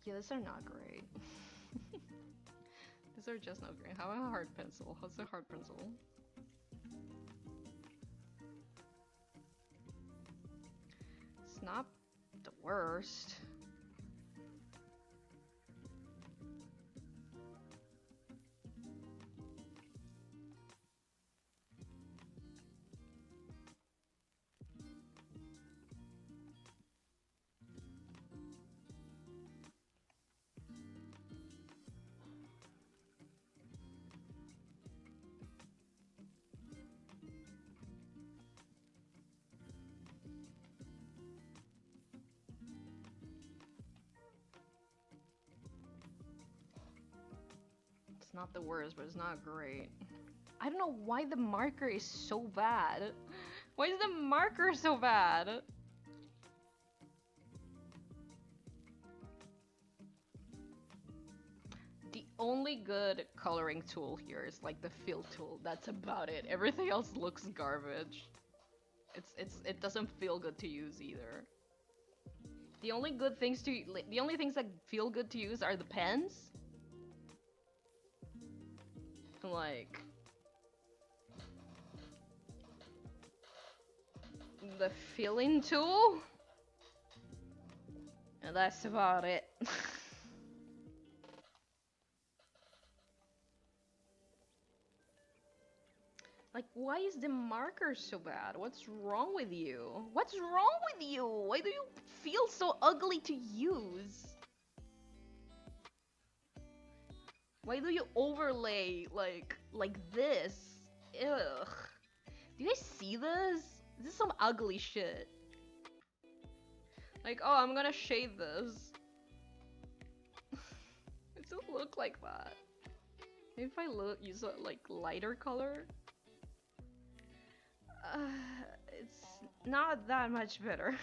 Yeah, these are not great. These are just not great. How about a hard pencil? How's a hard pencil? It's not the worst. Not the worst, but it's not great. I don't know why the marker is so bad. Why is the marker so bad? The only good coloring tool here is like the fill tool. That's about it. Everything else looks garbage. It doesn't feel good to use either. The only things that feel good to use are the pens. Like the filling tool, and that's about it. Like, why is the marker so bad? What's wrong with you? What's wrong with you? Why do you feel so ugly to use? Why do you overlay like this? Ugh. Do you guys see this? This is some ugly shit. Like, oh, I'm gonna shade this. It doesn't look like that. Maybe if I use a like lighter color. It's not that much better.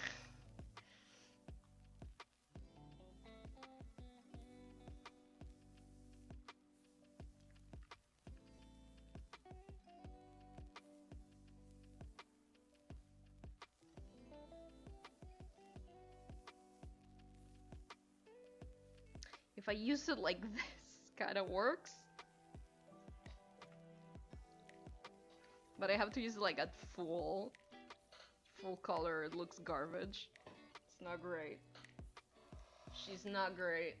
If I use it like this, kind of works. But I have to use it like at full color. It looks garbage. It's not great. She's not great.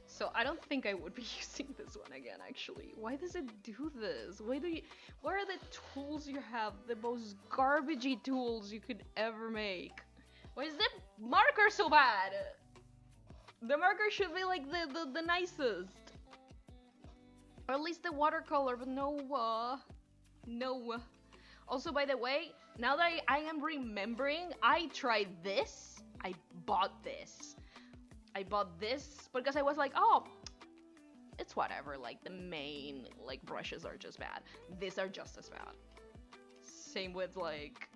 So I don't think I would be using this one again, actually. Why does it do this? What are the tools you have? The most garbagey tools you could ever make. Why is the marker so bad? The marker should be like the nicest. Or at least the watercolor, but no. Also, by the way, now that I am remembering, I tried this. I bought this. I bought this because I was like, oh, it's whatever. Like, the main, like, brushes are just bad. These are just as bad. Same with, like,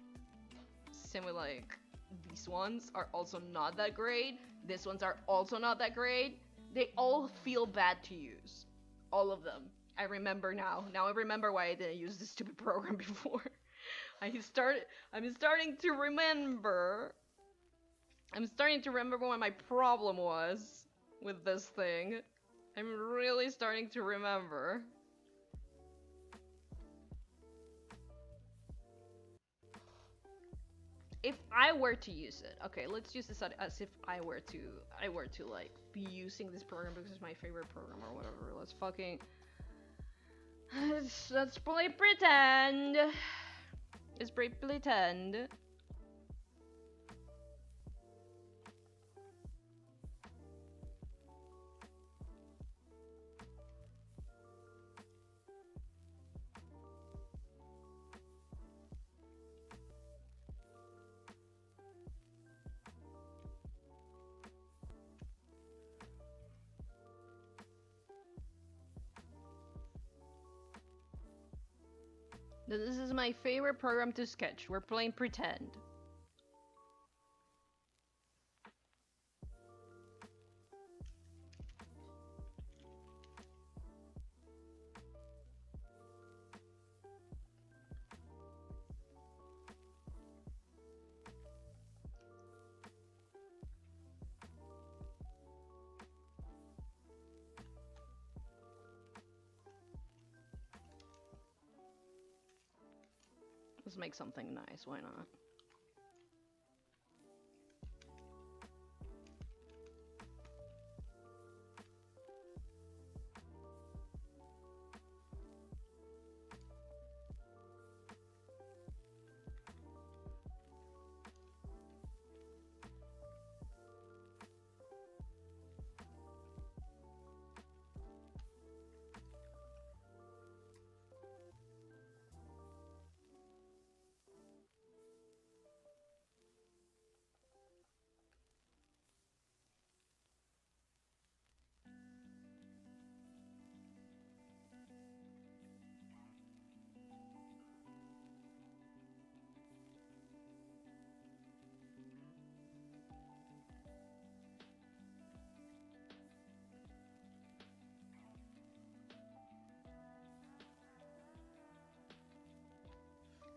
these ones are also not that great. These ones are also not that great. They all feel bad to use. All of them. I remember now. Now I remember why I didn't use this stupid program before. I'm starting to remember. I'm starting to remember what my problem was with this thing. I'm really starting to remember. If I were to use it, okay, let's use this as if I were to like be using this program because it's my favorite program or whatever. Let's fucking let's play pretend. Let's play pretend. This is my favorite program to sketch. We're playing pretend. Let's make something nice, why not?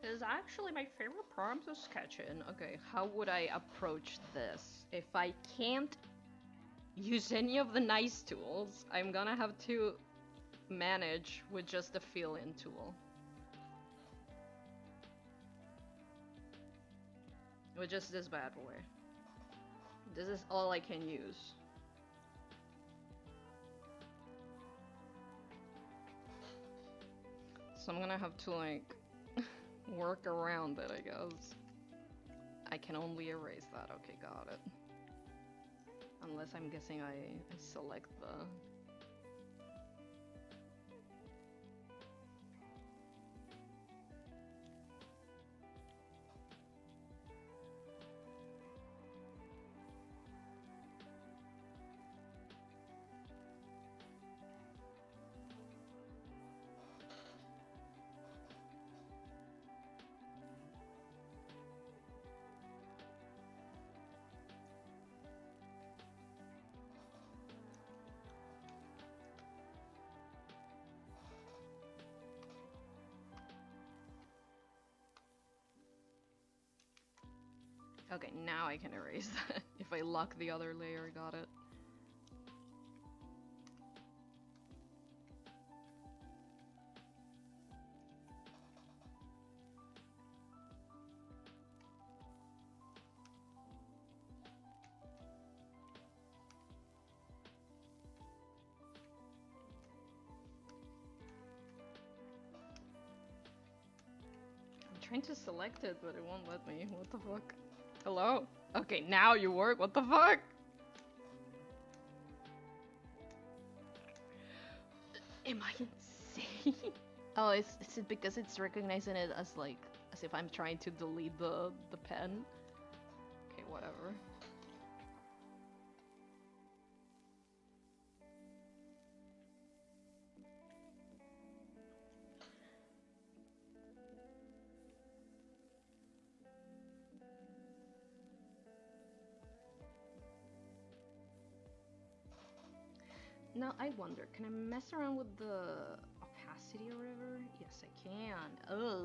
This is actually my favorite program to sketch in. Okay, how would I approach this? If I can't use any of the nice tools, I'm gonna have to manage with just the fill-in tool. With just this bad boy. This is all I can use. So I'm gonna have to like work around it, I guess. I can only erase that. Okay, got it. Unless I'm guessing I select the... Okay, now I can erase that. If I lock the other layer, got it. I'm trying to select it, but it won't let me. What the fuck? Hello? Okay, now you work. What the fuck? Am I insane? Oh, is it because it's recognizing it as like as if I'm trying to delete the pen? Okay, whatever. Now I wonder, can I mess around with the opacity or whatever? Yes, I can. Oh,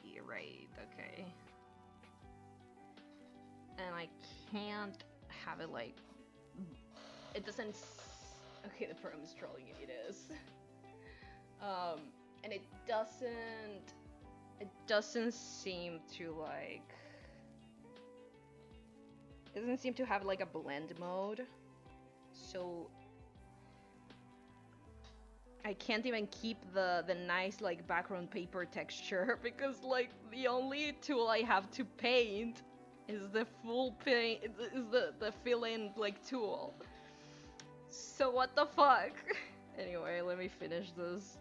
you're right. Okay. And I can't have it like it doesn't. Okay, the program is trolling me. It is. And it doesn't. It doesn't seem to like. It doesn't seem to have like a blend mode, so I can't even keep the nice like background paper texture because like the only tool I have to paint is the full paint is the fill-in like tool. So what the fuck? Anyway, let me finish this.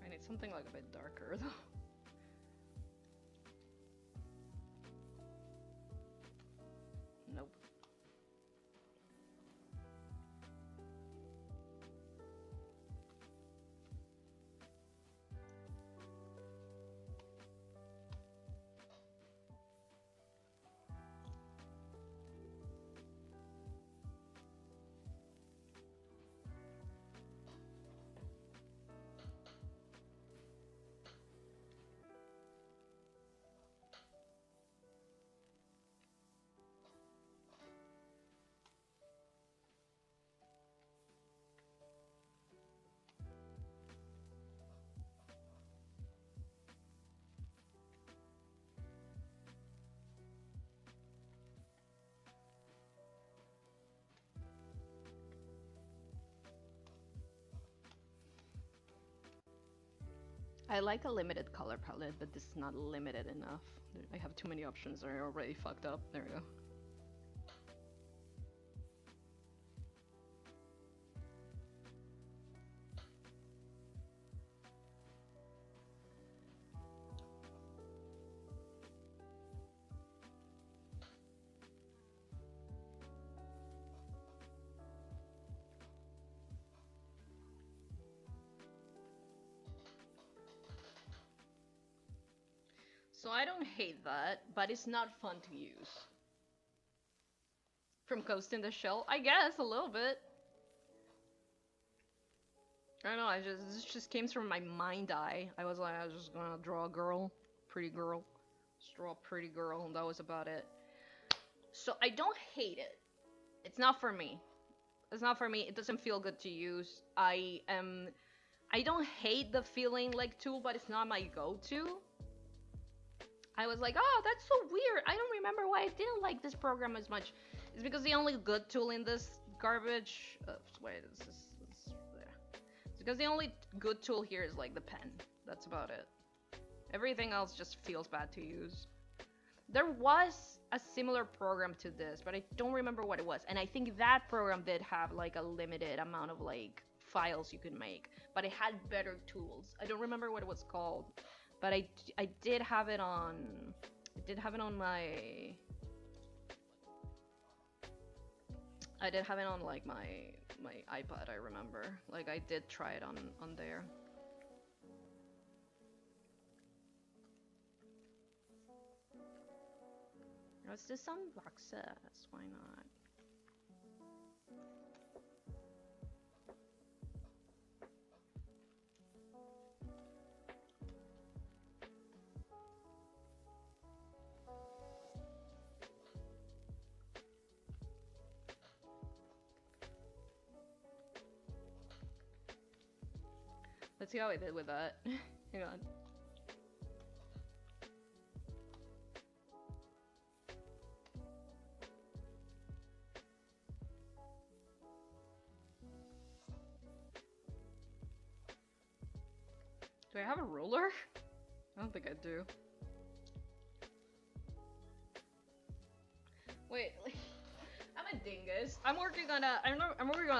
I need something like a bit darker though. Nope. I like a limited color palette, but this is not limited enough. I have too many options. They're already fucked up. There we go. So I don't hate that, but it's not fun to use. From Ghost in the Shell? I guess, a little bit. I don't know, this just came from my mind eye. I was like, I was just gonna draw a girl. Pretty girl. Just draw a pretty girl, and that was about it. So I don't hate it. It's not for me. It's not for me. It doesn't feel good to use. I don't hate the feeling like tool, but it's not my go-to. I was like, oh, that's so weird. I don't remember why I didn't like this program as much. It's because the only good tool in this garbage... wait, it's because the only good tool here is like the pen. That's about it. Everything else just feels bad to use. There was a similar program to this, but I don't remember what it was. And I think that program did have like a limited amount of like files you could make, but it had better tools. I don't remember what it was called. but I did have it on my like my iPad. I remember, like I did try it on there. Let's do some boxes. Why not? Let's see how I did with that. Hang on. Do I have a ruler? I don't think I do. Wait, like, I'm a dingus. I'm working on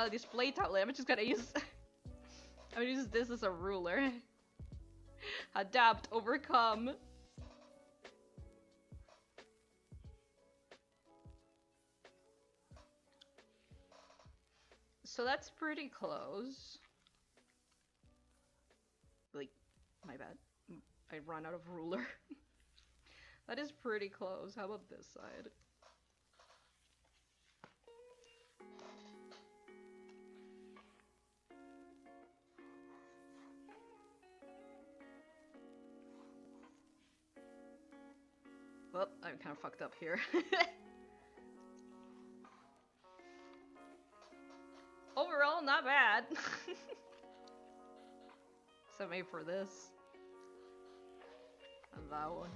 a display tablet. I'm just gonna use I'm gonna use this as a ruler. Adapt, overcome. So that's pretty close. Like, my bad. I ran out of ruler. That is pretty close. How about this side? Well, I'm kind of fucked up here. Overall, not bad. Except maybe for this. And that one.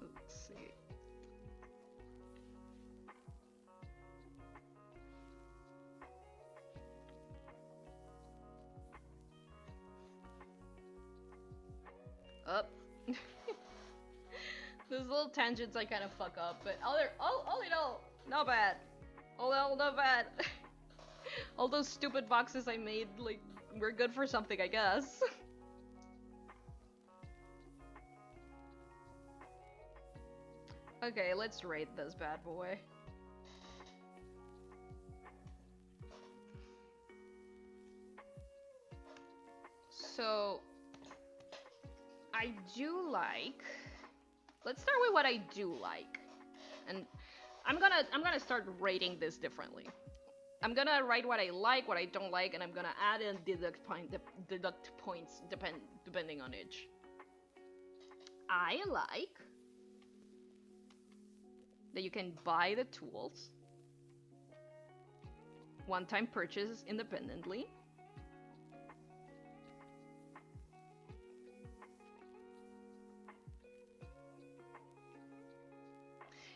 Let's see. Up. Those little tangents I kind of fuck up, but all in all, not bad. All in all, not bad. All those stupid boxes I made, like, were good for something, I guess. Okay, let's rate this bad boy. So I do like. Let's start with what I do like, and I'm gonna start rating this differently. I'm gonna write what I like, what I don't like, and I'm gonna add and deduct points depending on each. I like that you can buy the tools, one-time purchase independently.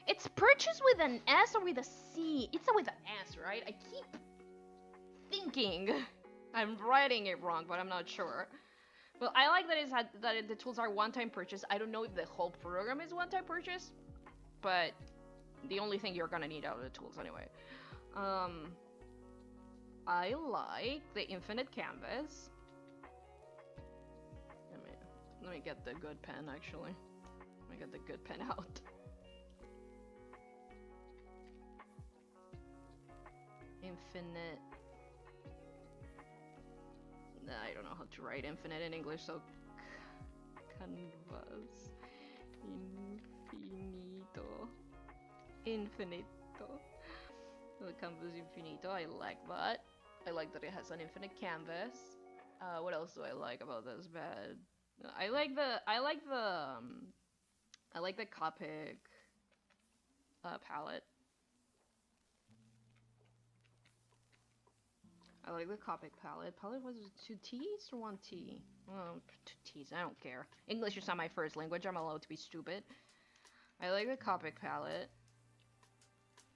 It's purchased with an S or with a C? It's with an S, right? I keep thinking I'm writing it wrong, but I'm not sure. Well, I like that the tools are one-time purchase. I don't know if the whole program is one-time purchase, but the only thing you're gonna need out of the tools anyway. I like the infinite canvas. Let me get the good pen, actually. Let me get the good pen out. Infinite. I don't know how to write infinite in English, so canvas. Infinito. The canvas infinito. I like that. I like that it has an infinite canvas. What else do I like about this bed? I like the Copic palette. I like the Copic palette. Palette was 2 T's or 1 T? Oh, 2 T's. I don't care. English is not my first language. I'm allowed to be stupid. I like the Copic palette.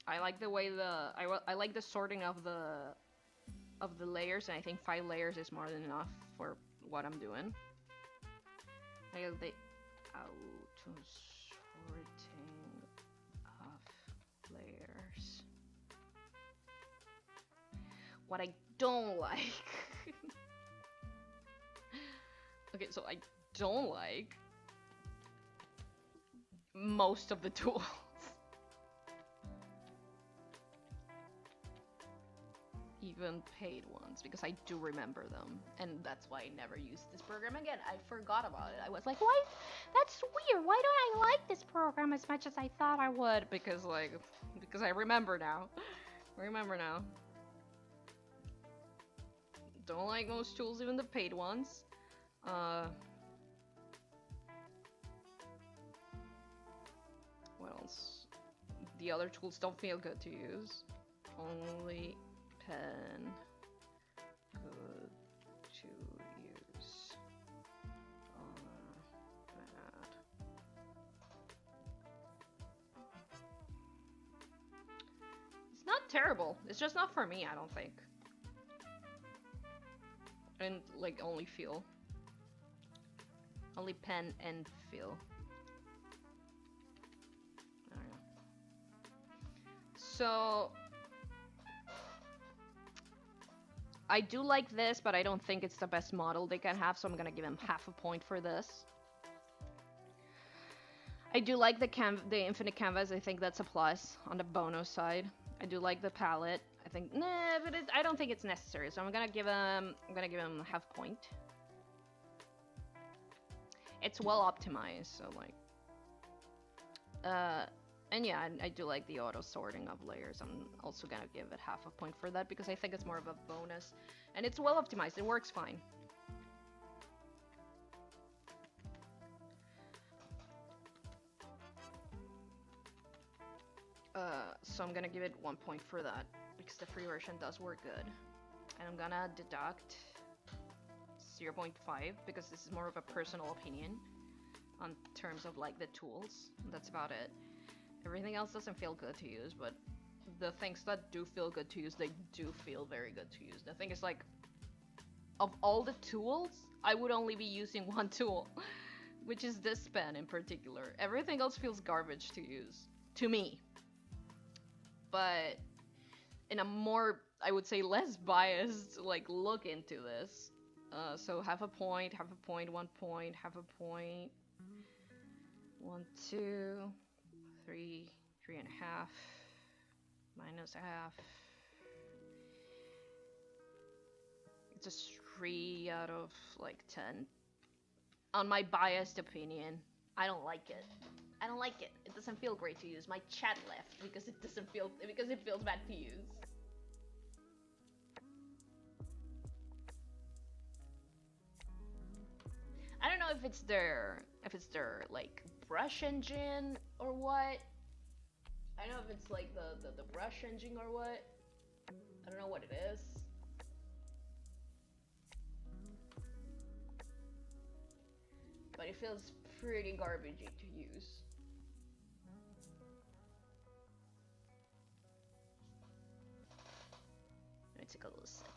I like the way I like the sorting of the layers, and I think 5 layers is more than enough for what I'm doing. I like the auto sorting of layers. What I don't like. Okay, so I don't like most of the tools. Even paid ones, because I do remember them, and that's why I never used this program again. I forgot about it. I was like, why? That's weird. Why don't I like this program as much as I thought I would? Because I remember now. Don't like most tools, even the paid ones. What else? The other tools don't feel good to use. Only pen good to use. Bad. It's not terrible. It's just not for me, I don't think. And like only feel. Only pen and feel. I don't know. So I do like this, but I don't think it's the best model they can have, so I'm gonna give him half a point for this. I do like the infinite canvas. I think that's a plus on the bonus side. I do like the palette. I think but I don't think it's necessary, so I'm gonna give him half point. It's well optimized, so like and yeah, I do like the auto sorting of layers. I'm also gonna give it half a point for that because I think it's more of a bonus, and it's well optimized. It works fine. So I'm gonna give it 1 point for that because the free version does work good, and I'm gonna deduct 0.5 because this is more of a personal opinion on terms of like the tools. That's about it. Everything else doesn't feel good to use, but the things that do feel good to use, they do feel very good to use. The thing is, like, of all the tools, I would only be using one tool, which is this pen in particular. Everything else feels garbage to use, to me. But in a more, I would say, less biased, like, look into this. So half a point, 1 point, half a point, 1, 2, 3, 3.5, minus a half. It's a 3 out of like 10. On my biased opinion, I don't like it. I don't like it. It doesn't feel great to use. My chat left because it feels bad to use. I don't know if it's their like brush engine or what. I don't know if it's like the brush engine or what. I don't know what it is. But it feels pretty garbagey to use. Let me take a little sip.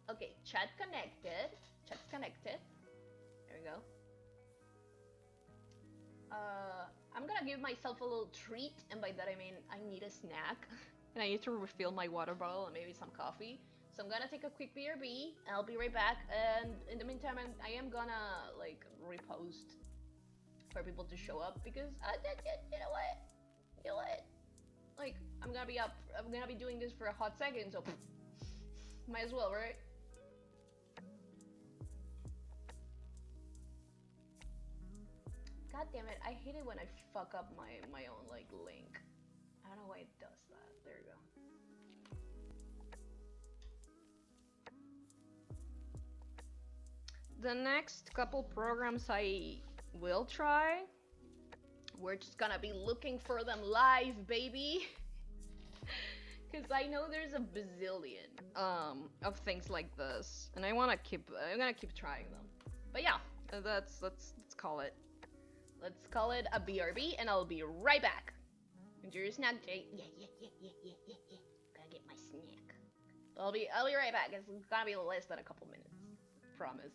Okay, chat connected. Chat's connected. There we go. I'm gonna give myself a little treat, and by that I mean I need a snack. And I need to refill my water bottle and maybe some coffee. So I'm gonna take a quick BRB, and I'll be right back. And in the meantime, I am gonna like repost for people to show up because you know what? Like I'm gonna be doing this for a hot second, so might as well, right? God damn it! I hate it when I fuck up my own like link. I don't know why it does that. There you go. The next couple programs I will try, we're just gonna be looking for them live, baby. Cause I know there's a bazillion of things like this, and I'm gonna keep trying them. But yeah, let's call it. Let's call it a BRB, and I'll be right back. Enjoy your snack, Jay. Yeah. Gotta get my snack. I'll be right back. It's gonna be less than a couple minutes. Promise.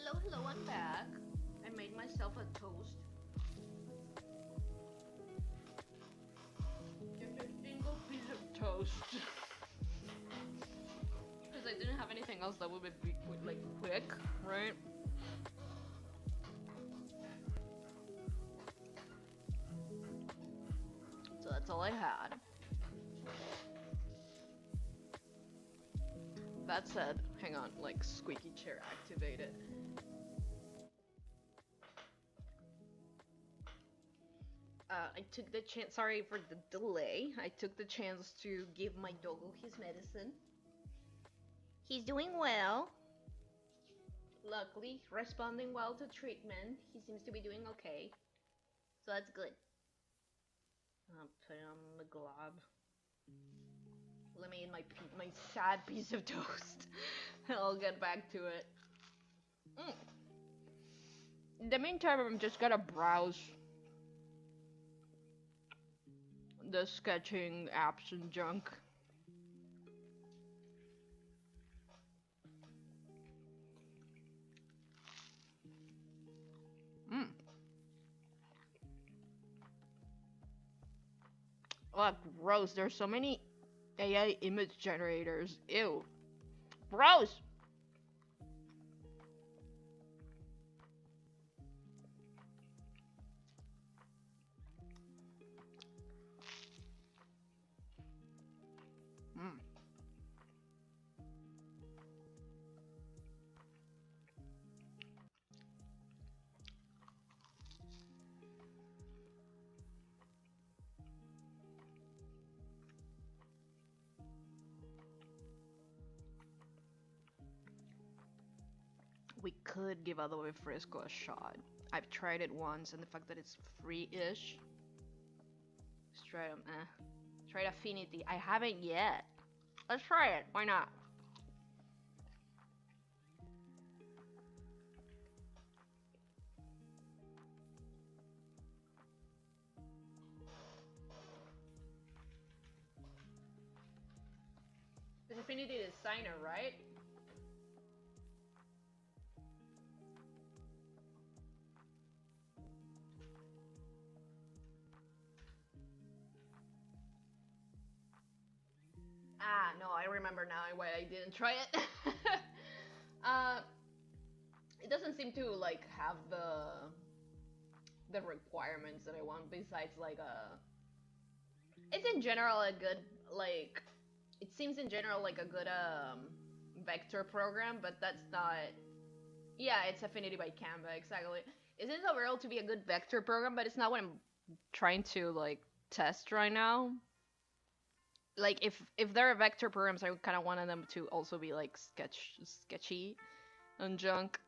Hello, hello, I'm back. I made myself a toast. Just a single piece of toast. Because I didn't have anything else that would be like quick, right? So that's all I had. That said, hang on, like squeaky chair activated. I took the chance, sorry for the delay. I took the chance to give my doggo his medicine. He's doing well. Luckily, responding well to treatment. He seems to be doing okay. So that's good. I'll put on the glob. Let me eat my sad piece of toast. I'll get back to it. In the meantime, I'm just gonna browse the sketching apps and junk. Oh, gross. There's so many AI image generators. Ew. Gross! We could give Adobe Fresco a shot. I've tried it once, and the fact that it's free-ish. Let's try them. Try Affinity. I haven't yet. Let's try it. Why not? It's Affinity Designer, right? Ah, no, I remember now why I didn't try it. It doesn't seem to like have the requirements that I want besides like it's in general a good like it seems in general like a good vector program, but that's not. Yeah, it's Affinity by Canva, exactly. It seems overall to be a good vector program, but it's not what I'm trying to like test right now. Like if there are vector programs, I kind of wanted them to also be like sketchy and junk.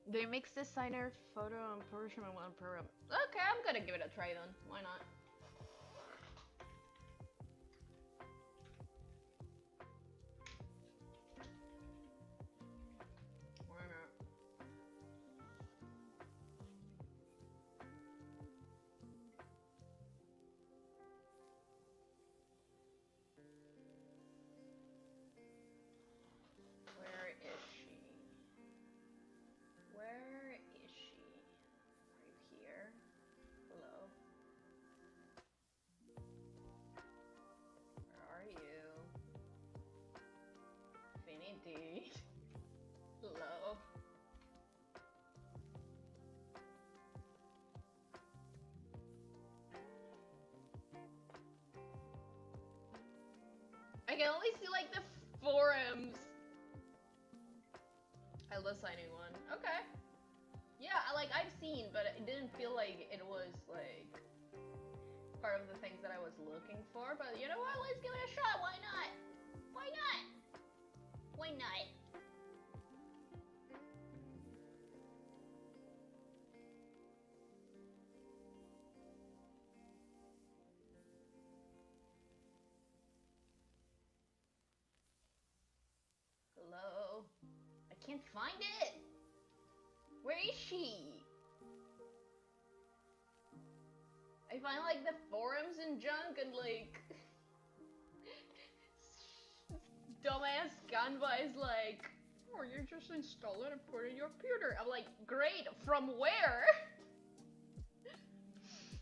They mix designer, photo, and Photoshop in one program. Okay, I'm gonna give it a try then. Why not? Why not? Where is she? Where is she? Right here. Hello. Where are you? Affinity. Hello. I can only see like the forums. I love signing one. Okay. Yeah, like I've seen, but it didn't feel like it was like part of the things that I was looking for. But you know what? Let's give it a shot. Why not? Why not? Why not? she? I find like the forums and junk and like dumbass Canva is like, oh, you just install it and put it in your computer. I'm like, great, from where?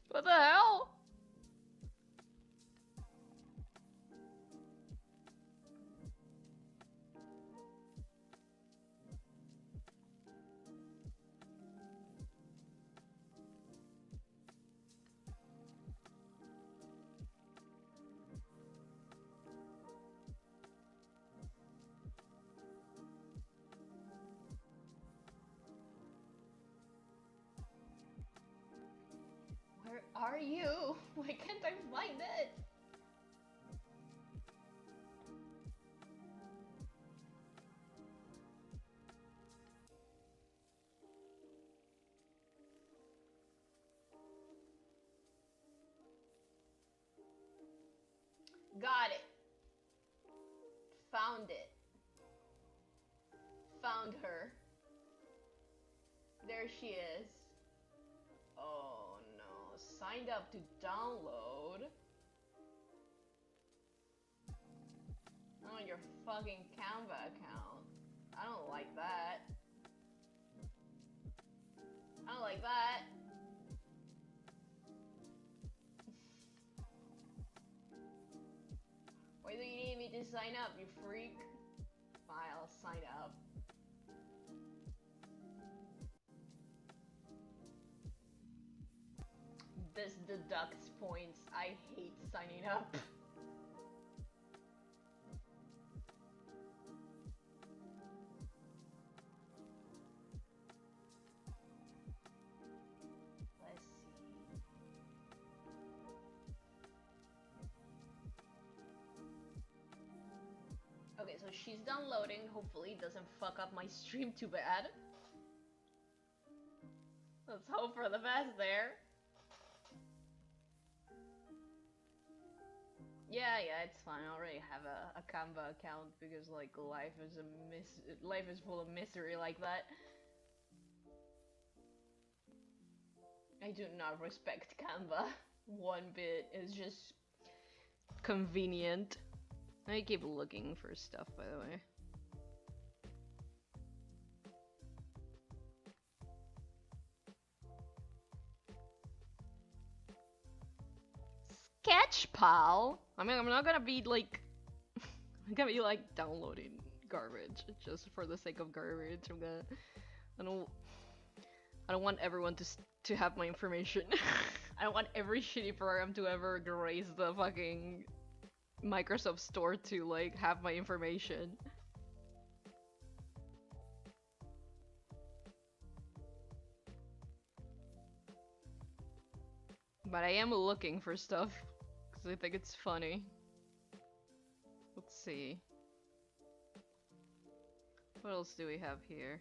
What the hell? Where are you? Why can't I find it? Got it. Found it. Found her. There she is. Oh no. Signed up to download. On your fucking Canva account. I don't like that. I don't like that. Why do you need me to sign up, you freak? Fine, I'll sign up. This deducts points. I hate signing up. Let's see. Okay, so she's downloading. Hopefully it doesn't fuck up my stream too bad. Let's hope for the best there. Yeah, it's fine. I already have a Canva account because like life is full of misery like that. I do not respect Canva one bit. It's just convenient. I keep looking for stuff, by the way. Sketchpal? I mean, I'm not gonna be like I'm gonna be like downloading garbage just for the sake of garbage. I don't want everyone to have my information. I don't want every shitty program to ever grace the fucking Microsoft Store to like have my information. But I am looking for stuff because I think it's funny. Let's see. What else do we have here?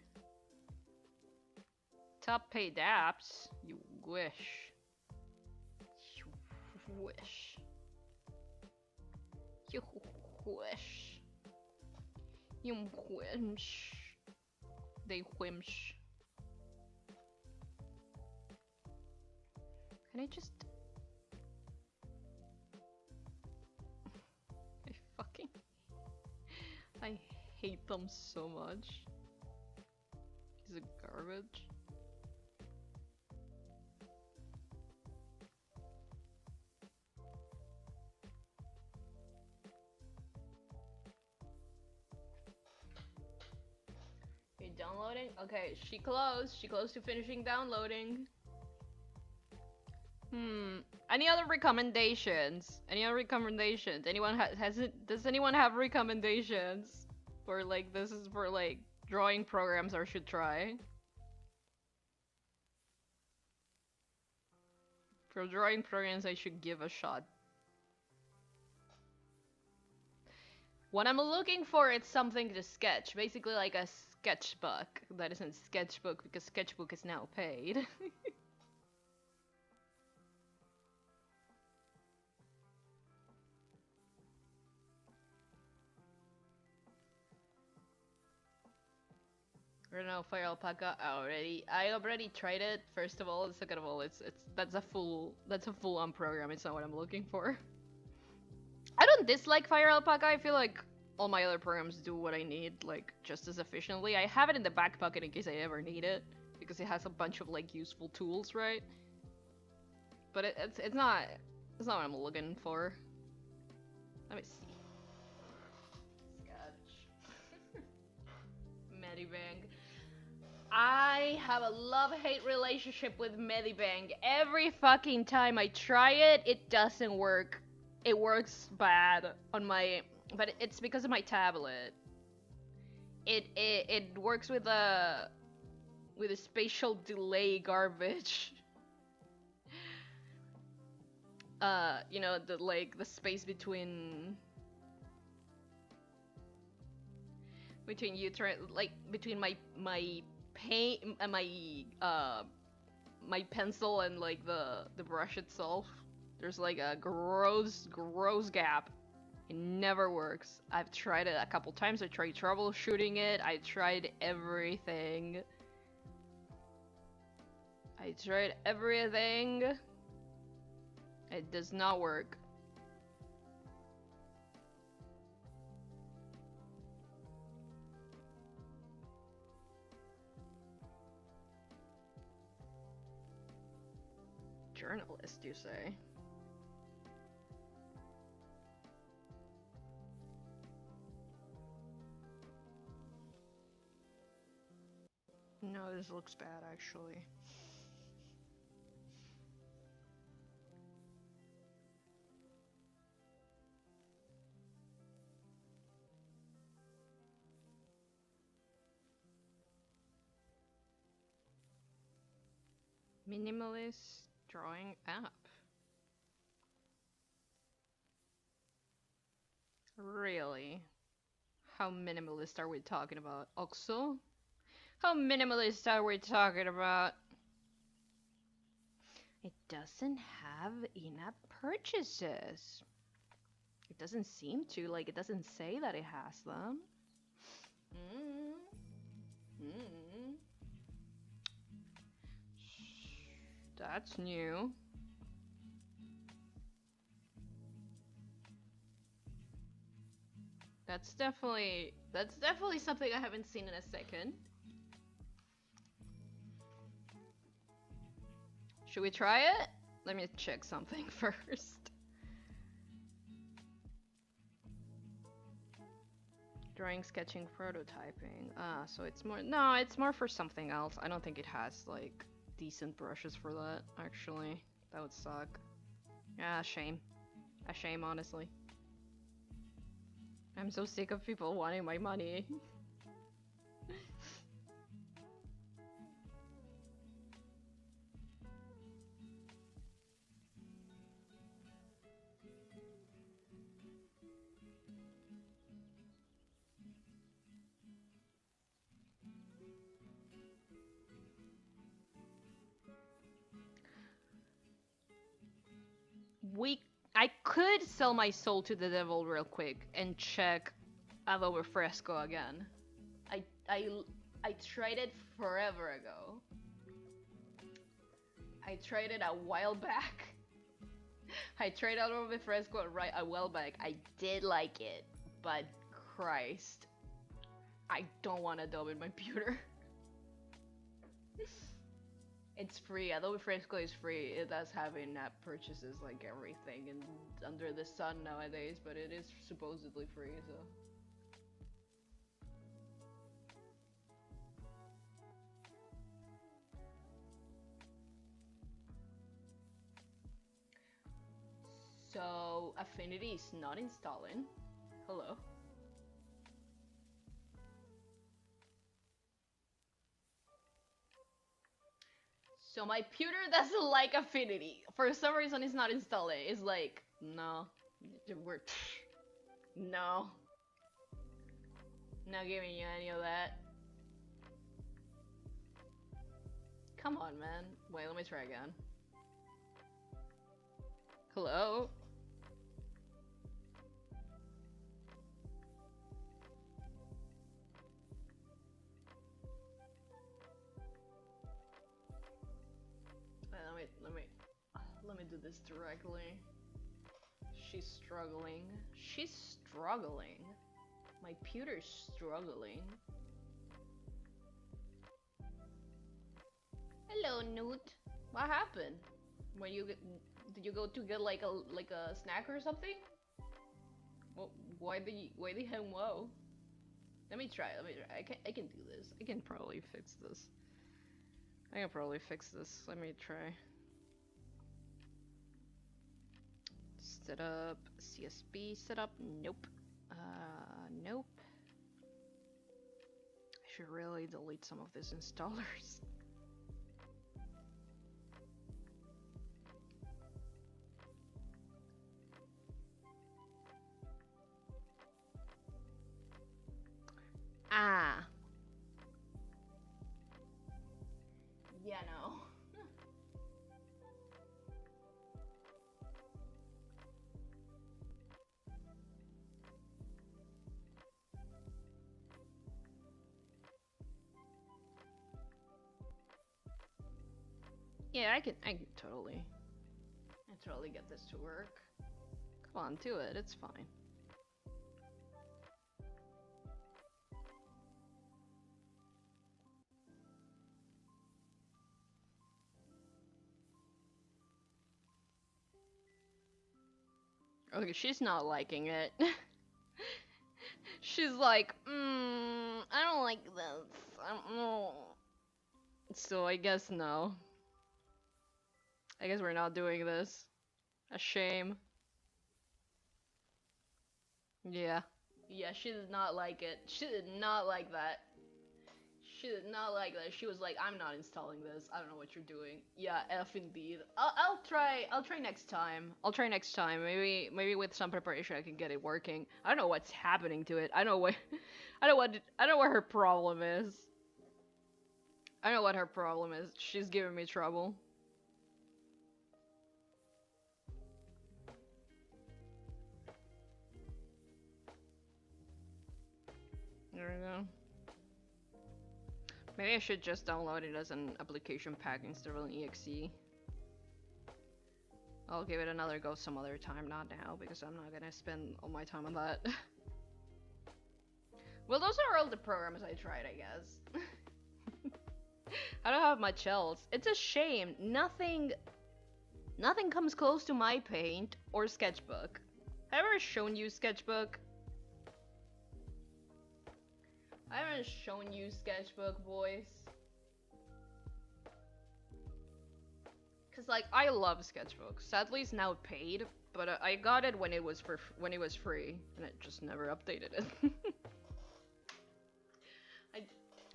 Top paid apps? You wish. You wish. You wish. You wish. They whimsh. Can I just... I hate them so much. Is it garbage? You're downloading? Okay, she closed. She close to finishing downloading. Any other recommendations? Any other recommendations? Anyone does anyone have recommendations for like this is for like drawing programs I should try? For drawing programs I should give a shot. What I'm looking for is something to sketch, basically like a sketchbook that isn't sketchbook because sketchbook is now paid. I don't know, Fire Alpaca. I already tried it. First of all, and second of all, that's a full on program. It's not what I'm looking for. I don't dislike Fire Alpaca. I feel like all my other programs do what I need, like, just as efficiently. I have it in the back pocket in case I ever need it, because it has a bunch of, like, useful tools, right? But it's not what I'm looking for. Let me see. Sketch. Medibang. I have a love-hate relationship with Medibang. Every fucking time I try it, it doesn't work. It works bad on my, but it's because of my tablet. It works with a spatial delay garbage. You know, the space between you try, like, between my paint and my pencil and, like, the brush itself. There's, like, a gross gap. It never works. I've tried it a couple times. I tried troubleshooting it. I tried everything. It does not work. Journalist, you say? No, this looks bad, actually. Minimalist drawing app. Really? How minimalist are we talking about? Oxo? How minimalist are we talking about? It doesn't have in-app purchases. It doesn't seem to, like, it doesn't say that it has them. That's new. That's definitely something I haven't seen in a second. Should we try it? Let me check something first. Drawing, sketching, prototyping. Ah, so it's more. No, it's more for something else. I don't think it has, like, decent brushes for that, actually. That would suck. Yeah, shame. A shame, honestly. I'm so sick of people wanting my money. I could sell my soul to the devil real quick and check Adobe Fresco again. I tried it forever ago. I tried it a while back. I tried Adobe Fresco right a while back. I did like it, but Christ, I don't want Adobe in my computer. It's free. Adobe Fresco is free. It does have in-app purchases like everything and under the sun nowadays, but it is supposedly free, so. So, Affinity is not installing. Hello. So my computer doesn't like Affinity. For some reason it's not installing. It's like, no. No. Not giving you any of that. Come on, man. Wait, let me try again. Hello? me do this directly. She's struggling. She's struggling. My pewter's struggling. Hello, Newt. What happened? When you did you go to get like a snack or something? Well, why the whoa? Let me try. I can do this. I can probably fix this. Let me try. Setup CSB setup. Nope. Nope. I should really delete some of these installers. Ah. Yeah, no. Yeah, I can totally get this to work. Come on, do it. It's fine. Okay, she's not liking it. She's like, I don't like this. I don't know. So I guess no. I guess we're not doing this. A shame. Yeah. Yeah, she did not like it. She did not like that. She did not like that. She was like, I'm not installing this. I don't know what you're doing. Yeah, F indeed. I'll try next time. Maybe with some preparation I can get it working. I don't know what's happening to it. I know what her problem is. I know what her problem is. She's giving me trouble. There we go. Maybe I should just download it as an application pack instead of an exe. I'll give it another go some other time, not now, because I'm not gonna spend all my time on that. Well, those are all the programs I tried, I guess. I don't have much else. It's a shame. Nothing comes close to MyPaint or Sketchbook. Have I ever shown you Sketchbook? I haven't shown you Sketchbook, boys. Cause like I love Sketchbook. Sadly, it's now paid, but I got it when it was free, and it just never updated it.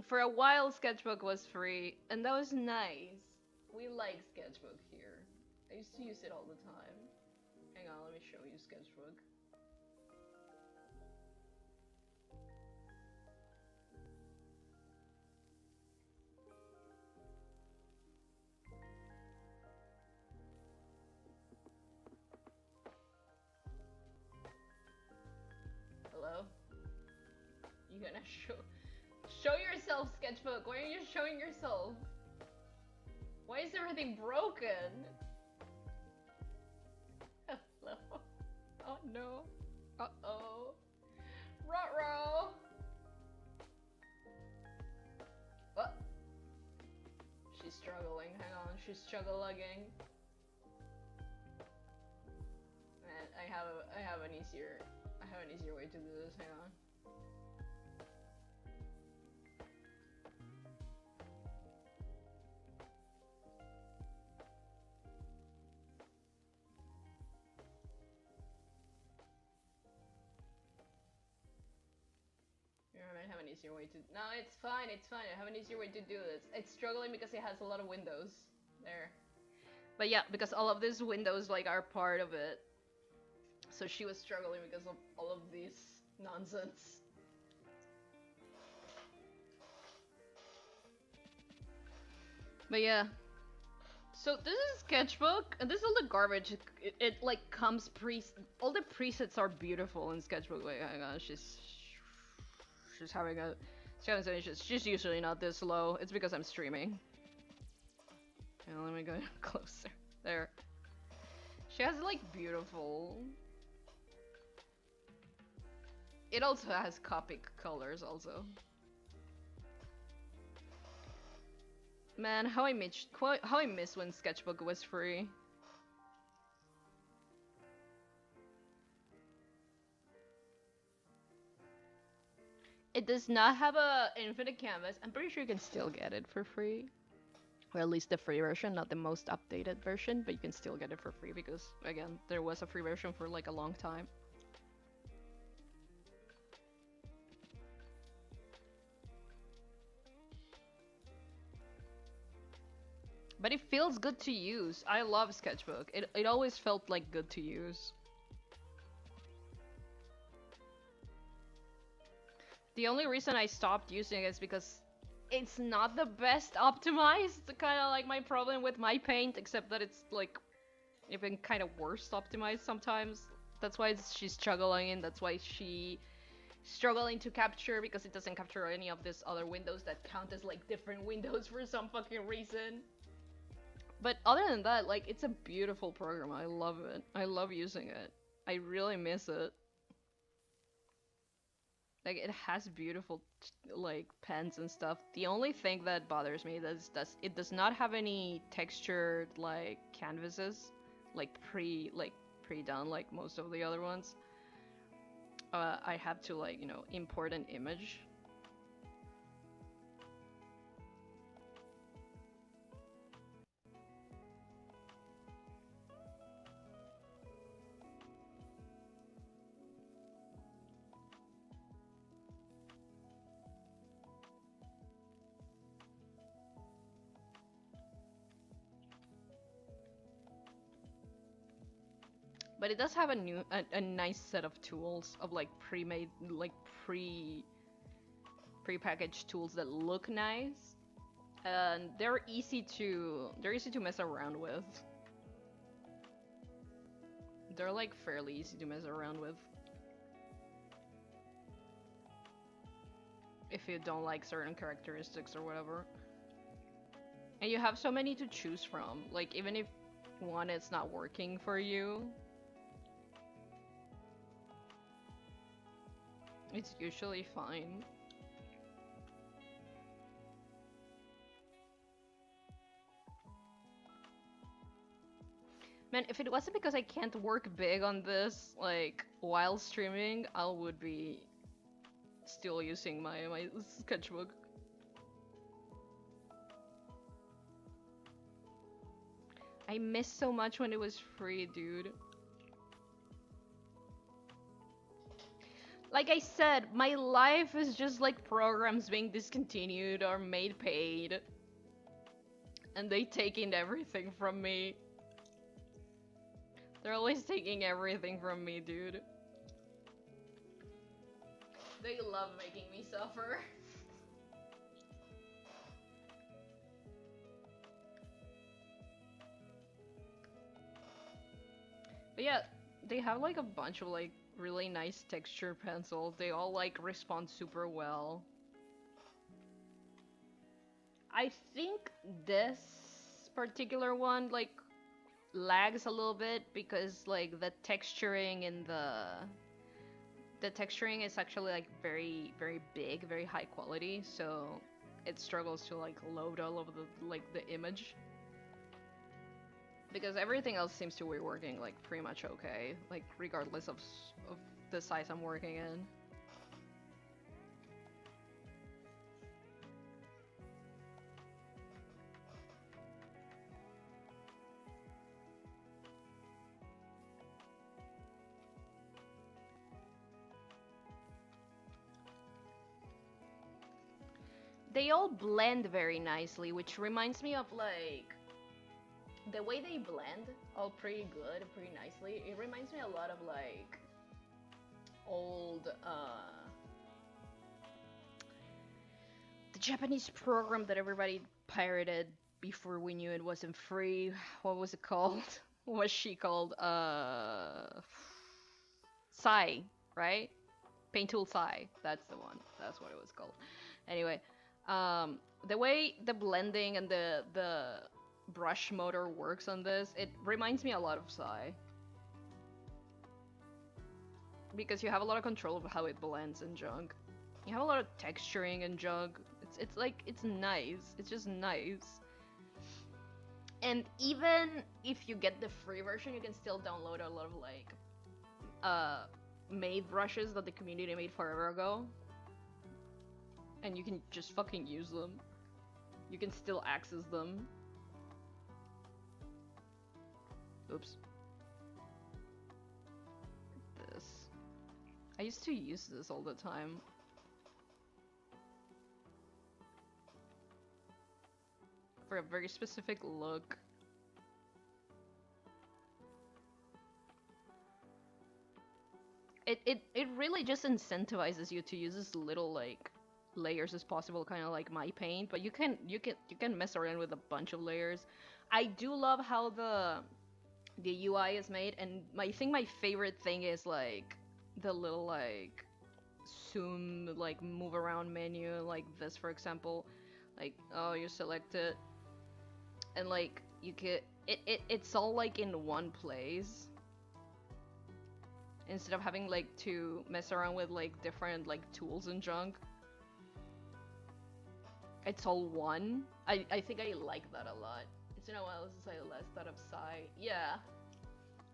For a while, Sketchbook was free, and that was nice. We like Sketchbook here. I used to use it all the time. Hang on, let me show you Sketchbook. Hello? You gonna show yourself, Sketchbook? Why are you showing yourself? Why is everything broken? Hello? Oh no. Uh-oh. Ruh-roh. What? She's struggling. Hang on. She's struggle-lugging. Man, I have an easier way to do this. Hang on. I have an easier way to. No, it's fine. It's fine. I have an easier way to do this. It's struggling because it has a lot of windows there. But yeah, because all of these windows like are part of it. So she was struggling because of all of this nonsense. But yeah. So this is Sketchbook, and this is all the garbage. It like comes all the presets are beautiful in Sketchbook. Wait, hang on, she's having some issues. She's usually not this low. It's because I'm streaming. Yeah, let me go closer. There. She has like beautiful. It also has Copic colors also. Man, how I miss when Sketchbook was free. It does not have a infinite canvas. I'm pretty sure you can still get it for free. Or at least the free version, not the most updated version, but you can still get it for free because, again, there was a free version for like a long time. But it feels good to use. I love Sketchbook. It always felt like good to use. The only reason I stopped using it is because it's not the best optimized. Kind of like my problem with MyPaint, except that it's like even kind of worse optimized sometimes. That's why she's struggling, and that's why she's struggling to capture, because it doesn't capture any of these other windows that count as like different windows for some fucking reason. But other than that, like, it's a beautiful program. I love it. I love using it. I really miss it. Like, it has beautiful, like, pens and stuff. The only thing that bothers me is that it does not have any textured, like, canvases, like, pre-done, like most of the other ones. I have to, like, you know, import an image. But it does have a nice set of tools of like pre-made, like pre-packaged tools that look nice, and they're easy to mess around with. They're like fairly easy to mess around with if you don't like certain characteristics or whatever. And you have so many to choose from. Like, even if one is not working for you, it's usually fine. Man, if it wasn't because I can't work big on this, like, while streaming, I would be still using my sketchbook. I missed so much when it was free, dude. Like I said, my life is just like programs being discontinued or made paid. And they taking everything from me. They're always taking everything from me, dude. They love making me suffer. But yeah, they have like a bunch of like really nice texture pencils. They all like respond super well. I think this particular one like lags a little bit because like the texturing in the texturing is actually like very big, very high quality, so it struggles to like load all of the image. Because everything else seems to be working like pretty much okay, like regardless of the size I'm working in. They all blend very nicely, which reminds me of like the way they blend all pretty good, pretty nicely. It reminds me a lot of like old the Japanese program that everybody pirated before we knew it wasn't free. What was it called? What was she called? Sai, right? Paint Tool Sai. That's the one. That's what it was called. Anyway, the way the blending and the brush motor works on this, it reminds me a lot of Sai. because you have a lot of control of how it blends and junk. You have a lot of texturing and junk. It's like, it's nice. It's just nice. And even if you get the free version, you can still download a lot of like made brushes that the community made forever ago. And you can just fucking use them. You can still access them. Oops. This. I used to use this all the time. For a very specific look. It really just incentivizes you to use as little like layers as possible, kind of like MyPaint, but you can mess around with a bunch of layers. I do love how the UI is made, and I think my favorite thing is like the little like zoom, like move around menu, like this for example. Like, oh, you select it, and like you can it's all like in one place instead of having like to mess around with like different like tools and junk. It's all one. I think I like that a lot. It's been a while since I last thought of Psy. Yeah.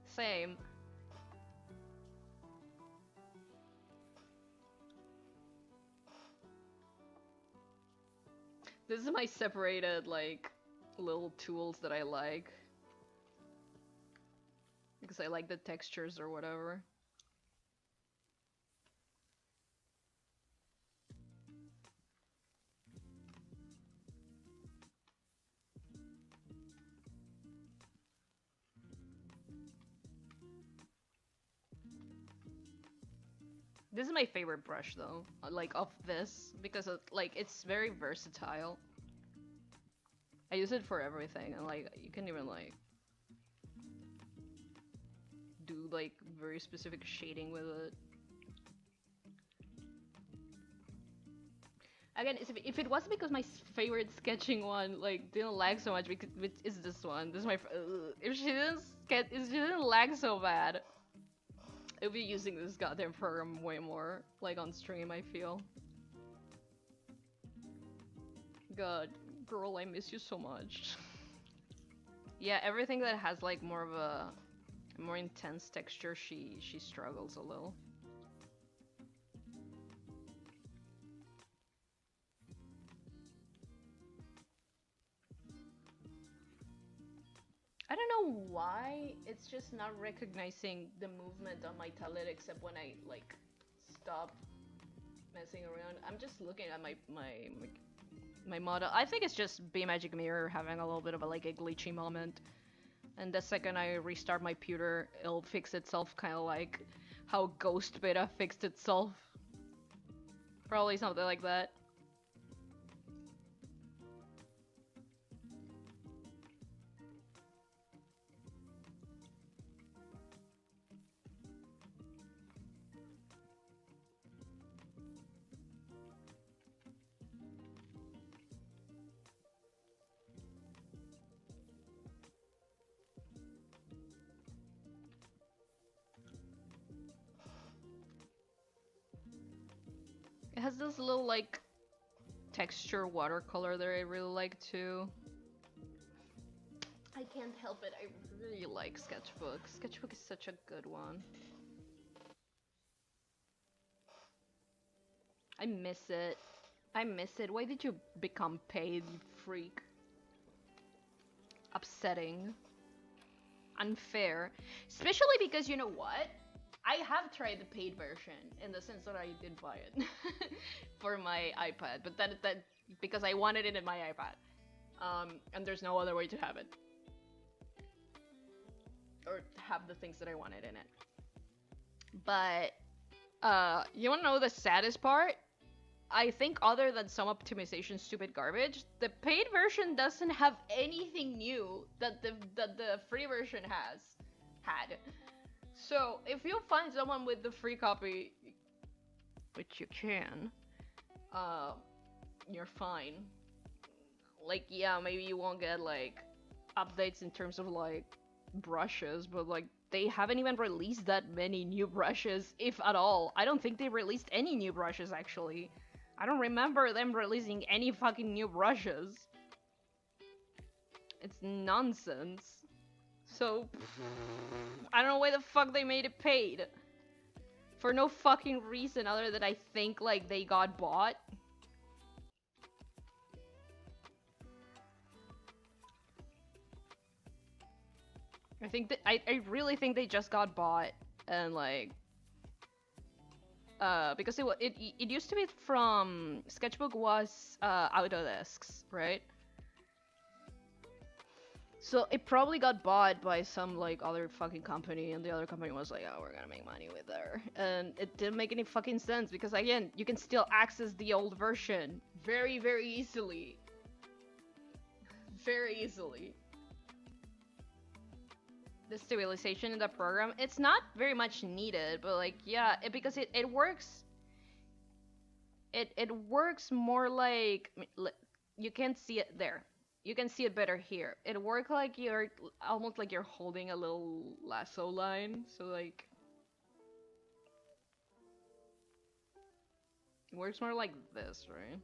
Same. This is my separated like little tools that I like. Because I like the textures or whatever. This is my favorite brush though, like of this, because of, like it's very versatile. I use it for everything, and like you can even like do like very specific shading with it. Again, if it wasn't because my favorite sketching one like didn't lag so much, because it's this one. This is my if she didn't lag so bad, I'll be using this goddamn program way more, like on stream, I feel. God, girl, I miss you so much. Yeah, everything that has like more of a more intense texture, she struggles a little. I don't know why it's just not recognizing the movement on my tablet except when I like stop messing around. I'm just looking at my model. I think it's just Magic Mirror having a little bit of a like a glitchy moment. And the second I restart my computer, it'll fix itself, kind of like how Ghost Beta fixed itself. Probably something like that. It has this little like texture watercolor that I really like too. I can't help it, I really like Sketchbook. Sketchbook is such a good one. I miss it. I miss it. Why did you become paid, you freak? Upsetting. Unfair. Especially because, you know what? I have tried the paid version in the sense that I did buy it for my iPad, but that because I wanted it in my iPad, and there's no other way to have it or have the things that I wanted in it. But you wanna know the saddest part? I think other than some optimization stupid garbage, the paid version doesn't have anything new that the free version had. So, if you find someone with the free copy, which you can, you're fine. Like, yeah, maybe you won't get, like, updates in terms of, like, brushes, but, like, they haven't even released that many new brushes, if at all. I don't think they released any new brushes, actually. I don't remember them releasing any fucking new brushes. It's nonsense. So, I don't know why the fuck they made it paid. For no fucking reason other than I think, like, they got bought. I think that I really think they just got bought, and like because it used to be from Sketchbook was Autodesk's, right? So it probably got bought by some like other fucking company, and the other company was like, oh, we're gonna make money with her, and it didn't make any fucking sense because again, you can still access the old version very, very easily. Very easily. The stabilization in the program, it's not very much needed, but like, yeah, because it works. It works more like, you can't see it there. You can see it better here. It works like you're almost like you're holding a little lasso line, so like it works more like this, right?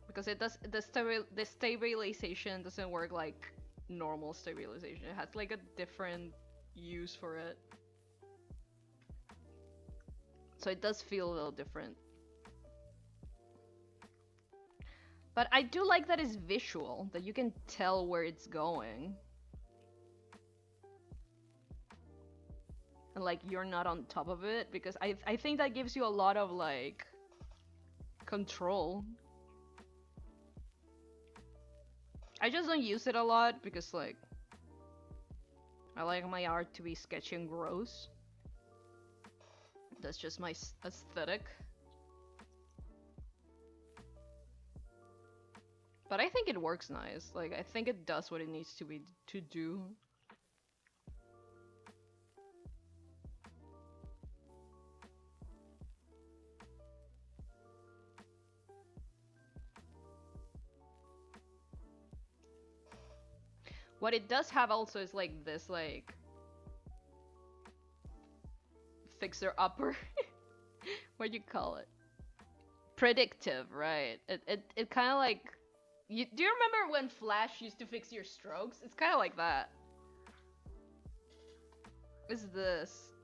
Because it does the stabilization doesn't work like normal stabilization. It has like a different use for it. So it does feel a little different. But I do like that it's visual, that you can tell where it's going. And like you're not on top of it, because I think that gives you a lot of like control. I just don't use it a lot because like I like my art to be sketchy and gross. That's just my aesthetic. But I think it works nice. Like I think it does what it needs to do. What it does have also is like this like fixer upper. What do you call it? Predictive, right? It kind of like do you remember when Flash used to fix your strokes? It's kind of like that. Is this?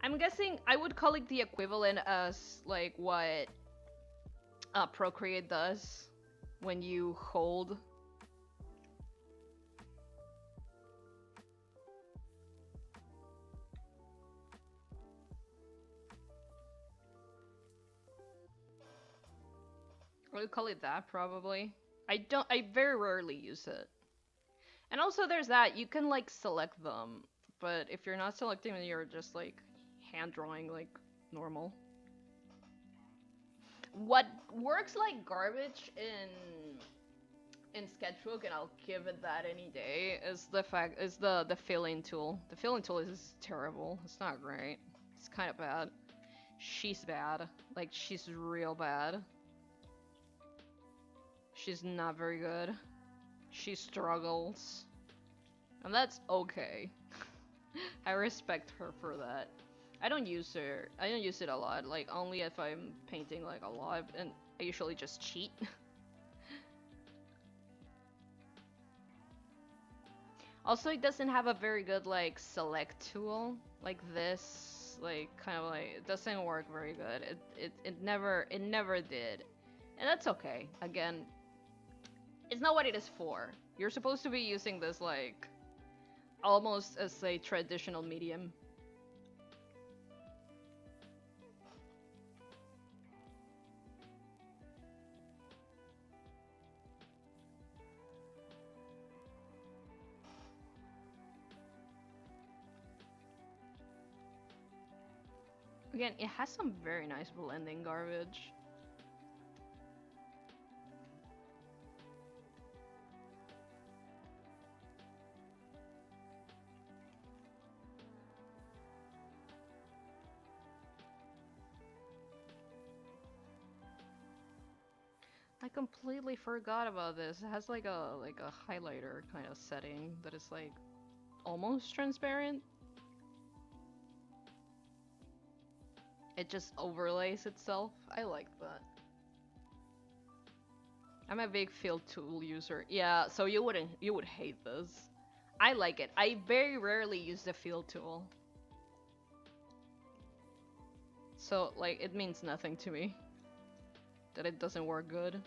I'm guessing I would call it the equivalent as like what Procreate does when you hold. I would call it that probably. I very rarely use it. And also there's that, you can like select them, but if you're not selecting them, you're just like hand drawing like normal. What works like garbage in Sketchbook, and I'll give it that any day, is the fill-in tool. The fill-in tool is terrible. It's not great. It's kind of bad. She's bad. Like she's real bad. She's not very good. She struggles. And that's okay. I respect her for that. I don't use her. I don't use it a lot. Like only if I'm painting like a lot, and I usually just cheat. Also, it doesn't have a very good like select tool like this. Like kind of like it doesn't work very good. It never did, and that's okay. Again, it's not what it is for. You're supposed to be using this like almost as a traditional medium. Again, it has some very nice blending garbage. I completely forgot about this. It has like a highlighter kind of setting that is like almost transparent. It just overlays itself. I like that. I'm a big fill tool user. Yeah, so you would hate this. I like it. I very rarely use the fill tool. So, like, it means nothing to me that it doesn't work good.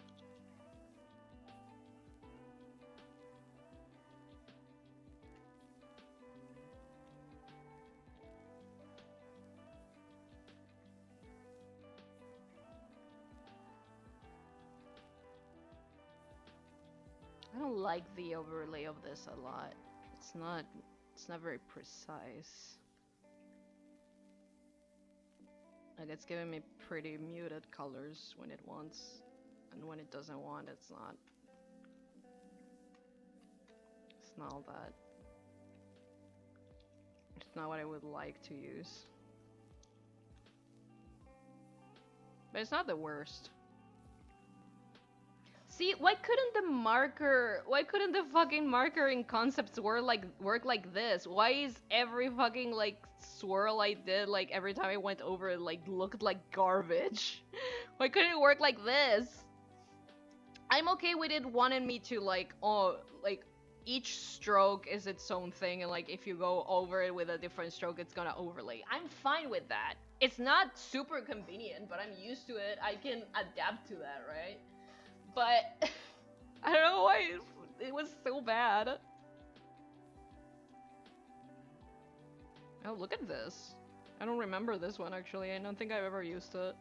I don't like the overlay of this a lot. It's not very precise. Like, it's giving me pretty muted colors when it wants, and when it doesn't want, it's not all that. It's not what I would like to use. But it's not the worst. See, why couldn't the fucking marker in concepts work like this? Why is every fucking like swirl I did, like every time I went over it, like looked like garbage? Why couldn't it work like this? I'm okay with it wanting me to like, oh, like each stroke is its own thing, and like if you go over it with a different stroke, it's gonna overlay. I'm fine with that. It's not super convenient, but I'm used to it. I can adapt to that, right? But I don't know why it was so bad. Oh, look at this. I don't remember this one actually. I don't think I've ever used it.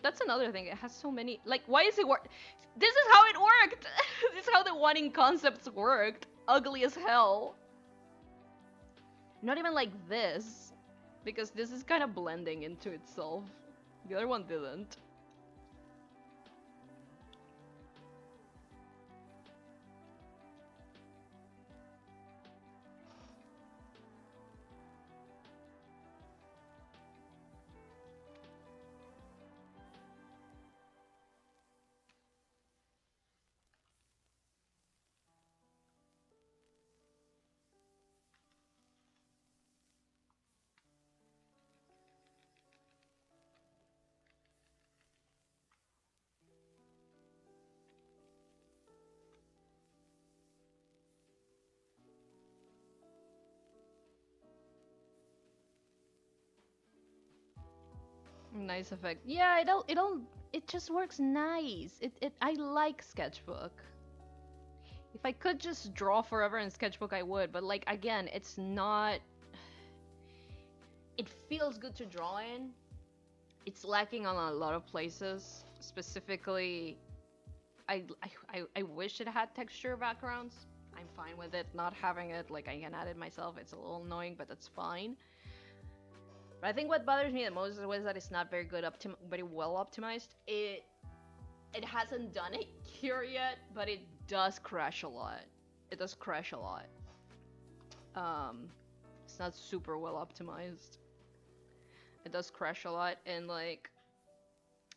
That's another thing. It has so many. Like, why is it work? This is how it worked. This is how the one in concepts worked. Ugly as hell. Not even like this, because this is kind of blending into itself. The other one didn't. Nice effect. Yeah, it just works nice. I like Sketchbook. If I could just draw forever in Sketchbook, I would, but like, again, it's not... It feels good to draw in. It's lacking on a lot of places. Specifically, I wish it had texture backgrounds. I'm fine with it not having it, like I can add it myself. It's a little annoying, but that's fine. But I think what bothers me the most is that it's not very good, very well optimized. It hasn't done it here yet, but it does crash a lot. It does crash a lot. It's not super well optimized. It does crash a lot, and like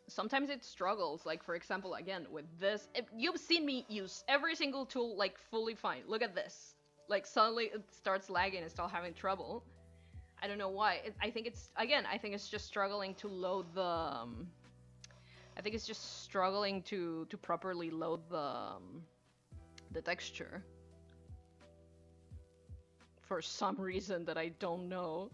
sometimes it struggles. Like, for example, again with this, if you've seen me use every single tool like fully fine. Look at this. Like suddenly it starts lagging and start having trouble. I don't know why. I think it's just struggling to load the. I think it's just struggling to properly load the texture. For some reason that I don't know.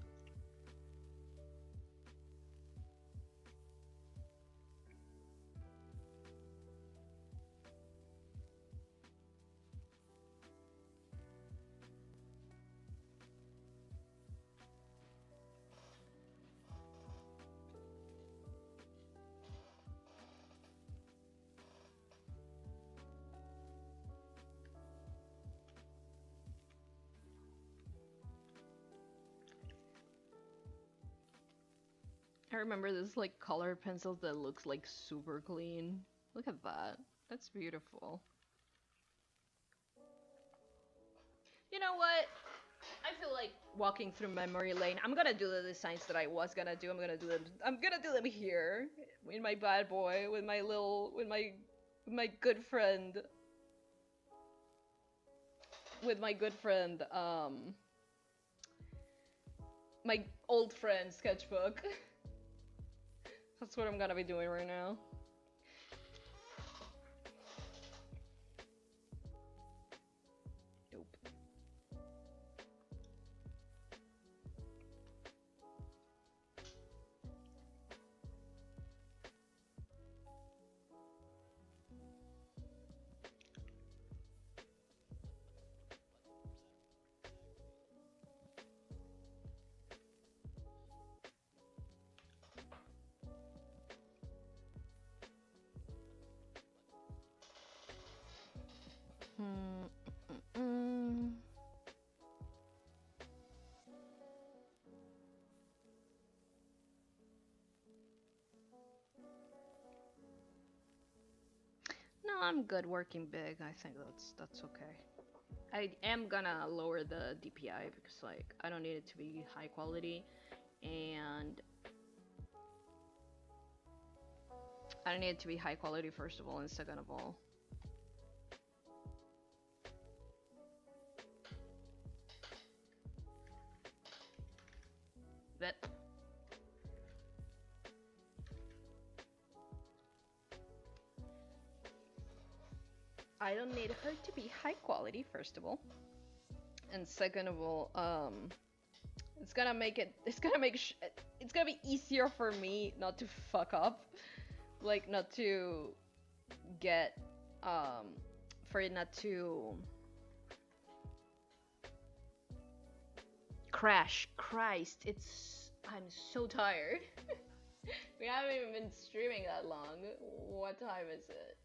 I remember this like color pencils that looks like super clean. Look at that. That's beautiful. You know what? I feel like walking through memory lane. I'm gonna do the designs that I was gonna do. I'm gonna do them here in my bad boy with my good friend. with my good friend, my old friend sketchbook. That's what I'm gonna be doing right now. Nope. No, I'm good working big. I think that's okay. I am gonna lower the DPI because like I don't need it to be high quality, and I don't need it to be high quality first of all, and second of all, that I don't need her to be high quality first of all, and second of all, it's gonna make it's gonna be easier for me not to fuck up, like not to get for it not to crash. Christ, I'm so tired. We haven't even been streaming that long. What time is it?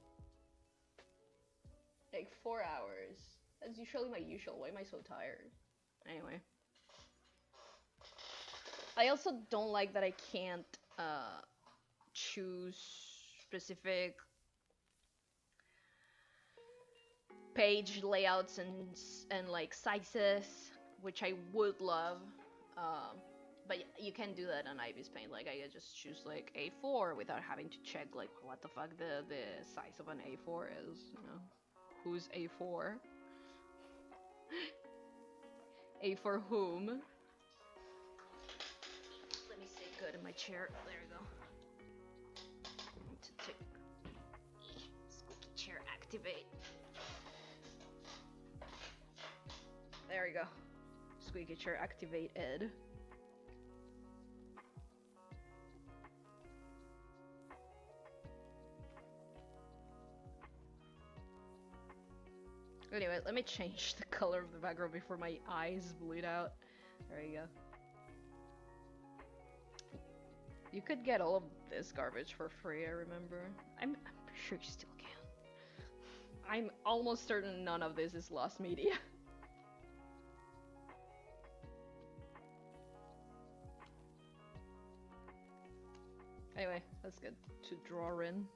Like 4 hours. That's usually my usual. Why am I so tired? Anyway. I also don't like that I can't choose specific page layouts and like sizes, which I would love. But you can do that on IBIS Paint. Like I just choose like A4 without having to check like what the fuck the size of an A4 is, you know. Who's A4? A for whom? Let me stay good in my chair. There we go. To squeaky chair activate. There we go. Squeaky chair activated. Anyway, let me change the color of the background before my eyes bleed out. There you go. You could get all of this garbage for free, I remember. I'm sure you still can. I'm almost certain none of this is lost media. Anyway, that's good to draw in.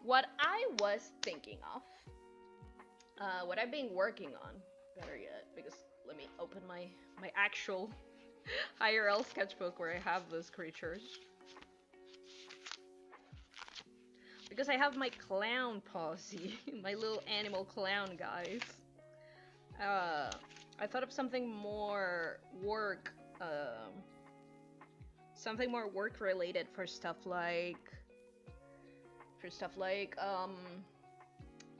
What I was thinking of, what I've been working on, better yet, because let me open my actual IRL sketchbook where I have those creatures. Because I have my clown posse, my little animal clown guys. I thought of something more work related for stuff like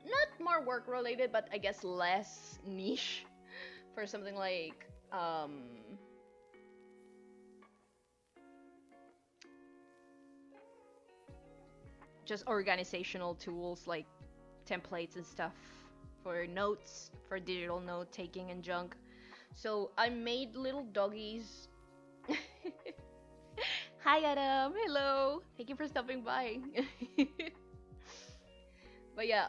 not more work related, but I guess less niche, for something like just organizational tools like templates and stuff for notes, for digital note taking and junk. So I made little doggies. Hi Adam, hello. Thank you for stopping by. But yeah,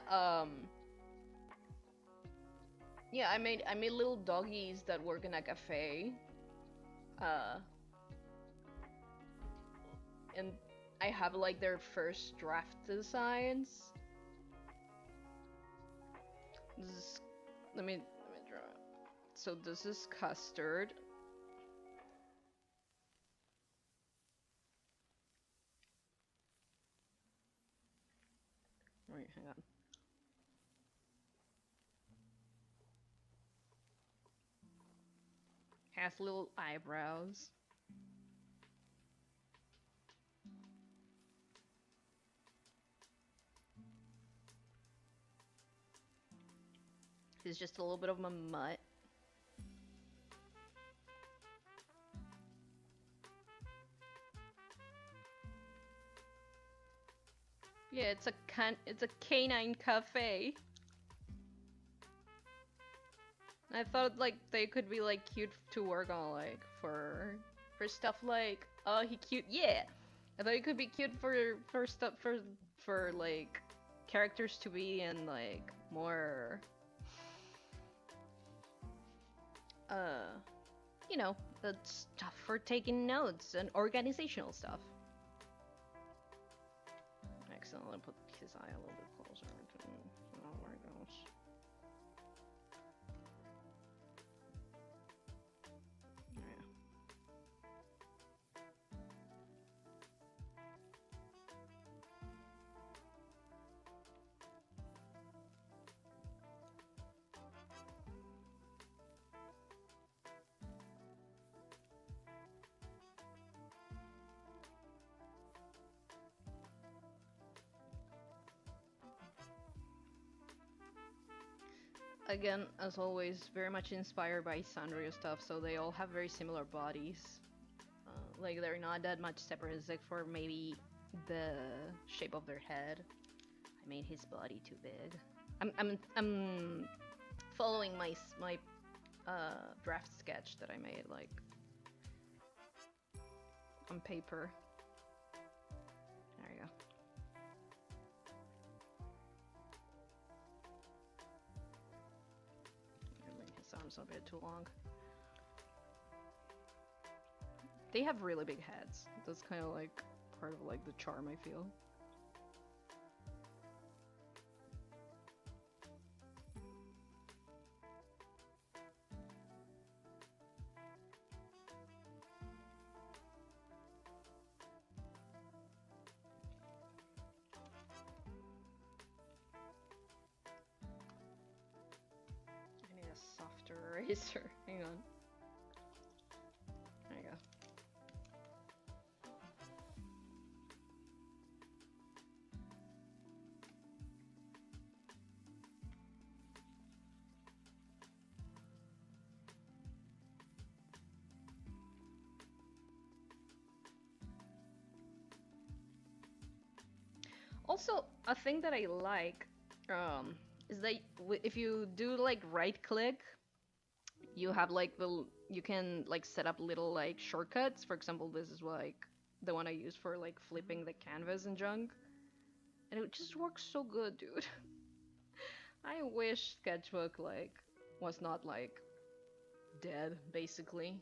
yeah, I made little doggies that work in a cafe. And I have like their first draft designs. Let me draw it. So this is custard. Wait, hang on. Has little eyebrows. He's just a little bit of a mutt. Yeah, it's a canine cafe. I thought like they could be like cute to work on, like for stuff like, oh, he cute, yeah. I thought it could be cute for stuff for like characters to be in like more you know, the stuff for taking notes and organizational stuff. I accidentally put his eye a little bit closer to where it goes. Again, as always, very much inspired by Sanrio stuff, so they all have very similar bodies. Like, they're not that much separate, except for maybe the shape of their head. I made his body too big. I'm following my draft sketch that I made, like, on paper. There you go. His arms a bit too long. They have really big heads. That's kind of like part of like the charm, I feel. I need a softer eraser. Hang on. There you go. Also, a thing that I like is that if you do like right click, you have like you can like set up little like shortcuts. For example, this is like the one I use for like flipping the canvas and junk, and it just works so good, dude. I wish Sketchbook like was not like dead, basically.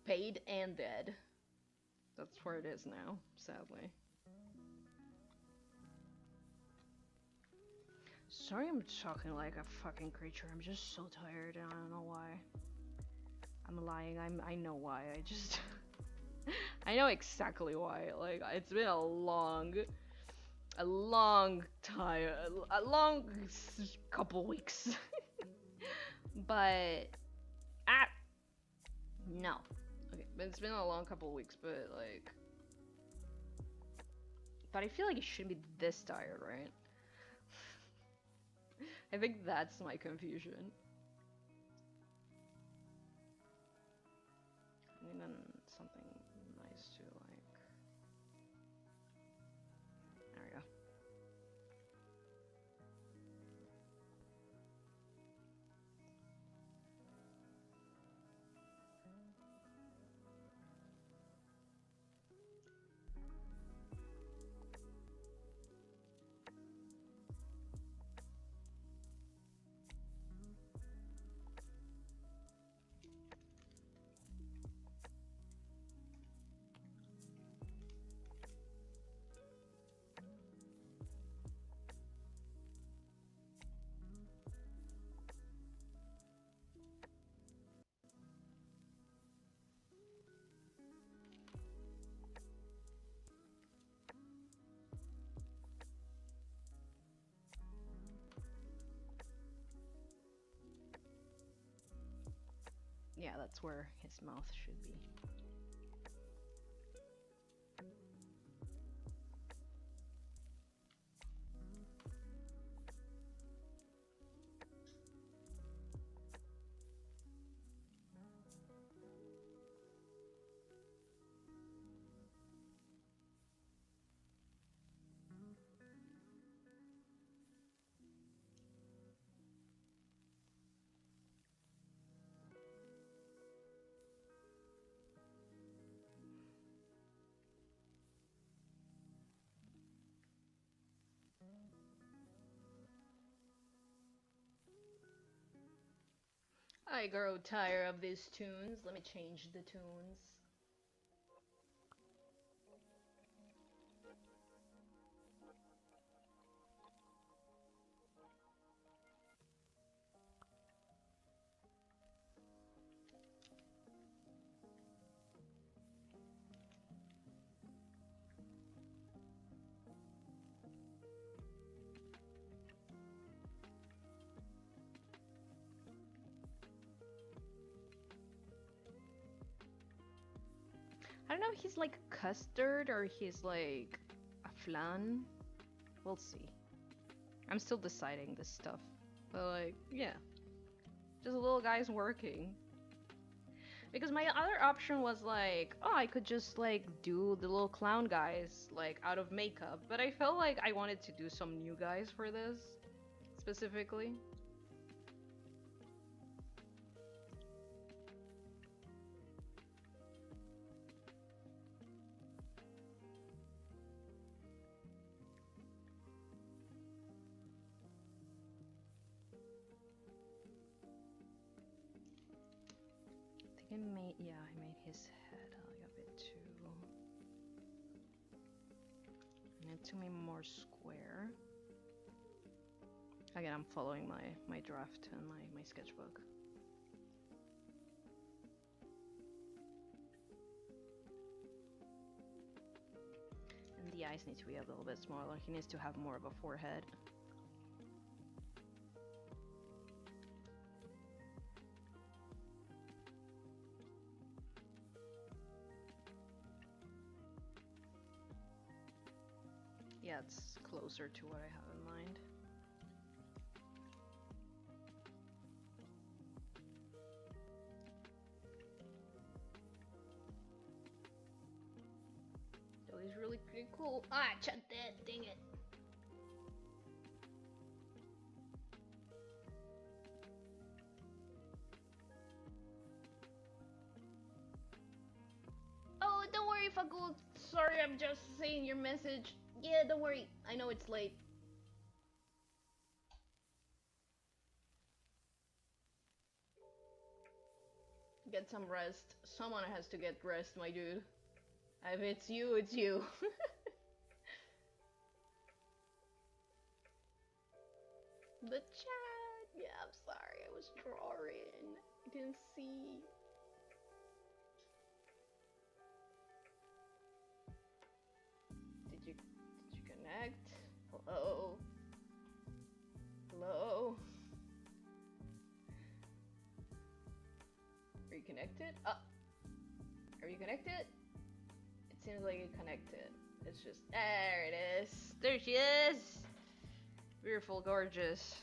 Paid and dead. That's where it is now, sadly. Sorry I'm talking like a fucking creature. I'm just so tired and I don't know why. I'm lying. I know why. I just I know exactly why. Like, it's been a long time, a long couple weeks. But no. Okay, but it's been a long couple weeks, but like, but I feel like it shouldn't be this tired, right? I think that's my confusion. And then something nice to like. There we go. Yeah, that's where his mouth should be. I grow tired of these tunes. Let me change the tunes. I don't know if he's like custard or he's like a flan. We'll see. I'm still deciding this stuff. But like, yeah. Just a little guy's working. Because my other option was like, oh, I could just like do the little clown guys like out of makeup. But I felt like I wanted to do some new guys for this specifically. I made his head like a bit too. I need to make more square. Again, I'm following my draft and my sketchbook. And the eyes need to be a little bit smaller. He needs to have more of a forehead. Yeah, it's closer to what I have in mind. Oh, he's really pretty cool. Ah, shut that, dang it. Oh, don't worry, Fakul. Sorry, I'm just saying your message. Yeah, don't worry. I know it's late. Get some rest. Someone has to get rest, my dude. If it's you, it's you. The chat. Yeah, I'm sorry. I was drawing. I didn't see. Did you connect? Hello? Hello? Are you connected? Are you connected? It seems like you connected. It's just, there it is. There she is. Beautiful, gorgeous.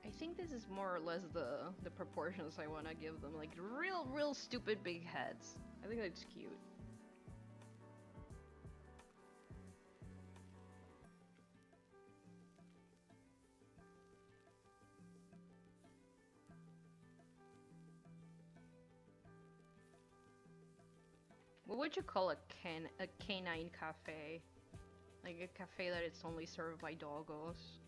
I think this is more or less the proportions I want to give them, like real stupid big heads. I think that's cute. What would you call a canine cafe? Like a cafe that it's only served by doggos.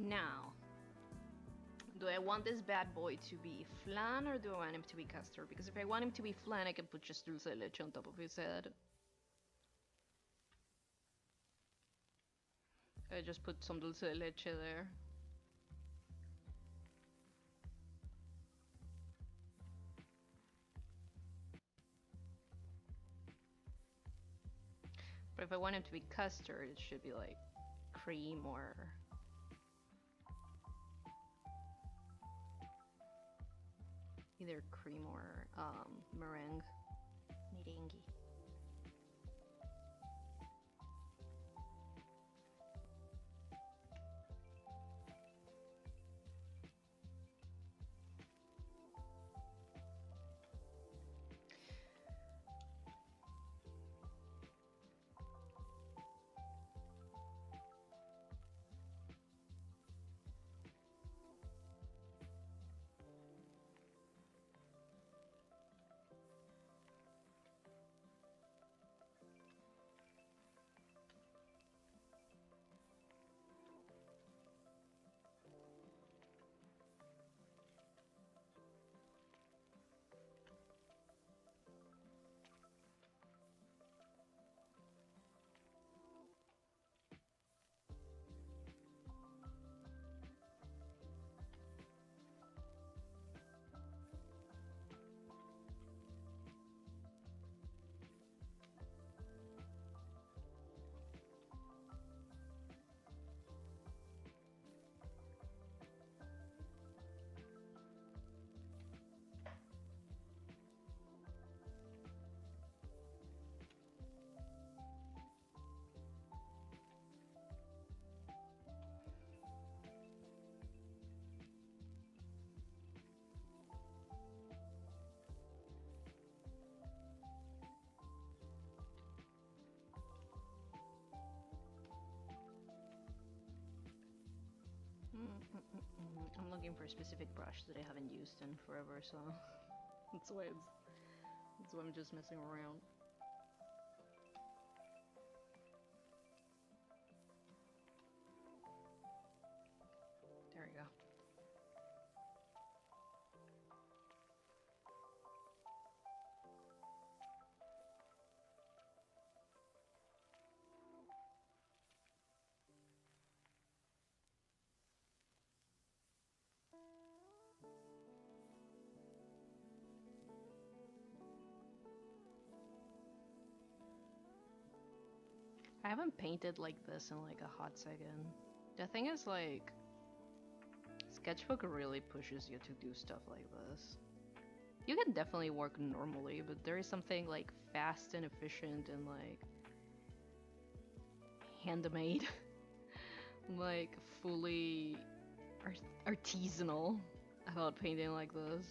Now, do I want this bad boy to be flan or do I want him to be custard? Because if I want him to be flan, I can put just dulce de leche on top of his head. I just put some dulce de leche there. But if I want him to be custard, it should be like cream or... either cream or meringue. Merengue. I'm looking for a specific brush that I haven't used in forever, so that's why I'm just messing around. There we go. I haven't painted like this in like a hot second. The thing is, like, Sketchbook really pushes you to do stuff like this. You can definitely work normally, but there is something like fast and efficient and like handmade, like fully artisanal about painting like this.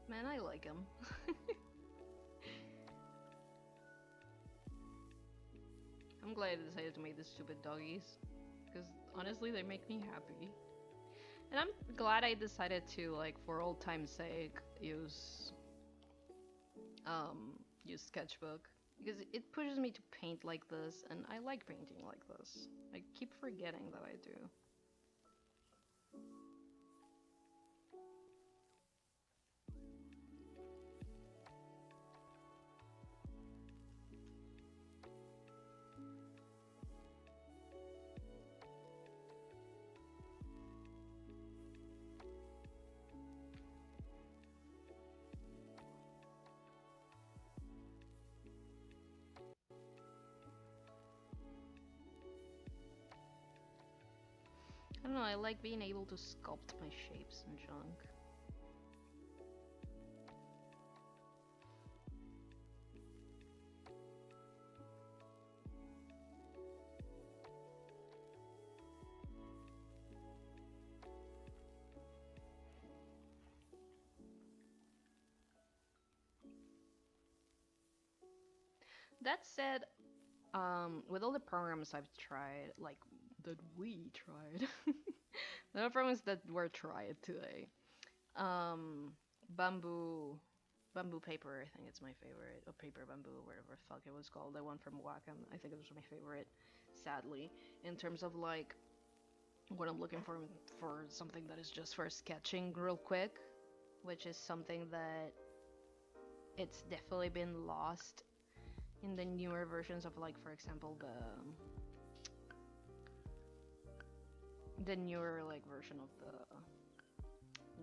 Man, I like him. I'm glad I decided to make the stupid doggies, because honestly they make me happy. And I'm glad I decided to, like, for old time's sake, use sketchbook, because it pushes me to paint like this, and I like painting like this. I keep forgetting that I do. I don't know, I like being able to sculpt my shapes and junk. That said, with all the programs I've tried, like, that we tried, there are programs that were tried today. Bamboo, bamboo paper, I think it's my favorite, or paper bamboo, whatever the fuck it was called, the one from Wacom, I think it was my favorite, sadly, in terms of, like, what I'm looking for something that is just for sketching real quick, which is something that it's definitely been lost in the newer versions of, like, for example, the newer, like, version of the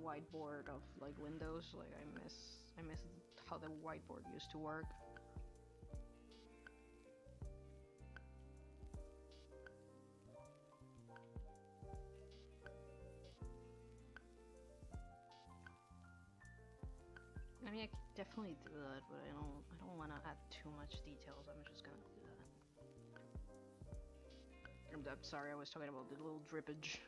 whiteboard of, like, Windows. Like, I miss how the whiteboard used to work. I mean, I could definitely do that, but I don't want to add too much details. I'm just gonna do that. I'm sorry, I was talking about the little drippage.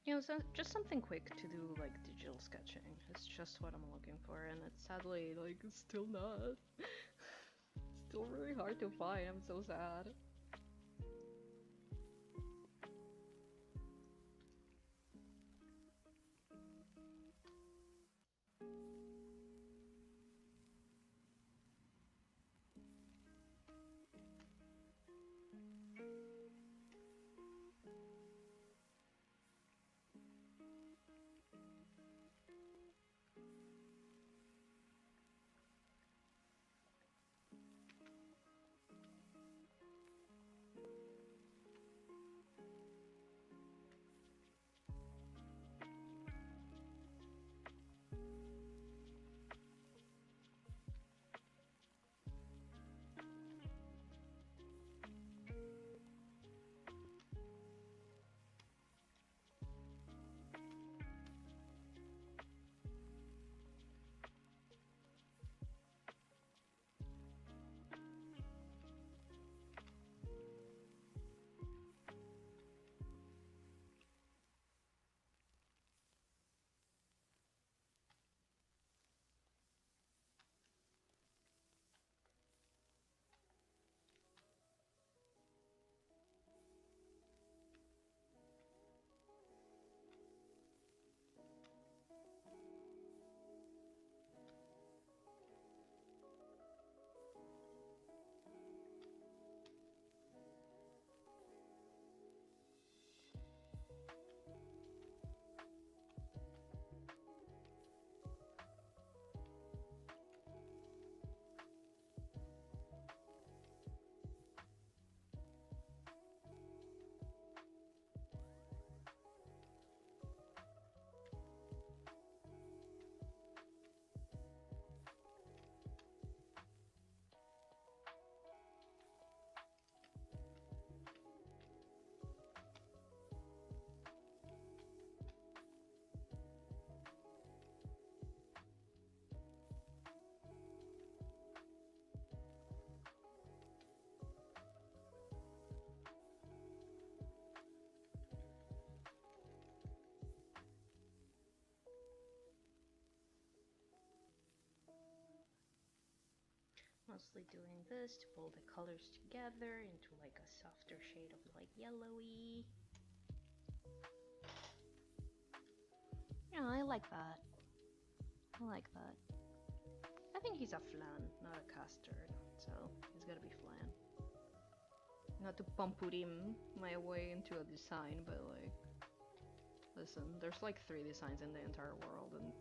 You know, so just something quick to do, like, digital sketching. It's just what I'm looking for, and it's sadly, like, it's still not. Still really hard to find. I'm so sad. mostly doing this to pull the colors together into like a softer shade of like yellowy. Yeah, I like that. I like that. I think he's a flan, not a custard, so he's gotta be flan. Not to pampurim my way into a design, but like, listen, there's like 3 designs in the entire world, and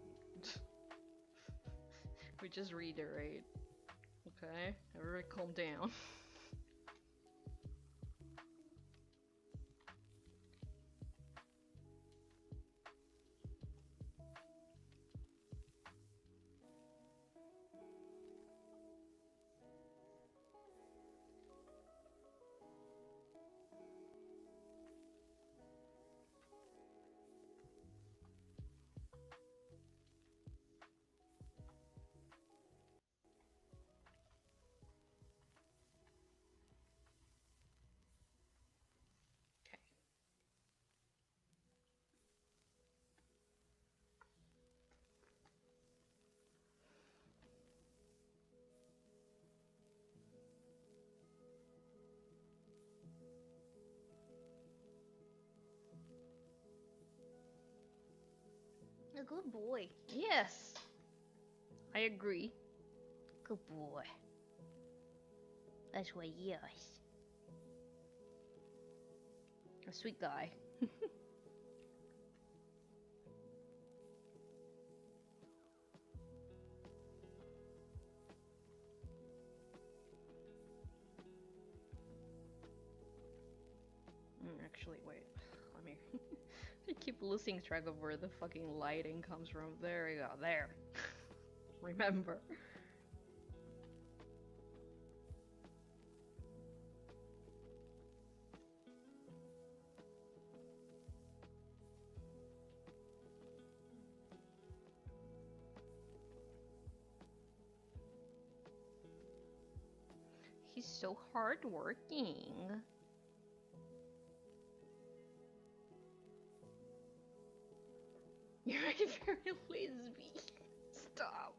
we just reiterate. Okay, everybody calm down. A good boy. Yes. I agree. Good boy. That's why, yes. A sweet guy. Actually, wait. Let me. I keep losing track of where the fucking lighting comes from. There we go. There. Remember. He's so hardworking. You're a very Lisby. Stop.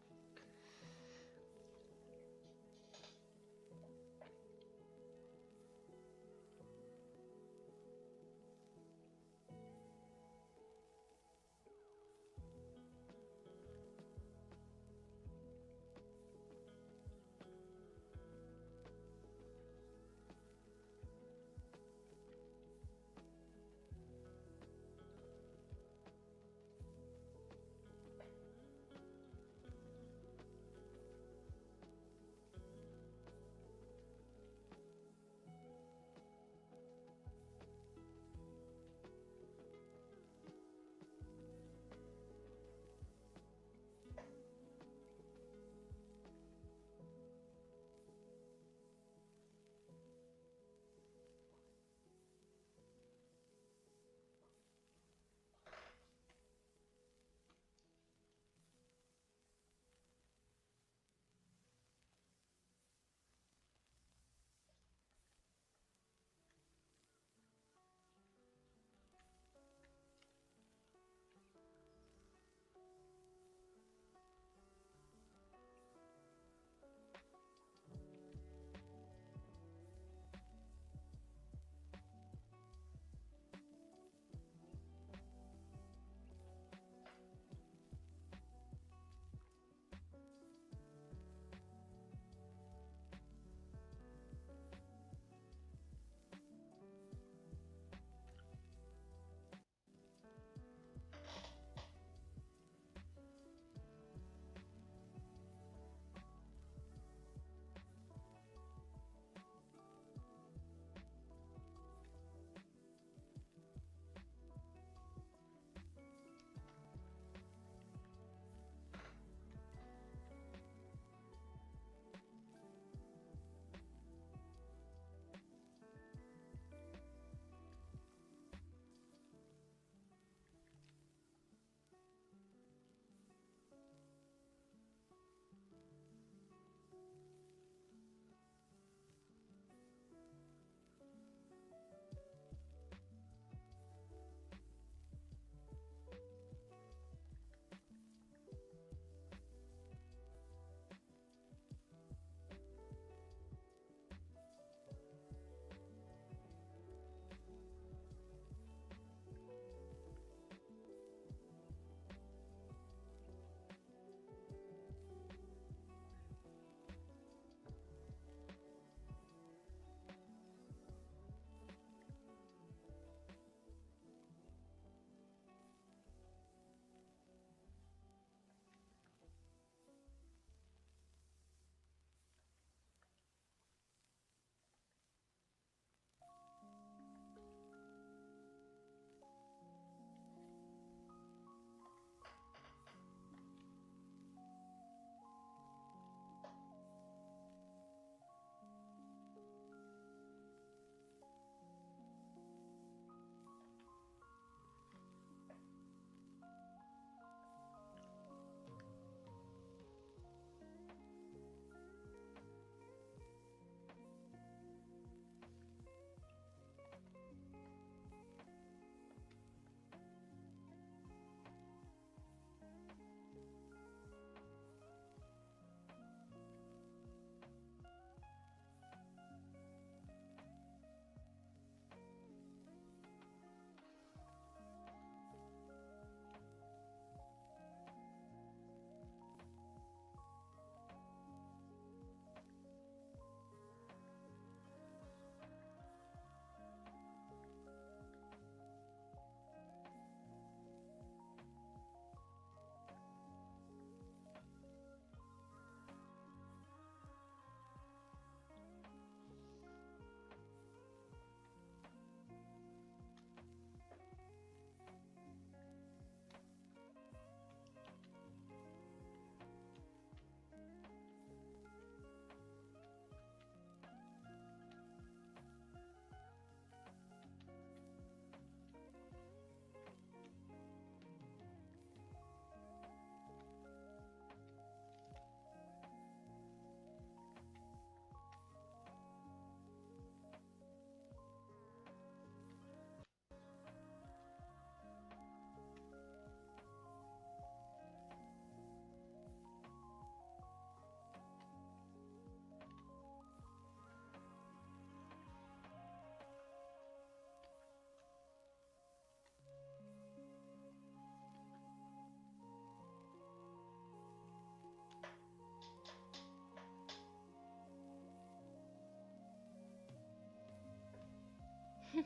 You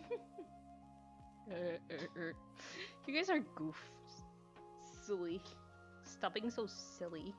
guys are goofs. Silly. Stop being so silly.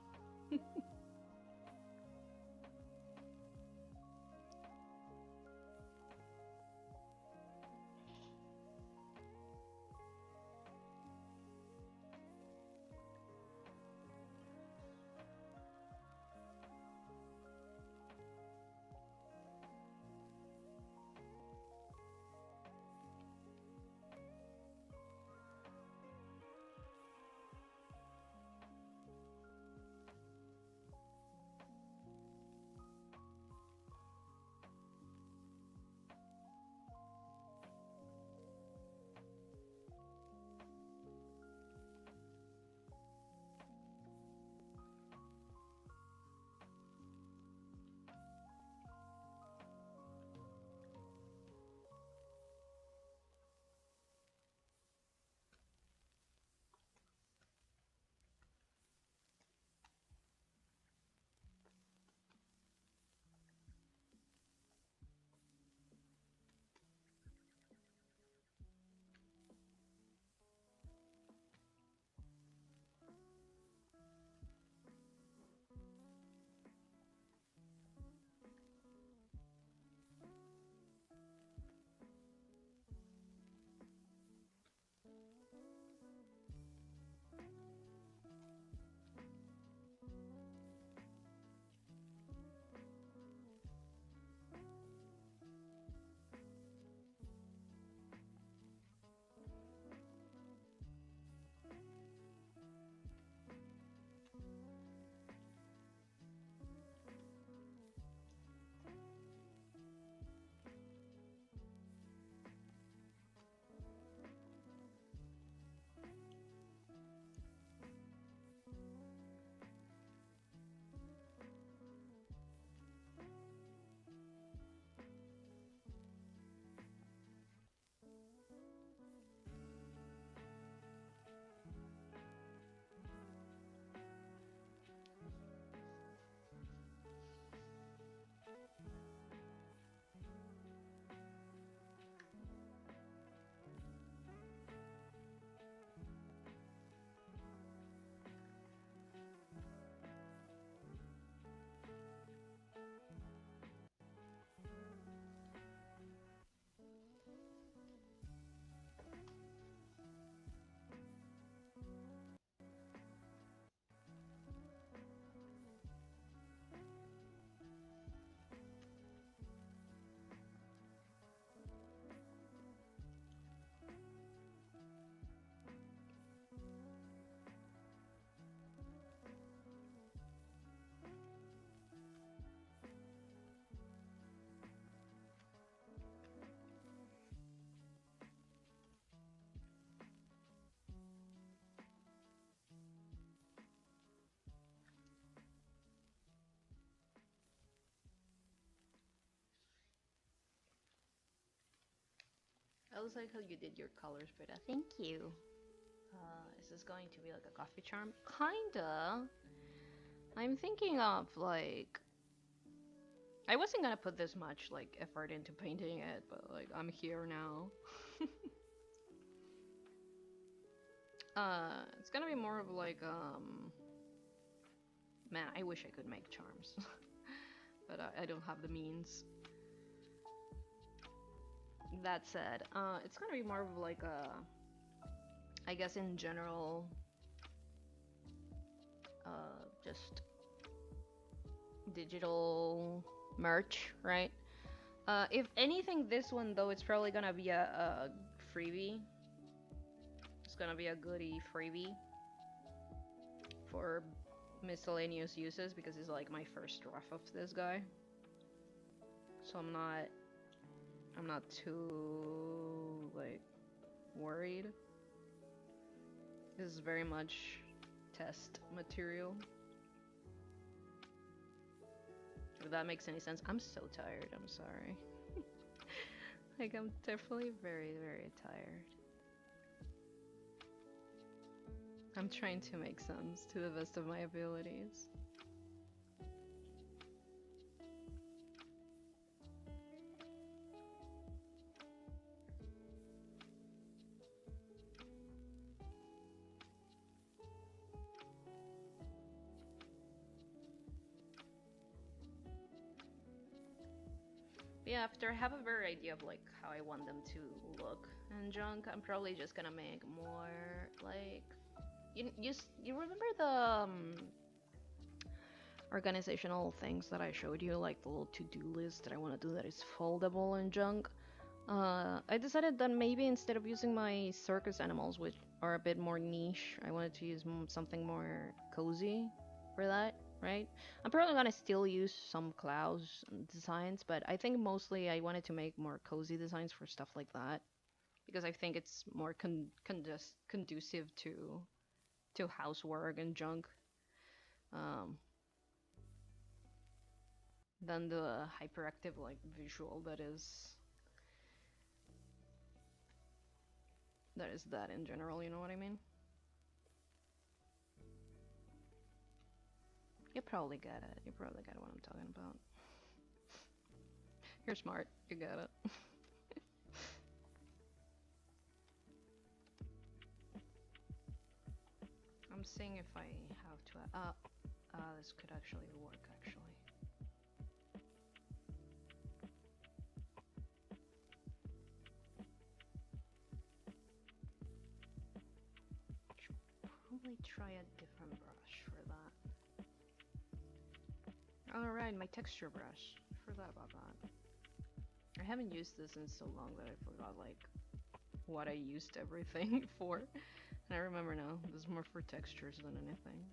I was like how you did your colors, but thank you. Is this going to be like a coffee charm? Kinda. I'm thinking of like... I wasn't gonna put this much like effort into painting it, but like I'm here now. It's gonna be more of like man, I wish I could make charms, but I don't have the means. That said, it's gonna be more of like a, I guess in general, just digital merch, right? If anything, this one though, it's probably gonna be a freebie. It's gonna be a goodie freebie for miscellaneous uses because it's like my first rough of this guy. So I'm not too like worried. This is very much test material. If that makes any sense. I'm so tired, I'm sorry. Like I'm definitely very, very tired. I'm trying to make sense to the best of my abilities. Yeah, after I have a better idea of like how I want them to look and junk, I'm probably just gonna make more like you remember the organizational things that I showed you, like the little to-do list that I want to do that is foldable and junk. I decided that maybe instead of using my circus animals, which are a bit more niche, I wanted to use something more cozy for that, right? I'm probably gonna still use some clouds designs, but I think mostly I wanted to make more cozy designs for stuff like that because I think it's more conducive to housework and junk um, than the hyperactive like visual that is that in general, you know what I mean? You probably get it. You probably get what I'm talking about. You're smart. You get it. I'm seeing if I have to. This could actually work. Actually. Should probably try a different brush for that. Alright, my texture brush. I forgot about that. I haven't used this in so long that I forgot like what I used everything for. And I remember now, this is more for textures than anything.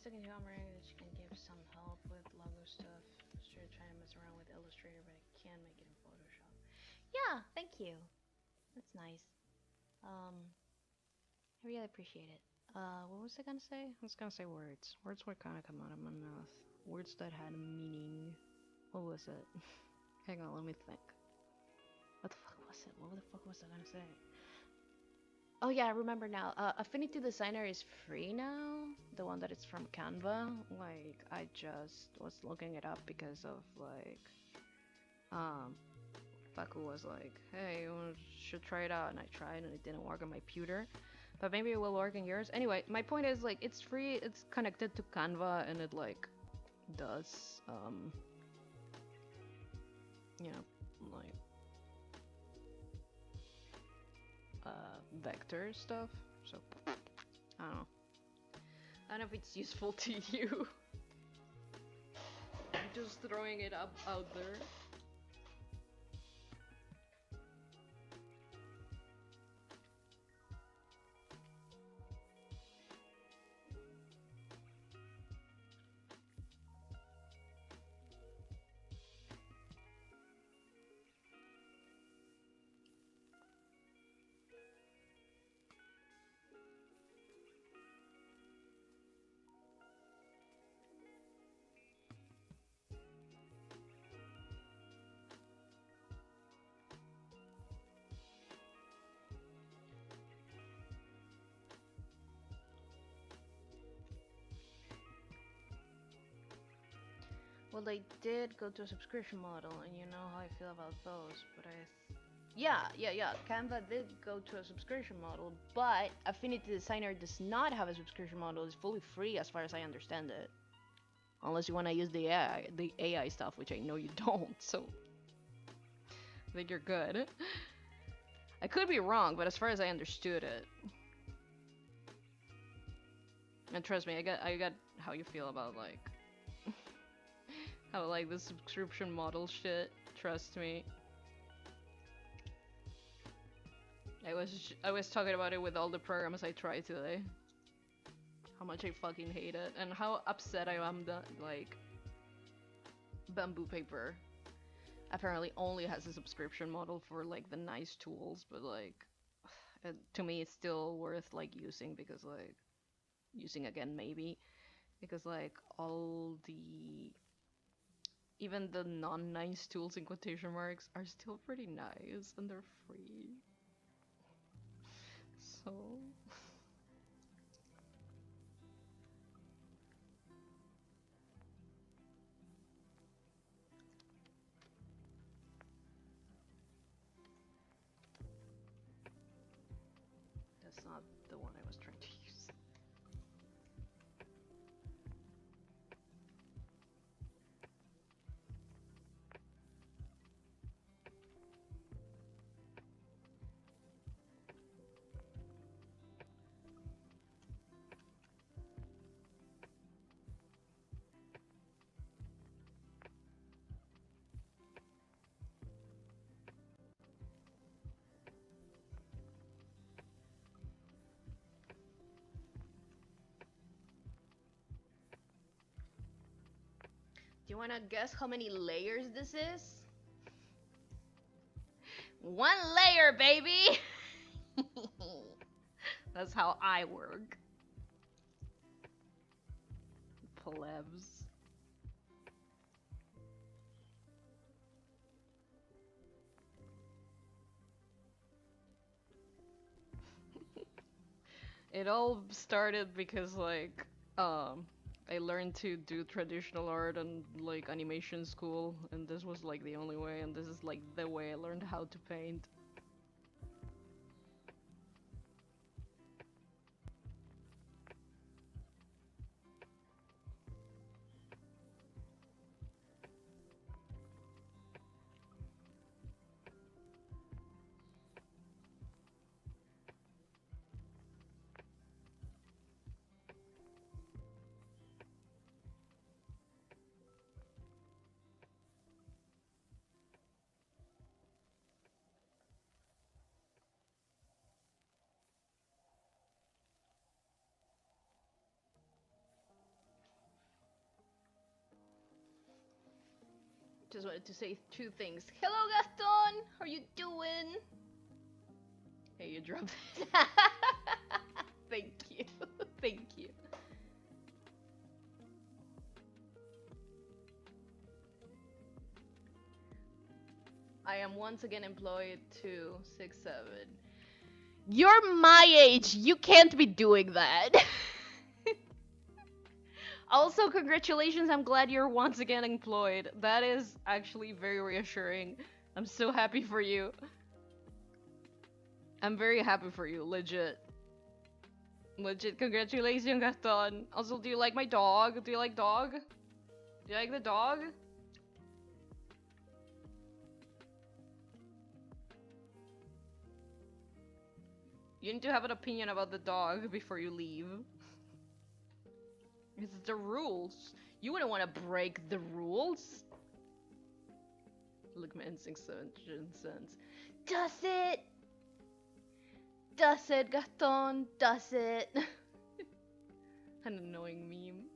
Second Tumblr that you can give some help with logo stuff. Illustrator trying to mess around with Illustrator, but I can't make it in Photoshop. Yeah, thank you. That's nice. I really appreciate it. What was I gonna say? I was gonna say words. Words were kind of coming out of my mouth. Words that had meaning. What was it? Hang on, let me think. What the fuck was it? What the fuck was I gonna say? Oh yeah, I remember now. Affinity Designer is free now. The one that is from Canva. Like, I just was looking it up because of like, Faku was like, hey, you should try it out, and I tried, and it didn't work on my computer. But maybe it will work in yours. Anyway, my point is like, it's free. It's connected to Canva, and it like does, you know, like. Vector stuff, so I don't know. I don't know if it's useful to you. I'm just throwing it up out there. Well, they did go to a subscription model, and you know how I feel about those, but yeah. Canva did go to a subscription model, but Affinity Designer does not have a subscription model. It's fully free as far as I understand it. Unless you want to use the AI stuff, which I know you don't, so I think you're good. I could be wrong, but as far as I understood it. And trust me, I got how you feel about like how like the subscription model shit. Trust me. I was talking about it with all the programs I tried today. How much I fucking hate it, and how upset I am that, like, Bamboo Paper apparently only has a subscription model for, like, the nice tools, but, like, to me it's still worth, like, using, because, like, using again maybe, because, like, all the, even the non-nice tools in quotation marks are still pretty nice, and they're free. So... That's not the one I was trying to use. Do you wanna guess how many layers this is? 1 layer, baby! That's how I work. Plebs. It all started because, like, I learned to do traditional art and, like, animation school, and this was, like, the only way, and this is, like, the way I learned how to paint. Just wanted to say 2 things. Hello, Gaston! How you doing? Hey, you dropped it. Thank you. Thank you. I am once again employed 267. You're my age! You can't be doing that! Also, congratulations, I'm glad you're once again employed. That is actually very reassuring. I'm so happy for you. I'm very happy for you, legit. Legit, congratulations, Gaston. Also, do you like my dog? Do you like dog? Do you like the dog? You need to have an opinion about the dog before you leave. It's the rules. You wouldn't want to break the rules. Look, my instinct sense. Does it? Does it, Gaston? Does it? An annoying meme.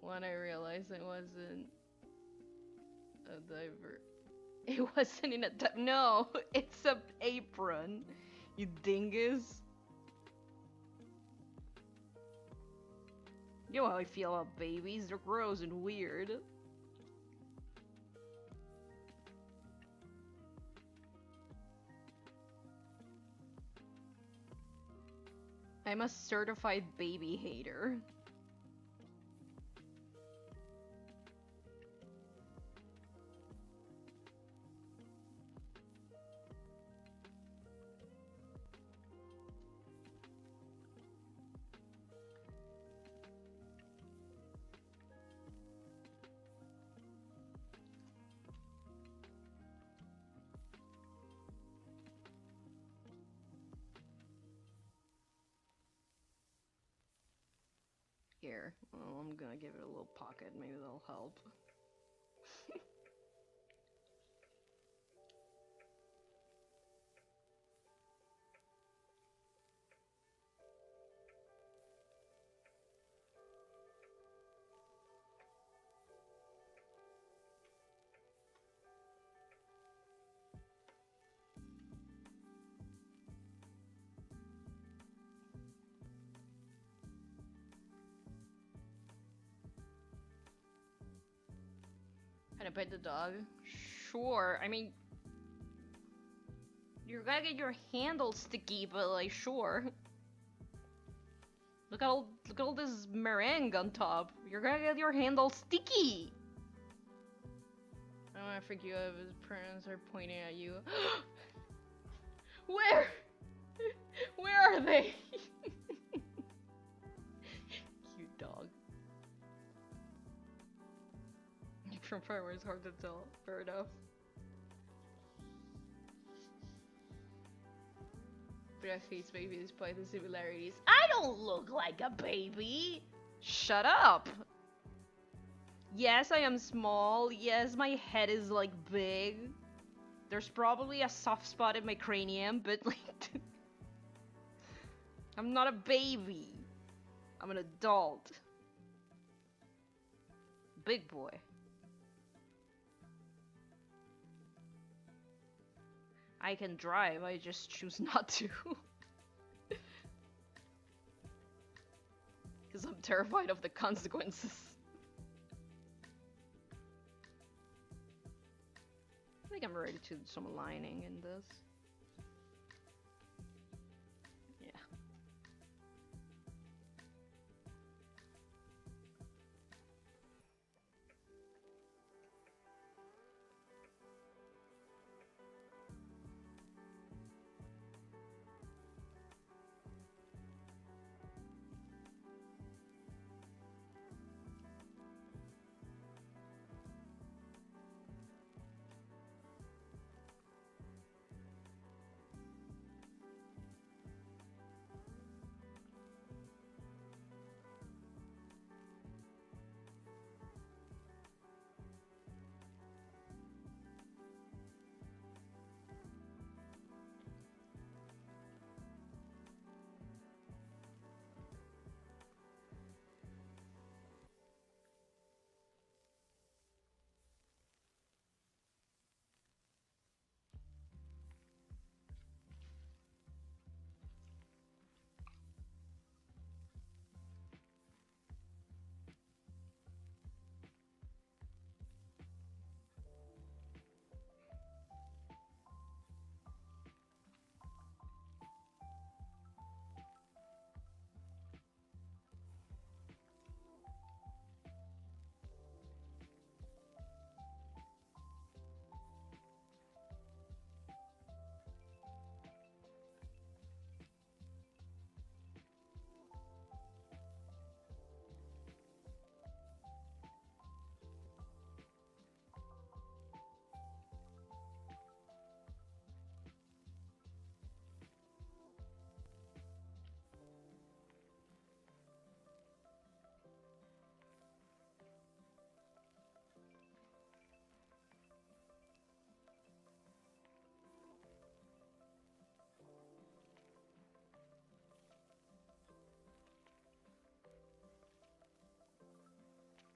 When I realized it wasn't a diver. It wasn't in a no, it's a apron. You dingus. You know how I feel about babies, they're gross and weird. I'm a certified baby hater. Here, well, I'm gonna give it a little pocket, maybe that'll help. Can I pet the dog? Sure. I mean, you're gonna get your handle sticky, but like, sure. Look at all this meringue on top. You're gonna get your handle sticky. I don't wanna freak you out if his parents are pointing at you. Where? Where are they? Cute dog. From far away, it's hard to tell. Fair enough. But I face baby despite the similarities. I don't look like a baby! Shut up! Yes, I am small. Yes, my head is like big. There's probably a soft spot in my cranium, but like... I'm not a baby. I'm an adult. Big boy. I can drive, I just choose not to. Because I'm terrified of the consequences. I think I'm ready to do some aligning in this. Yeah.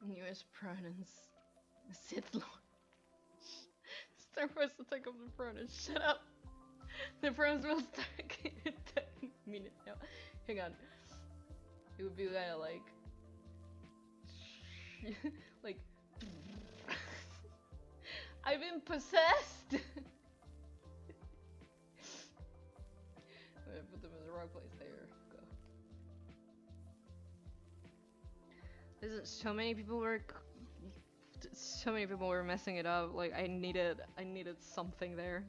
Newest pronouns. Sith Lord. Start first to take up the pronouns. Shut up! The pronouns will start in 10 minutes now. Hang on. It would be kinda like... like... I've been possessed! I'm gonna put them in the wrong place. There. Go. Listen, so many people were messing it up. Like I needed something there.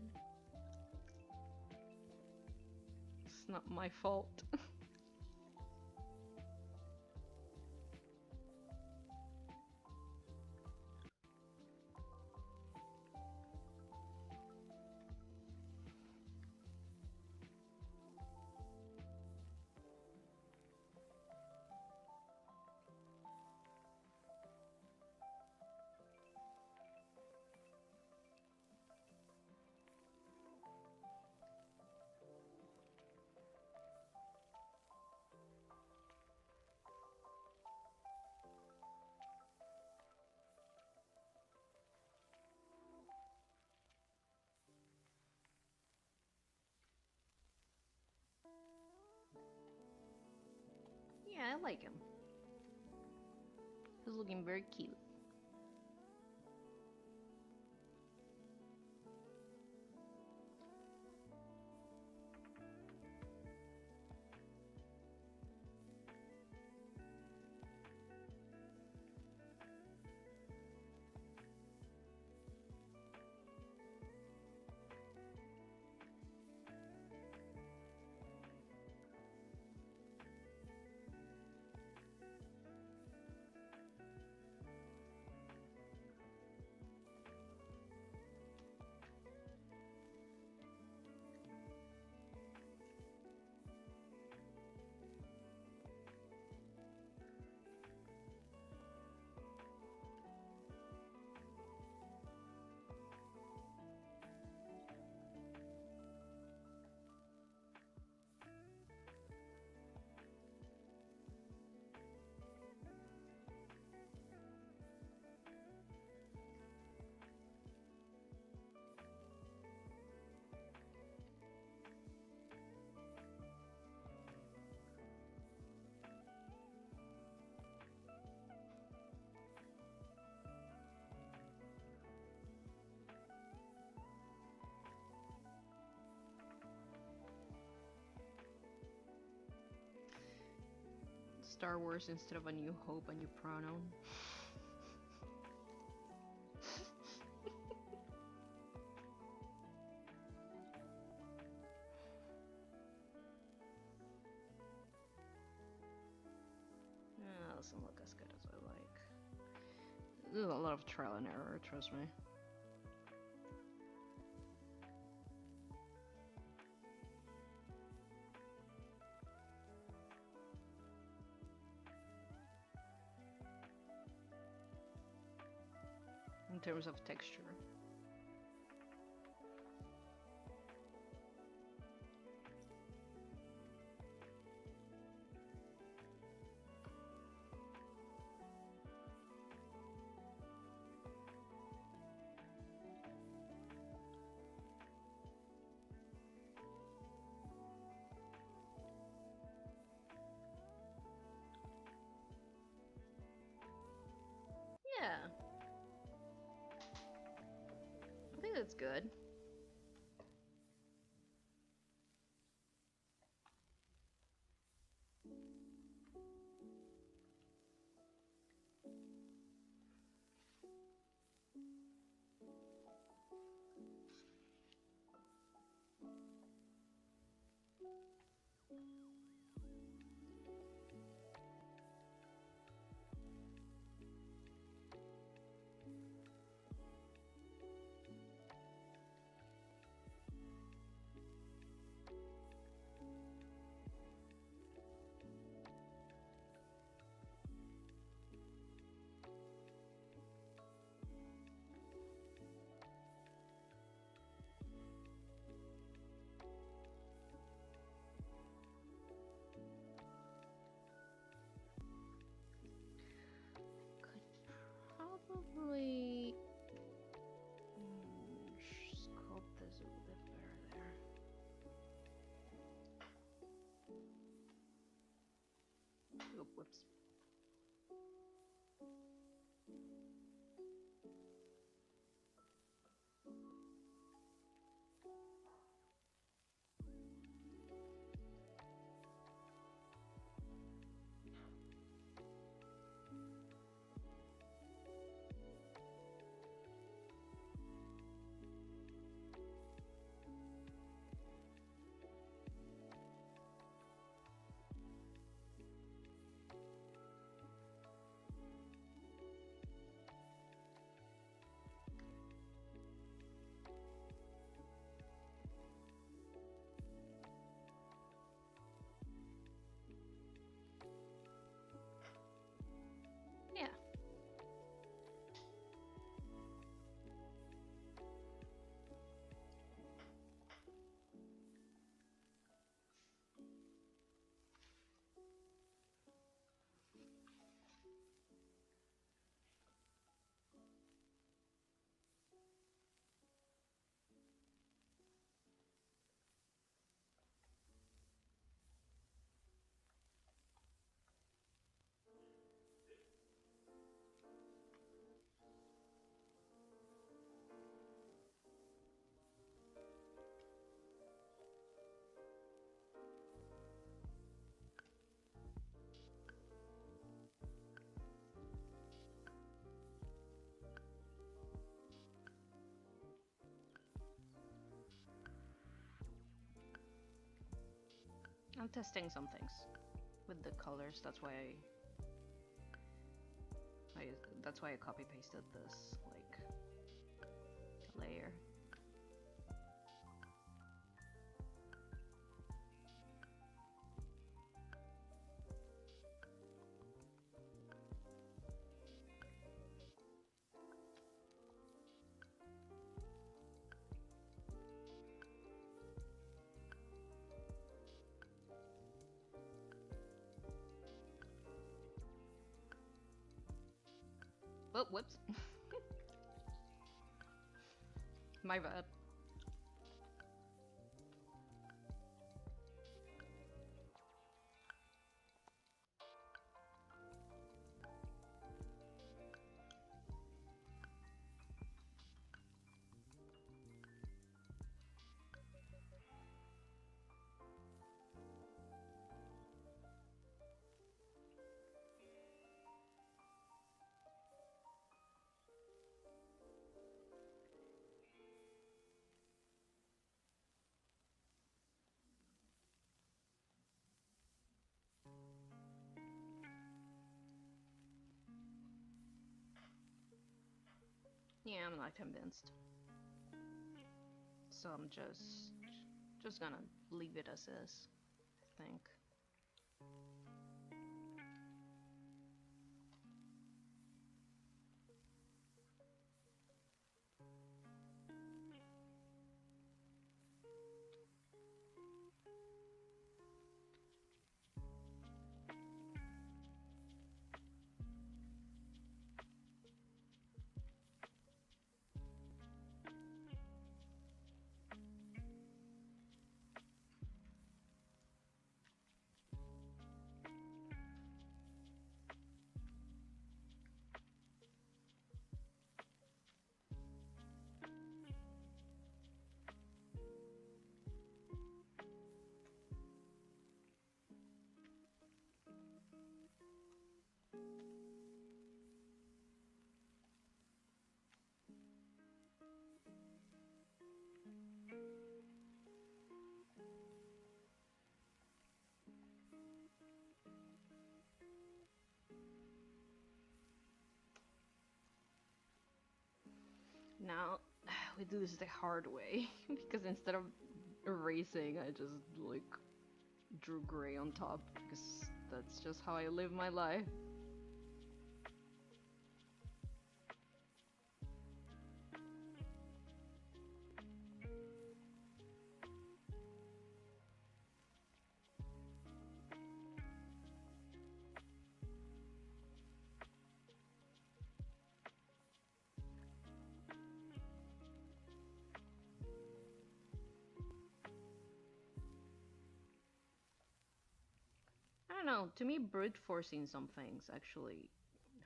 It's not my fault. Yeah, I like him. He's looking very cute. Star Wars instead of A New Hope, a new pronoun. Yeah, doesn't look as good as I like. There's a lot of trial and error, trust me. In terms of texture. Yeah. I think that's good. Probably sculpt this a bit better there. Oh, whoops. Yeah. I'm testing some things with the colors. That's why I copy pasted this like layer. Oh, whoops. My bad. Yeah, I'm not convinced. So I'm just gonna leave it as is, I think. Now, we do this the hard way, because instead of erasing, I just, like, drew gray on top, because that's just how I live my life. I don't know, to me brute forcing some things actually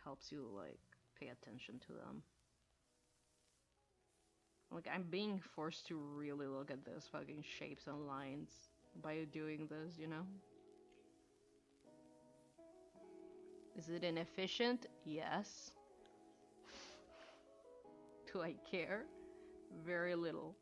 helps you, like, pay attention to them. Like, I'm being forced to really look at these fucking shapes and lines by doing this, you know? Is it inefficient? Yes. Do I care? Very little.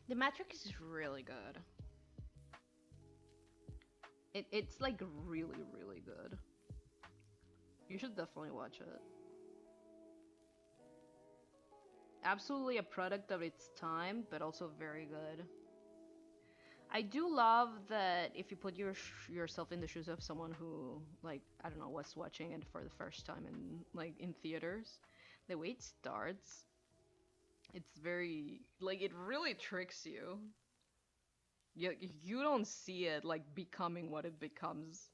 The Matrix is really good. It's like really, really good. You should definitely watch it. Absolutely a product of its time, but also very good. I do love that if you put yourself in the shoes of someone who, like, I don't know, was watching it for the first time in, like, in theaters, the way it starts, it's very, like, it really tricks you. You don't see it, like, becoming what it becomes.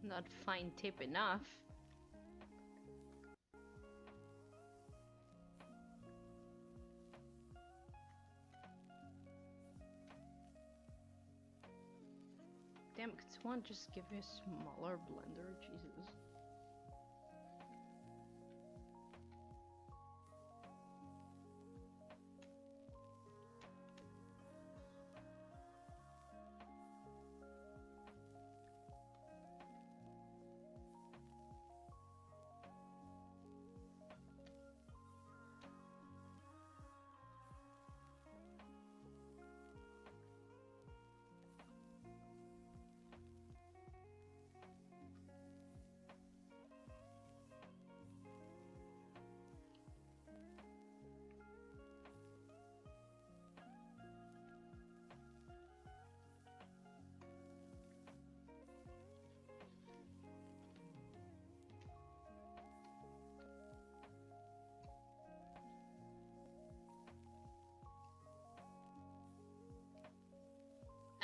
Not fine tip enough. Damn, could someone just give me a smaller blender? Jesus.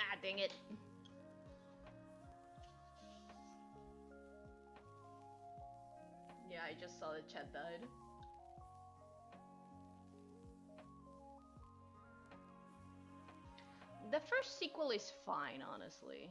Ah, dang it. Yeah, I just saw the chat died. The first sequel is fine, honestly.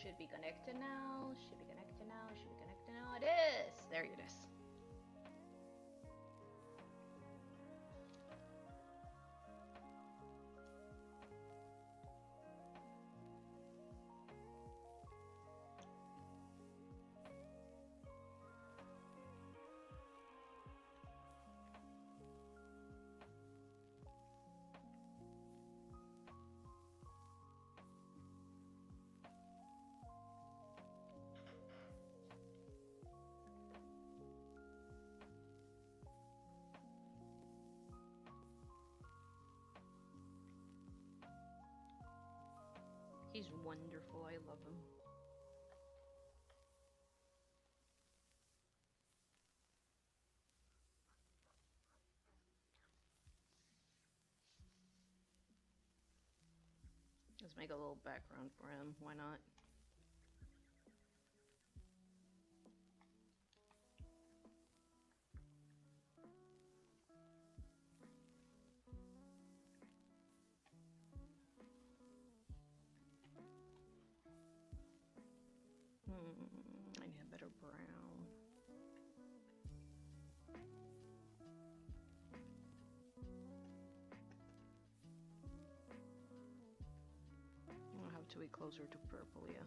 Should be connected now, should be connected now, should be connected now. It is! There it is. He's wonderful, I love him. Let's make a little background for him, why not? I need a better brown. I'll have to be closer to purple, yeah.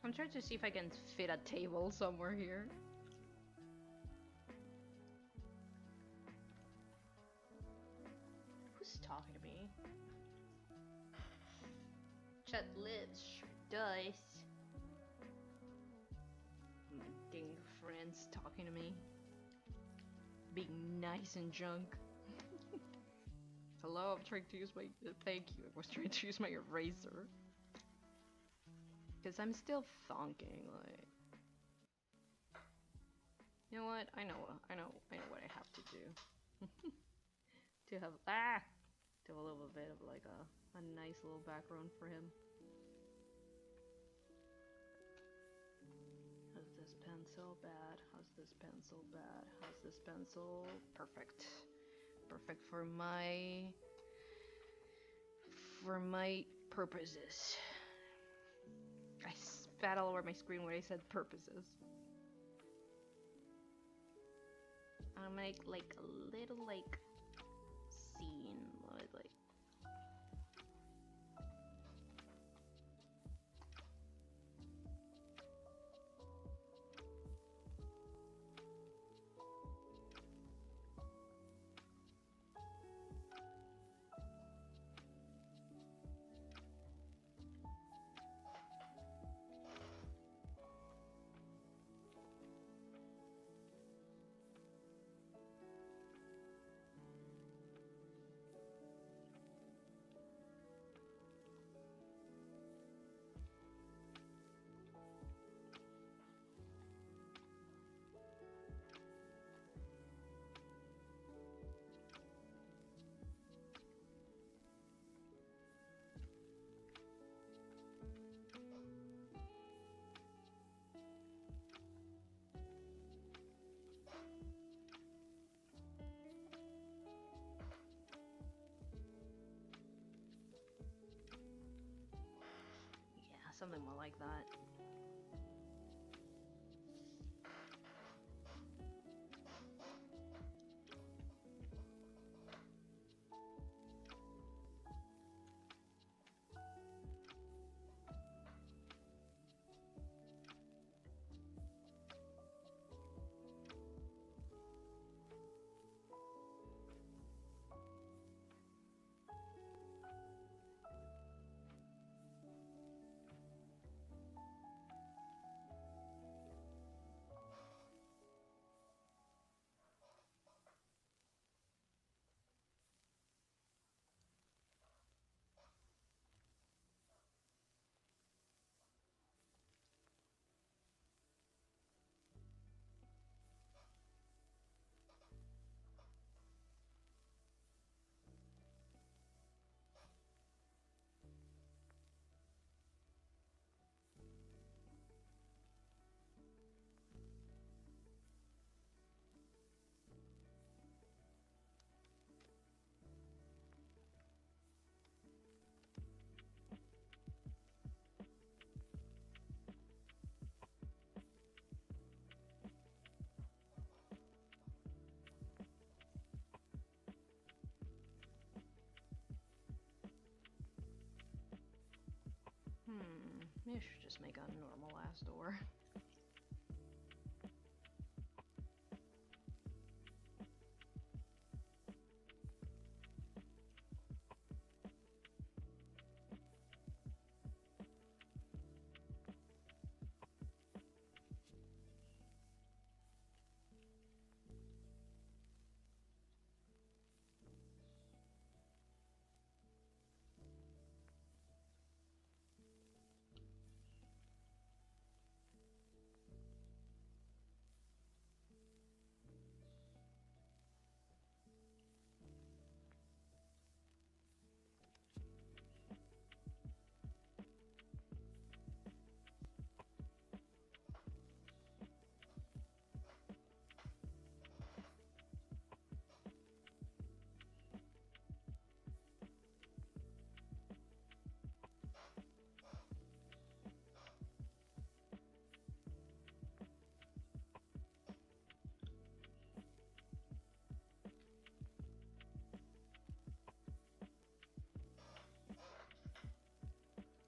I'm trying to see if I can fit a table somewhere here. Who's talking to me? Chat lives, sure does. My dang friends talking to me. Being nice and junk. Hello, I'm trying to use my... Thank you, I was trying to use my eraser. Cause I'm still thonking, like. You know what? I know what I have to do. to have a little bit of like a nice little background for him. How's this pencil? Bad. How's this pencil? Bad. How's this pencil? Perfect. Perfect for my purposes. I spat all over my screen when I said purposes. I'm gonna make like a little like scene, like. Something more like that. Maybe I should just make a normal ass door.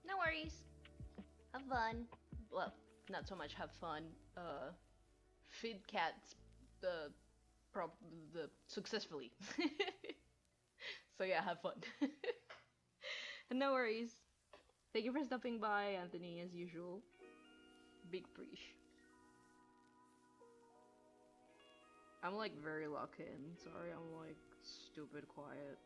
No worries. Have fun. Well, not so much have fun. Feed cats the successfully. So yeah, have fun. No worries. Thank you for stopping by, Anthony, as usual. Big preach. I'm like very locked in. Sorry, I'm like stupid quiet.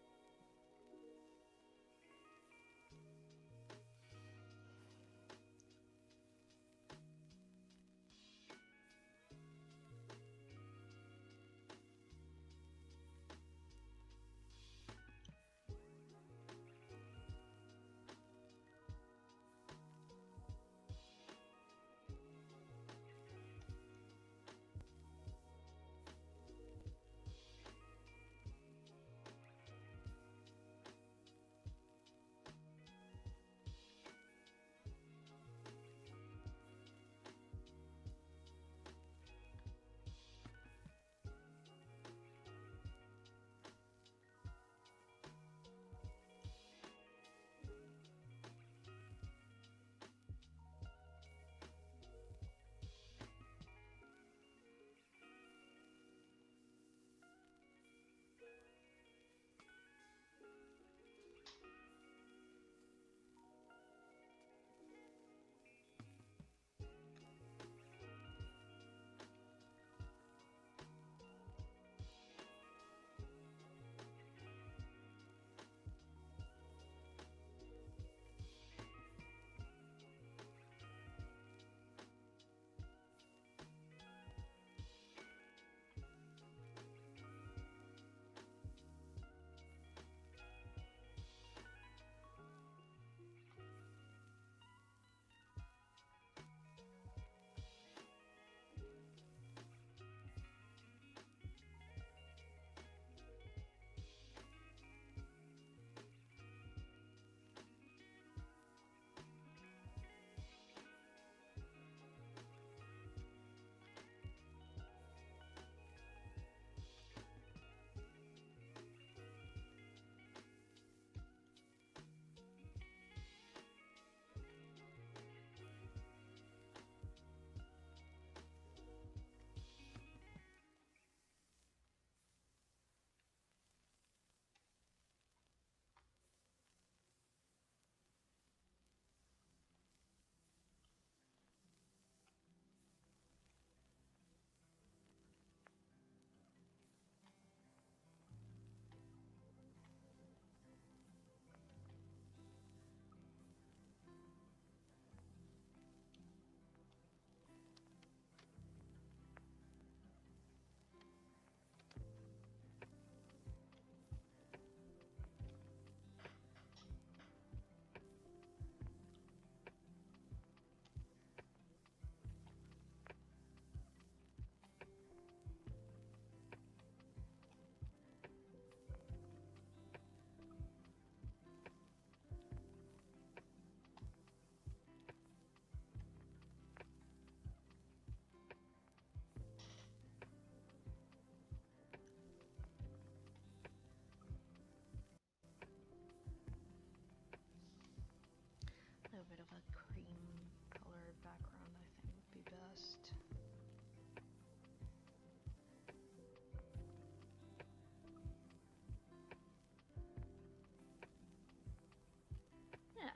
cream color background, I think would be best. Yeah.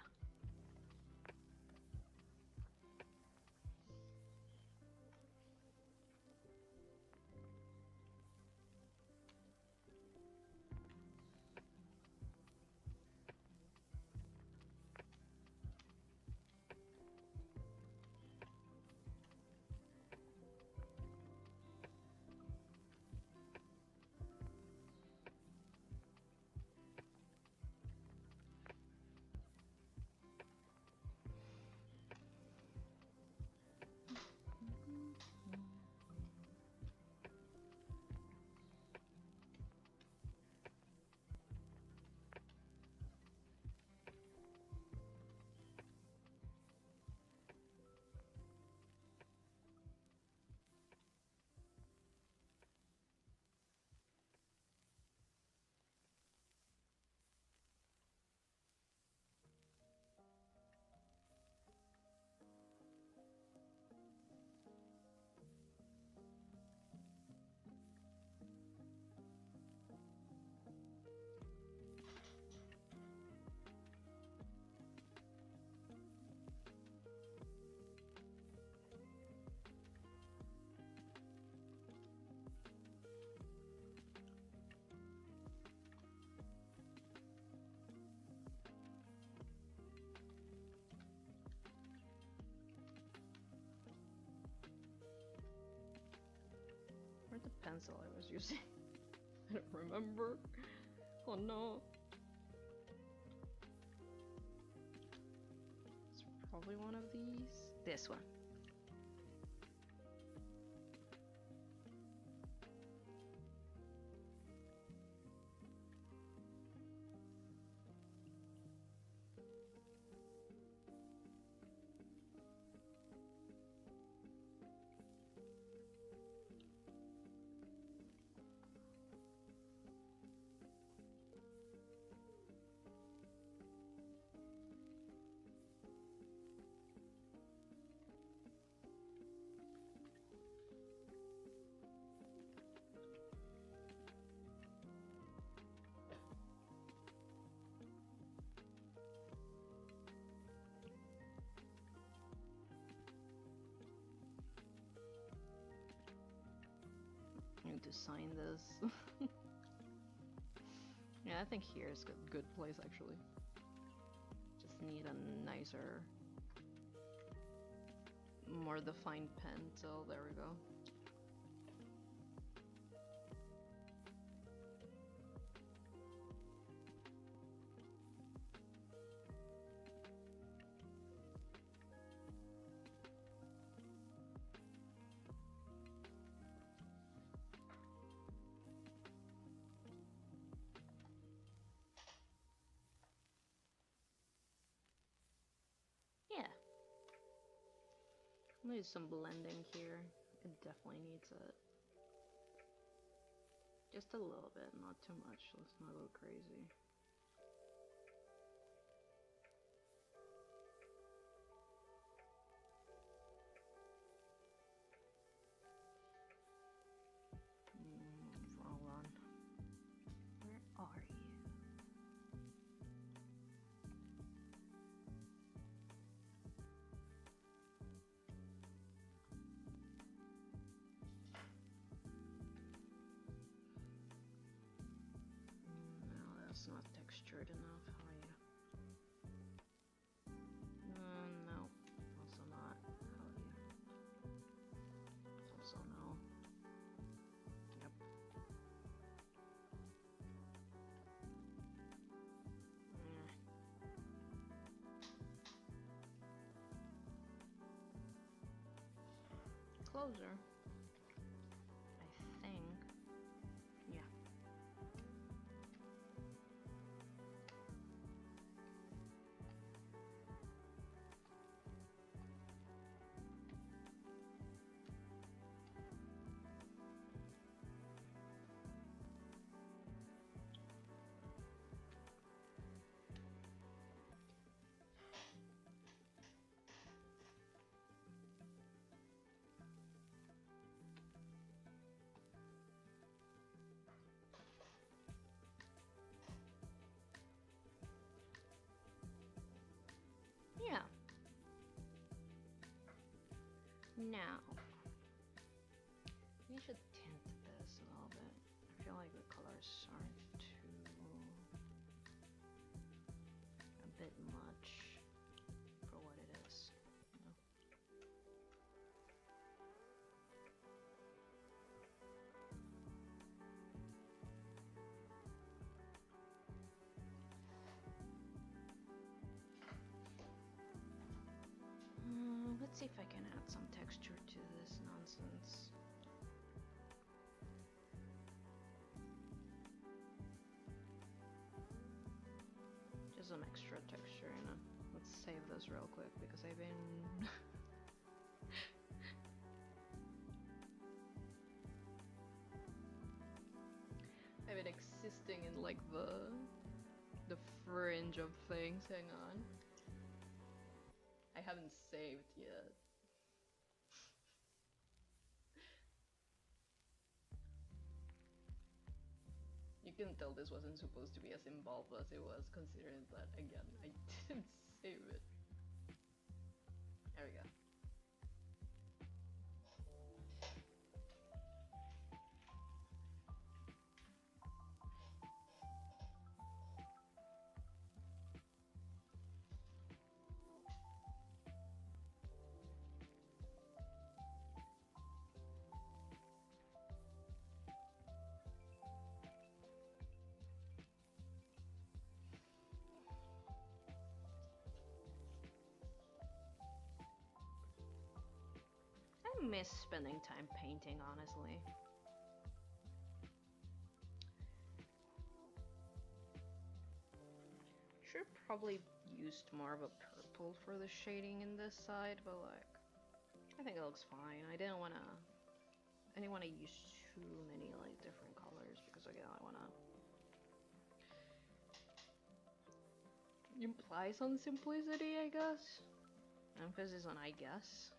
Where's the pencil I was using? I don't remember. Oh no. It's probably one of these. This one. I need to sign this. Yeah, I think here is a good place actually. Just need a nicer, more defined pen, so there we go. Yeah. There's some blending here. It definitely needs it. Just a little bit, not too much. Let's not go crazy. Hold on. Where are you? No, that's not textured enough. How are you? No, also not. How are you? Also no. Yep. Closer. I think. Yeah. now, we should tint this a little bit. I feel like the colors aren't too a bit much for what it is. You know? Let's see if I can add some texture to this nonsense. Just some extra texture, you know. Let's save this real quick because I've been I've been existing in like the fringe of things. Hang on. I haven't saved yet. You can tell this wasn't supposed to be as involved as it was, considering that, again, I didn't save it. There we go. I miss spending time painting, honestly. Should probably used more of a purple for the shading in this side, but like, I think it looks fine. I didn't wanna use too many like different colors because again, I wanna imply some simplicity, I guess. Emphasis on I guess.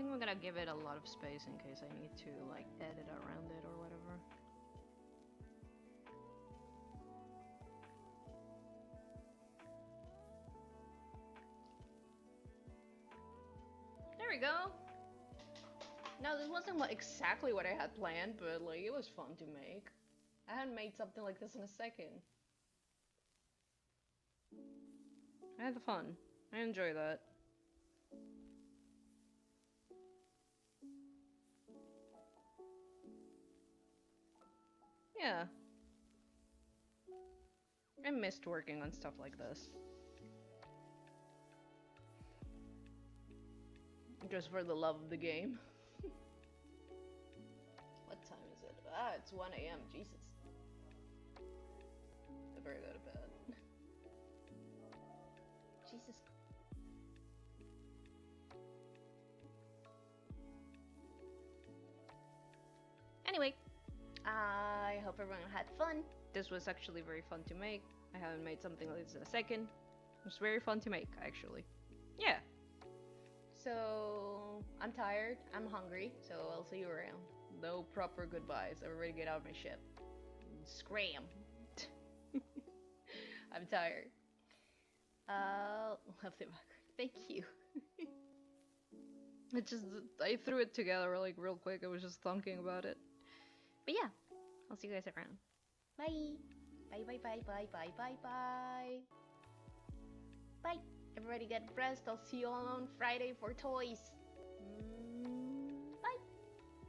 think I'm gonna give it a lot of space in case I need to like edit around it or whatever. There we go. Now this wasn't like exactly what I had planned, but like it was fun to make. I hadn't made something like this in a second. I had fun. I enjoy that. Yeah. I missed working on stuff like this. Just for the love of the game. What time is it? Ah, it's 1 AM. Jesus. I better go to bed. Jesus. Anyway, I hope everyone had fun. This was actually very fun to make. I haven't made something like this in a second. It was very fun to make, actually. Yeah. So, I'm tired, I'm hungry, so I'll see you around. No proper goodbyes, everybody get out of my ship. Scram. I'm tired. Left it back. Thank you. I threw it together like real quick, I was just thinking about it. But yeah, I'll see you guys around. Bye. Bye, bye, bye, bye, bye, bye, bye. Bye. Everybody get rest. I'll see you all on Friday for toys.